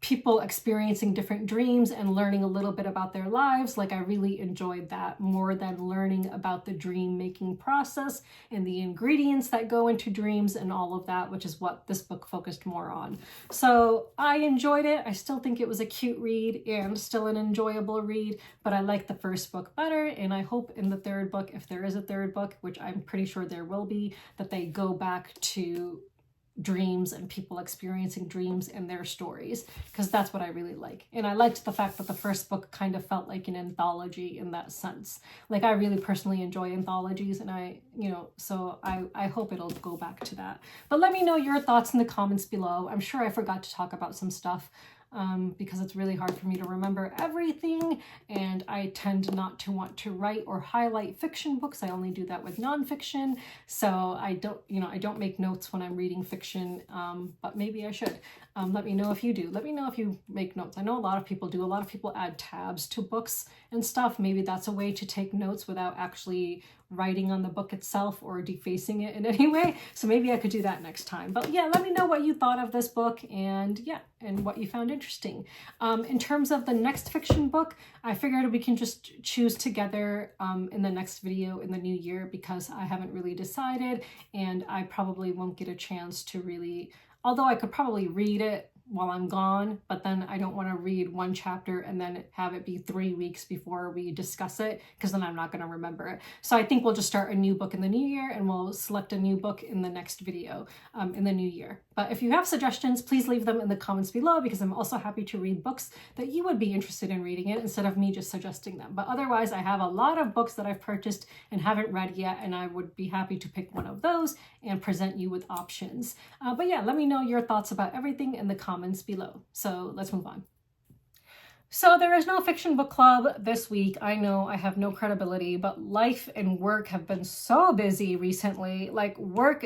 people experiencing different dreams and learning a little bit about their lives. Like I really enjoyed that more than learning about the dream making process and the ingredients that go into dreams and all of that, which is what this book focused more on. So I enjoyed it. I still think it was a cute read and still an enjoyable read, but I like the first book better. And I hope in the third book, if there is a third book, which I'm pretty sure there will be, that they go back to dreams and people experiencing dreams in their stories, because that's what I really like. And I liked the fact that the first book kind of felt like an anthology in that sense. Like, I really personally enjoy anthologies, and so I hope it'll go back to that. But let me know your thoughts in the comments below. I'm sure I forgot to talk about some stuff, because it's really hard for me to remember everything, and I tend not to want to write or highlight fiction books. I only do that with nonfiction, so I don't make notes when I'm reading fiction, but maybe I should. Let me know if you do. Let me know if you make notes. I know a lot of people do. A lot of people add tabs to books and stuff. Maybe that's a way to take notes without actually writing on the book itself or defacing it in any way. So maybe I could do that next time. But yeah, let me know what you thought of this book, and what you found interesting. In terms of the next fiction book, I figured we can just choose together in the next video in the new year, because I haven't really decided, and I probably won't get a chance to really, although I could probably read it while I'm gone, but then I don't want to read one chapter and then have it be 3 weeks before we discuss it, because then I'm not going to remember it. So I think we'll just start a new book in the new year, and we'll select a new book in the next video in the new year. But if you have suggestions, please leave them in the comments below, because I'm also happy to read books that you would be interested in reading it instead of me just suggesting them. But otherwise, I have a lot of books that I've purchased and haven't read yet, and I would be happy to pick one of those and present you with options. But yeah, let me know your thoughts about everything in the comments below. So let's move on. So there is no fiction book club this week. I know I have no credibility, but life and work have been so busy recently. Like, work,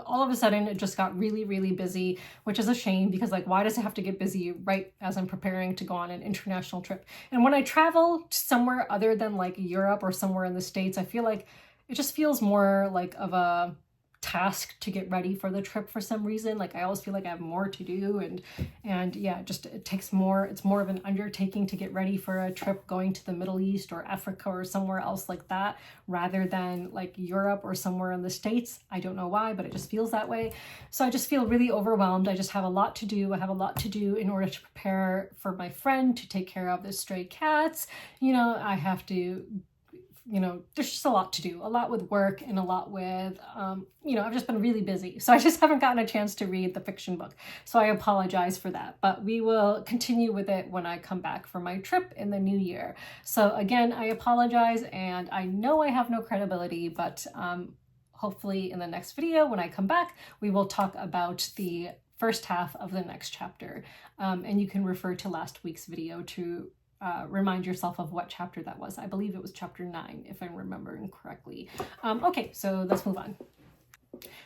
all of a sudden it just got really, really busy, which is a shame, because like, why does it have to get busy right as I'm preparing to go on an international trip? And when I travel somewhere other than like Europe or somewhere in the States, I feel like it just feels more like of a task to get ready for the trip for some reason. Like, I always feel like I have more to do, and yeah, just it takes more, it's more of an undertaking to get ready for a trip going to the Middle East or Africa or somewhere else like that, rather than like Europe or somewhere in the States. I don't know why, but it just feels that way. So I just feel really overwhelmed. I just have a lot to do. I have a lot to do in order to prepare for my friend to take care of the stray cats. I have to, there's just a lot to do, a lot with work and a lot with, I've just been really busy. So I just haven't gotten a chance to read the fiction book. So I apologize for that, but we will continue with it when I come back from my trip in the new year. So again, I apologize, and I know I have no credibility, but hopefully in the next video, when I come back, we will talk about the first half of the next chapter. And you can refer to last week's video to remind yourself of what chapter that was. I believe it was chapter 9, if I'm remembering correctly. Okay, so let's move on.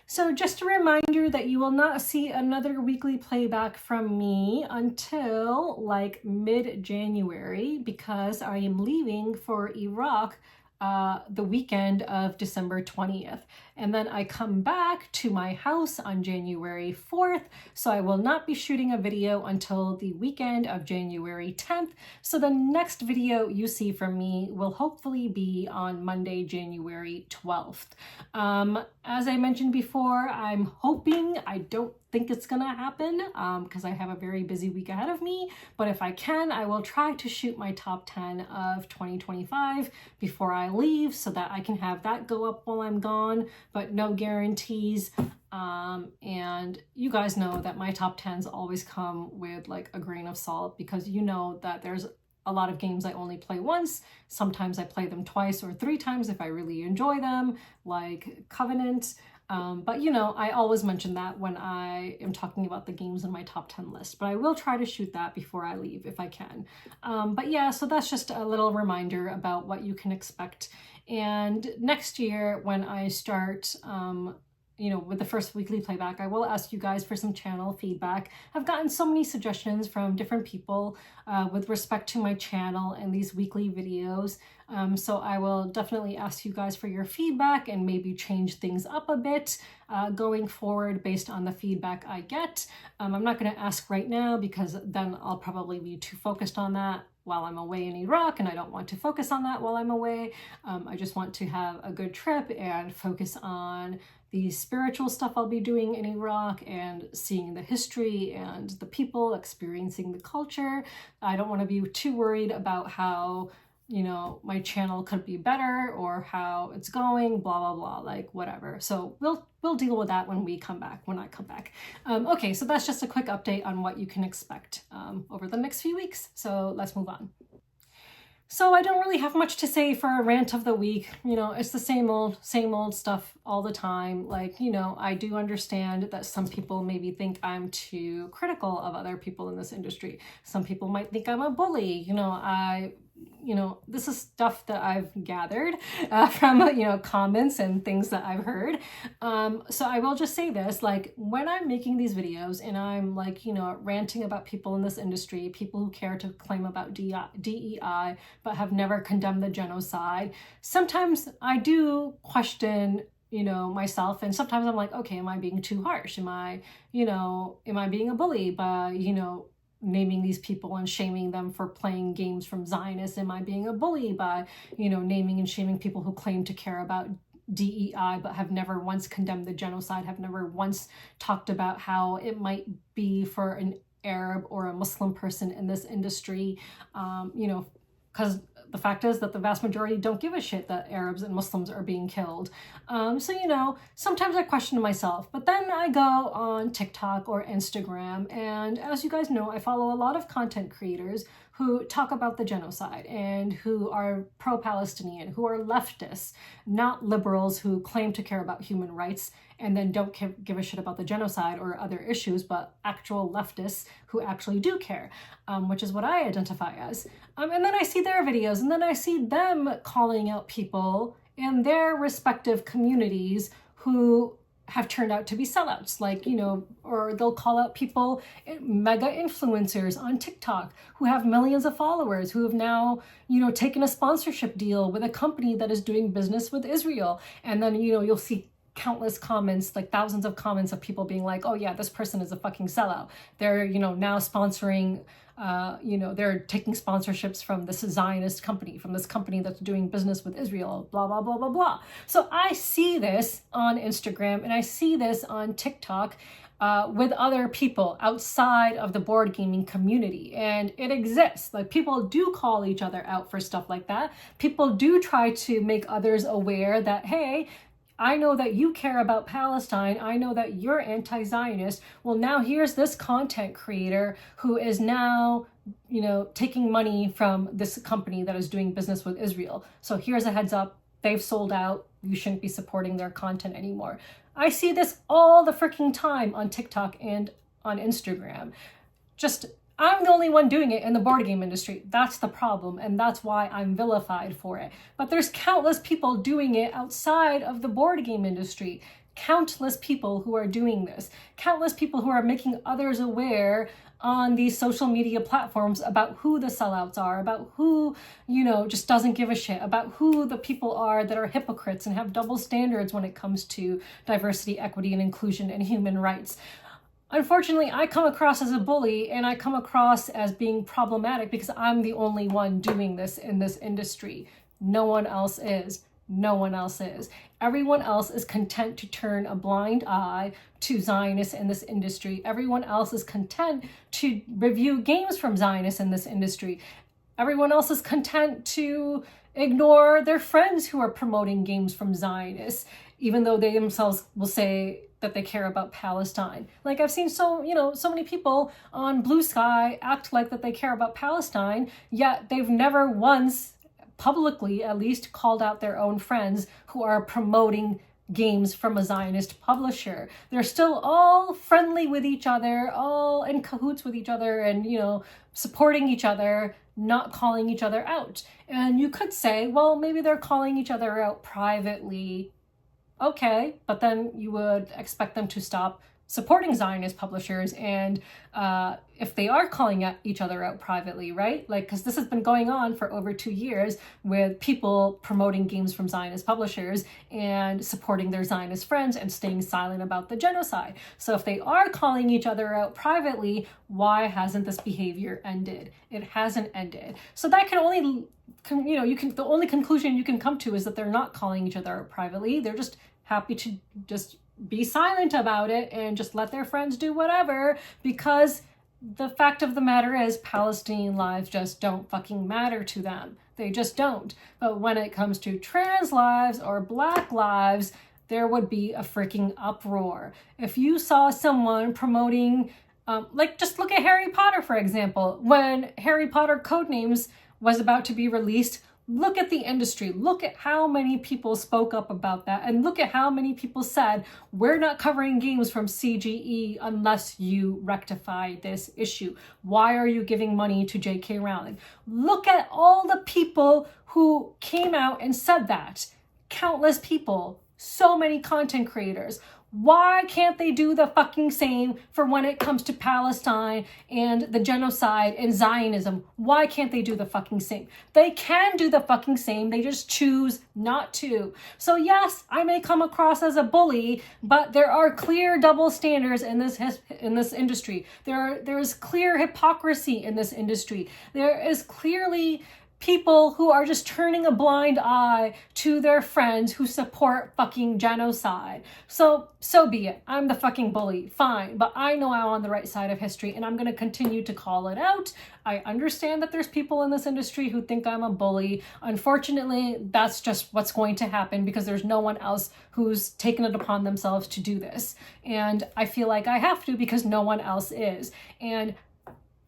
So just a reminder that you will not see another weekly playback from me until like mid-January, because I am leaving for Iraq the weekend of December 20th. And then I come back to my house on January 4th. So I will not be shooting a video until the weekend of January 10th. So the next video you see from me will hopefully be on Monday, January 12th. As I mentioned before, I'm hoping, I don't think it's gonna happen because I have a very busy week ahead of me, but if I can, I will try to shoot my top 10 of 2025 before I leave, so that I can have that go up while I'm gone, but no guarantees. And you guys know that my top 10s always come with like a grain of salt, because you know that there's a lot of games I only play once. Sometimes I play them twice or 3 times if I really enjoy them, like Covenant. But I always mention that when I am talking about the games in my top 10 list, but I will try to shoot that before I leave if I can. But yeah, so that's just a little reminder about what you can expect. And next year, when I start, with the first weekly playback, I will ask you guys for some channel feedback. I've gotten so many suggestions from different people with respect to my channel and these weekly videos. So I will definitely ask you guys for your feedback and maybe change things up a bit going forward based on the feedback I get. I'm not going to ask right now, because then I'll probably be too focused on that while I'm away in Iraq, and I don't want to focus on that while I'm away. I just want to have a good trip and focus on the spiritual stuff I'll be doing in Iraq and seeing the history and the people, experiencing the culture. I don't want to be too worried about how you know, my channel could be better or how it's going, blah, blah, blah, like whatever. So we'll deal with that when I come back. Okay, so that's just a quick update on what you can expect over the next few weeks. So let's move on. So I don't really have much to say for a rant of the week. You know, it's the same old stuff all the time. Like, you know, I do understand that some people maybe think I'm too critical of other people in this industry. Some people might think I'm a bully. You know, this is stuff that I've gathered from, you know, comments and things that I've heard. So I will just say this, like when I'm making these videos and I'm like, you know, ranting about people in this industry, people who care to claim about DEI, but have never condemned the genocide, sometimes I do question, you know, myself, and sometimes I'm like, okay, am I being too harsh? Am I being a bully by, you know, naming these people and shaming them for playing games from Zionists? Am I being a bully by, you know, naming and shaming people who claim to care about DEI but have never once condemned the genocide, have never once talked about how it might be for an Arab or a Muslim person in this industry, you know, because the fact is that the vast majority don't give a shit that Arabs and Muslims are being killed. So, you know, sometimes I question myself, but then I go on TikTok or Instagram, and as you guys know, I follow a lot of content creators who talk about the genocide and who are pro-Palestinian, who are leftists, not liberals who claim to care about human rights and then don't give a shit about the genocide or other issues, but actual leftists who actually do care, which is what I identify as. And then I see their videos, and then I see them calling out people in their respective communities who have turned out to be sellouts, like, you know, or they'll call out people, mega influencers on TikTok who have millions of followers, who have now, you know, taken a sponsorship deal with a company that is doing business with Israel. And then, you know, you'll see countless comments, like thousands of comments of people being like, oh yeah, this person is a fucking sellout. They're, you know, now sponsoring, you know, they're taking sponsorships from this Zionist company, from this company that's doing business with Israel, blah, blah, blah, blah, blah. So I see this on Instagram and I see this on TikTok with other people outside of the board gaming community. And it exists. Like, people do call each other out for stuff like that. People do try to make others aware that, hey, I know that you care about Palestine. I know that you're anti-Zionist. Well, now here's this content creator who is now, you know, taking money from this company that is doing business with Israel. So here's a heads up. They've sold out. You shouldn't be supporting their content anymore. I see this all the freaking time on TikTok and on Instagram. Just, I'm the only one doing it in the board game industry. That's the problem, and that's why I'm vilified for it. But there's countless people doing it outside of the board game industry. Countless people who are doing this. Countless people who are making others aware on these social media platforms about who the sellouts are, about who, you know, just doesn't give a shit, about who the people are that are hypocrites and have double standards when it comes to diversity, equity, and inclusion and human rights. Unfortunately, I come across as a bully, and I come across as being problematic because I'm the only one doing this in this industry. No one else is. No one else is. Everyone else is content to turn a blind eye to Zionists in this industry. Everyone else is content to review games from Zionists in this industry. Everyone else is content to ignore their friends who are promoting games from Zionists, even though they themselves will say that they care about Palestine. Like, I've seen so many people on Blue Sky act like that they care about Palestine, yet they've never once, publicly at least, called out their own friends who are promoting games from a Zionist publisher. They're still all friendly with each other, all in cahoots with each other, and, you know, supporting each other, not calling each other out. And you could say, well, maybe they're calling each other out privately. Okay, but then you would expect them to stop supporting Zionist publishers, and if they are calling each other out privately, right? Like, because this has been going on for over 2 years with people promoting games from Zionist publishers and supporting their Zionist friends and staying silent about the genocide. So if they are calling each other out privately, why hasn't this behavior ended? It hasn't ended. So that can only, you know, the only conclusion you can come to is that they're not calling each other out privately. They're just happy to just be silent about it and just let their friends do whatever, because the fact of the matter is Palestinian lives just don't fucking matter to them. They just don't. But when it comes to trans lives or Black lives, there would be a freaking uproar. If you saw someone promoting, like just look at Harry Potter, for example. When Harry Potter Codenames was about to be released, look at the industry. Look at how many people spoke up about that. And look at how many people said, we're not covering games from CGE unless you rectify this issue. Why are you giving money to J.K. Rowling? Look at all the people who came out and said that. Countless people. So many content creators. Why can't they do the fucking same for when it comes to Palestine and the genocide and Zionism? Why can't they do the fucking same? They can do the fucking same. They just choose not to. So yes, I may come across as a bully, but there are clear double standards in this industry. There is clear hypocrisy in this industry. There is clearly people who are just turning a blind eye to their friends who support fucking genocide. So be it. I'm the fucking bully. Fine. But I know I'm on the right side of history and I'm going to continue to call it out. I understand that there's people in this industry who think I'm a bully. Unfortunately, that's just what's going to happen because there's no one else who's taken it upon themselves to do this. And I feel like I have to because no one else is. And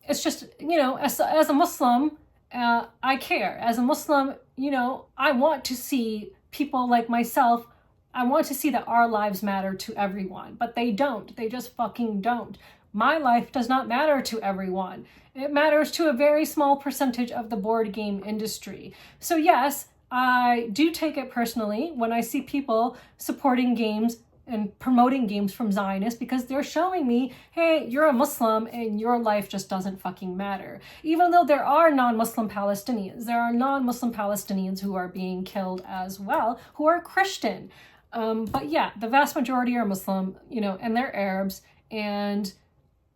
it's just, as a Muslim, I care. As a Muslim, I want to see people like myself. I want to see that our lives matter to everyone, but they don't. They just fucking don't. My life does not matter to everyone. It matters to a very small percentage of the board game industry. So yes, I do take it personally when I see people supporting games and promoting games from Zionists because they're showing me, hey, you're a Muslim and your life just doesn't fucking matter. Even though there are non-Muslim Palestinians, there are non-Muslim Palestinians who are being killed as well, who are Christian. But yeah, the vast majority are Muslim, and they're Arabs, and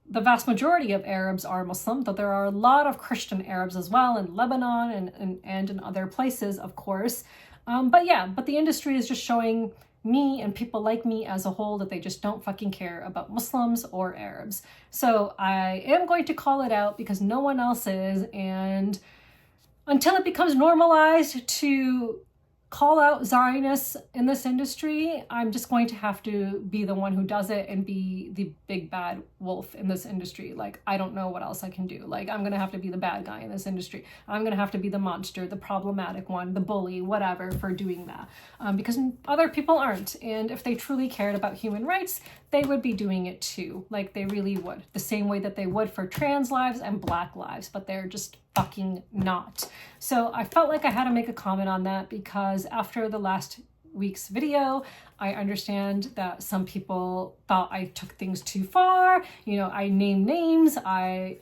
the vast majority of Arabs are Muslim, though there are a lot of Christian Arabs as well in Lebanon and in other places, of course. But the industry is just showing me and people like me as a whole that they just don't fucking care about Muslims or Arabs. So I am going to call it out because no one else is, and until it becomes normalized to call out Zionists in this industry, I'm just going to have to be the one who does it and be the big bad wolf in this industry. Like, I don't know what else I can do. Like, I'm going to have to be the bad guy in this industry. I'm going to have to be the monster, the problematic one, the bully, whatever, for doing that. Because other people aren't. And if they truly cared about human rights, they would be doing it too. Like, they really would. The same way that they would for trans lives and Black lives, but they're just fucking not. So I felt like I had to make a comment on that because after the last week's video, I understand that some people thought I took things too far. I name names. I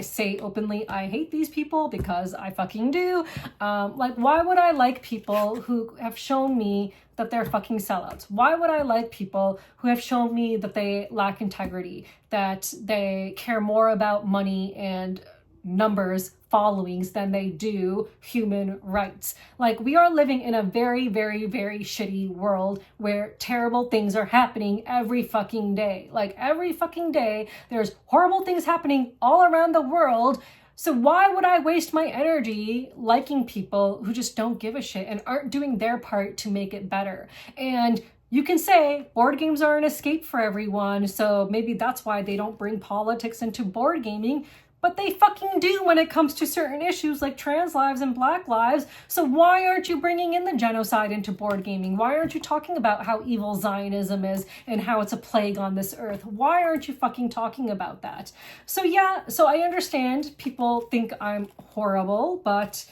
say openly, I hate these people because I fucking do. Why would I like people who have shown me that they're fucking sellouts? Why would I like people who have shown me that they lack integrity, that they care more about money and numbers, followings than they do human rights? Like, we are living in a very, very, very shitty world where terrible things are happening every fucking day. Like, every fucking day, there's horrible things happening all around the world. So why would I waste my energy liking people who just don't give a shit and aren't doing their part to make it better? And you can say board games are an escape for everyone, so maybe that's why they don't bring politics into board gaming. But they fucking do when it comes to certain issues like trans lives and Black lives. So why aren't you bringing in the genocide into board gaming? Why aren't you talking about how evil Zionism is and how it's a plague on this earth? Why aren't you fucking talking about that? So I understand people think I'm horrible, but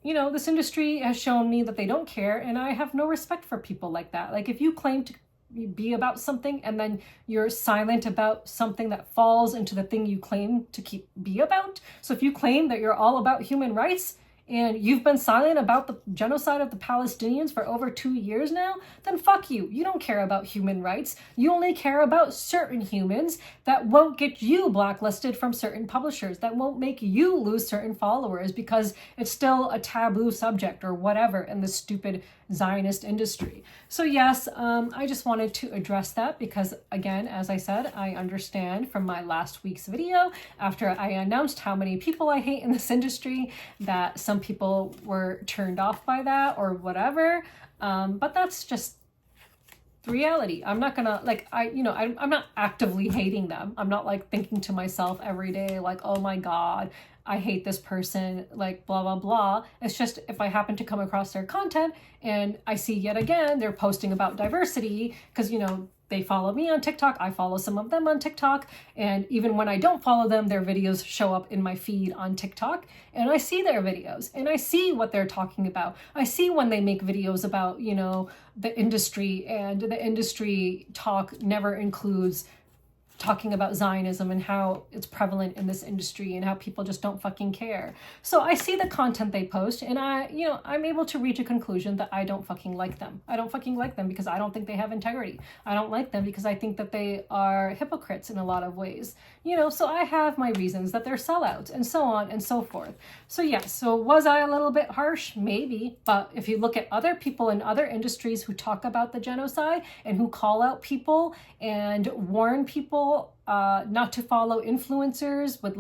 this industry has shown me that they don't care, and I have no respect for people like that. Like, if you claim to be about something and then you're silent about something that falls into the thing you claim to be about. So if you claim that you're all about human rights and you've been silent about the genocide of the Palestinians for over 2 years now, then fuck you. You don't care about human rights. You only care about certain humans that won't get you blacklisted from certain publishers, that won't make you lose certain followers because it's still a taboo subject or whatever in this stupid Zionist industry. So yes, I just wanted to address that because, again, as I said, I understand from my last week's video, after I announced how many people I hate in this industry, that some people were turned off by that or whatever. But that's just reality. I'm not gonna I'm not actively hating them. I'm not like thinking to myself every day like, oh my god, I hate this person, like blah blah blah. It's just if I happen to come across their content and I see yet again they're posting about diversity, because they follow me on TikTok, I follow some of them on TikTok, and even when I don't follow them, their videos show up in my feed on TikTok, and I see their videos, and I see what they're talking about. I see when they make videos about, the industry, and the industry talk never includes talking about Zionism and how it's prevalent in this industry and how people just don't fucking care. So I see the content they post and I'm able to reach a conclusion that I don't fucking like them. I don't fucking like them because I don't think they have integrity. I don't like them because I think that they are hypocrites in a lot of ways. So I have my reasons that they're sellouts and so on and so forth. So yes, so was I a little bit harsh? Maybe. But if you look at other people in other industries who talk about the genocide and who call out people and warn people not to follow influencers with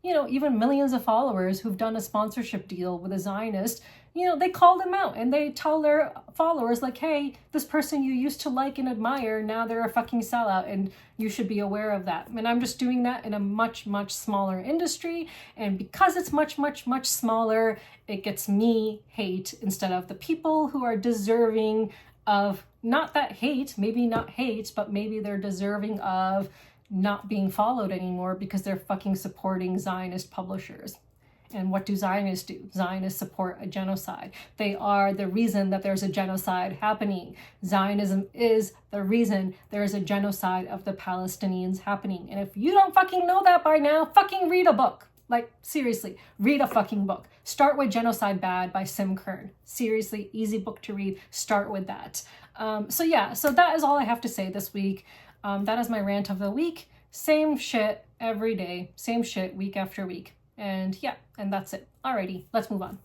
even millions of followers who've done a sponsorship deal with a Zionist, they call them out and they tell their followers like, hey, this person you used to like and admire, now they're a fucking sellout and you should be aware of that. And I'm just doing that in a much, much smaller industry. And because it's much, much, much smaller, it gets me hate instead of the people who are deserving of not that hate, maybe not hate, but maybe they're deserving of not being followed anymore because they're fucking supporting Zionist publishers. And what do Zionists do? Zionists support a genocide. They are the reason that there's a genocide happening. Zionism is the reason there is a genocide of the Palestinians happening. And if you don't fucking know that by now, fucking read a book. Like, seriously, read a fucking book. Start with Genocide Bad by Sim Kern. Seriously, easy book to read. Start with that. So that is all I have to say this week. That is my rant of the week. Same shit every day. Same shit week after week. And that's it. Alrighty, let's move on.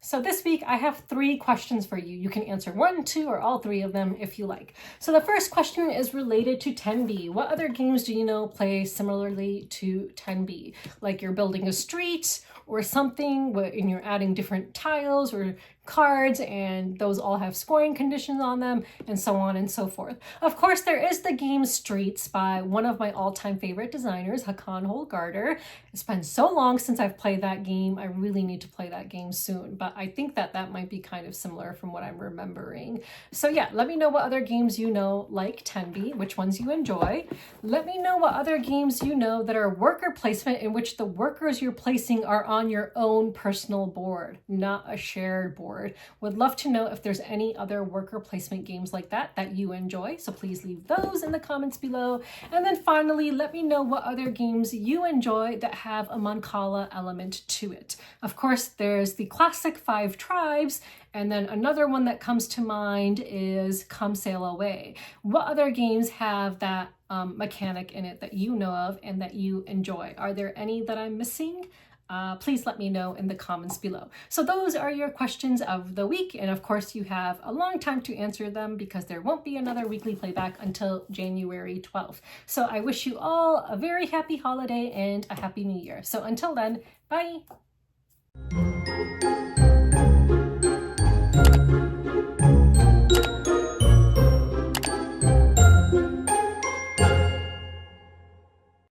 So this week I have 3 questions for you. You can answer 1, 2, or all 3 of them if you like. So the first question is related to Tenby. What other games do you know play similarly to Tenby? Like you're building a street or something and you're adding different tiles or cards, and those all have scoring conditions on them, and so on and so forth. Of course, there is the game Streets by one of my all-time favorite designers, Hakan Holgarder. It's been so long since I've played that game. I really need to play that game soon, but I think that might be kind of similar from what I'm remembering. So yeah, let me know what other games you know like Tenby, which ones you enjoy. Let me know what other games you know that are worker placement in which the workers you're placing are on your own personal board, not a shared board. Would love to know if there's any other worker placement games like that you enjoy. So please leave those in the comments below. And then finally, let me know what other games you enjoy that have a Mancala element to it. Of course, there's the classic 5 Tribes, and then another one that comes to mind is Come Sail Away. What other games have that mechanic in it that you know of and that you enjoy? Are there any that I'm missing? Please let me know in the comments below. So those are your questions of the week. And of course, you have a long time to answer them because there won't be another weekly playback until January 12th. So I wish you all a very happy holiday and a happy new year. So until then, bye.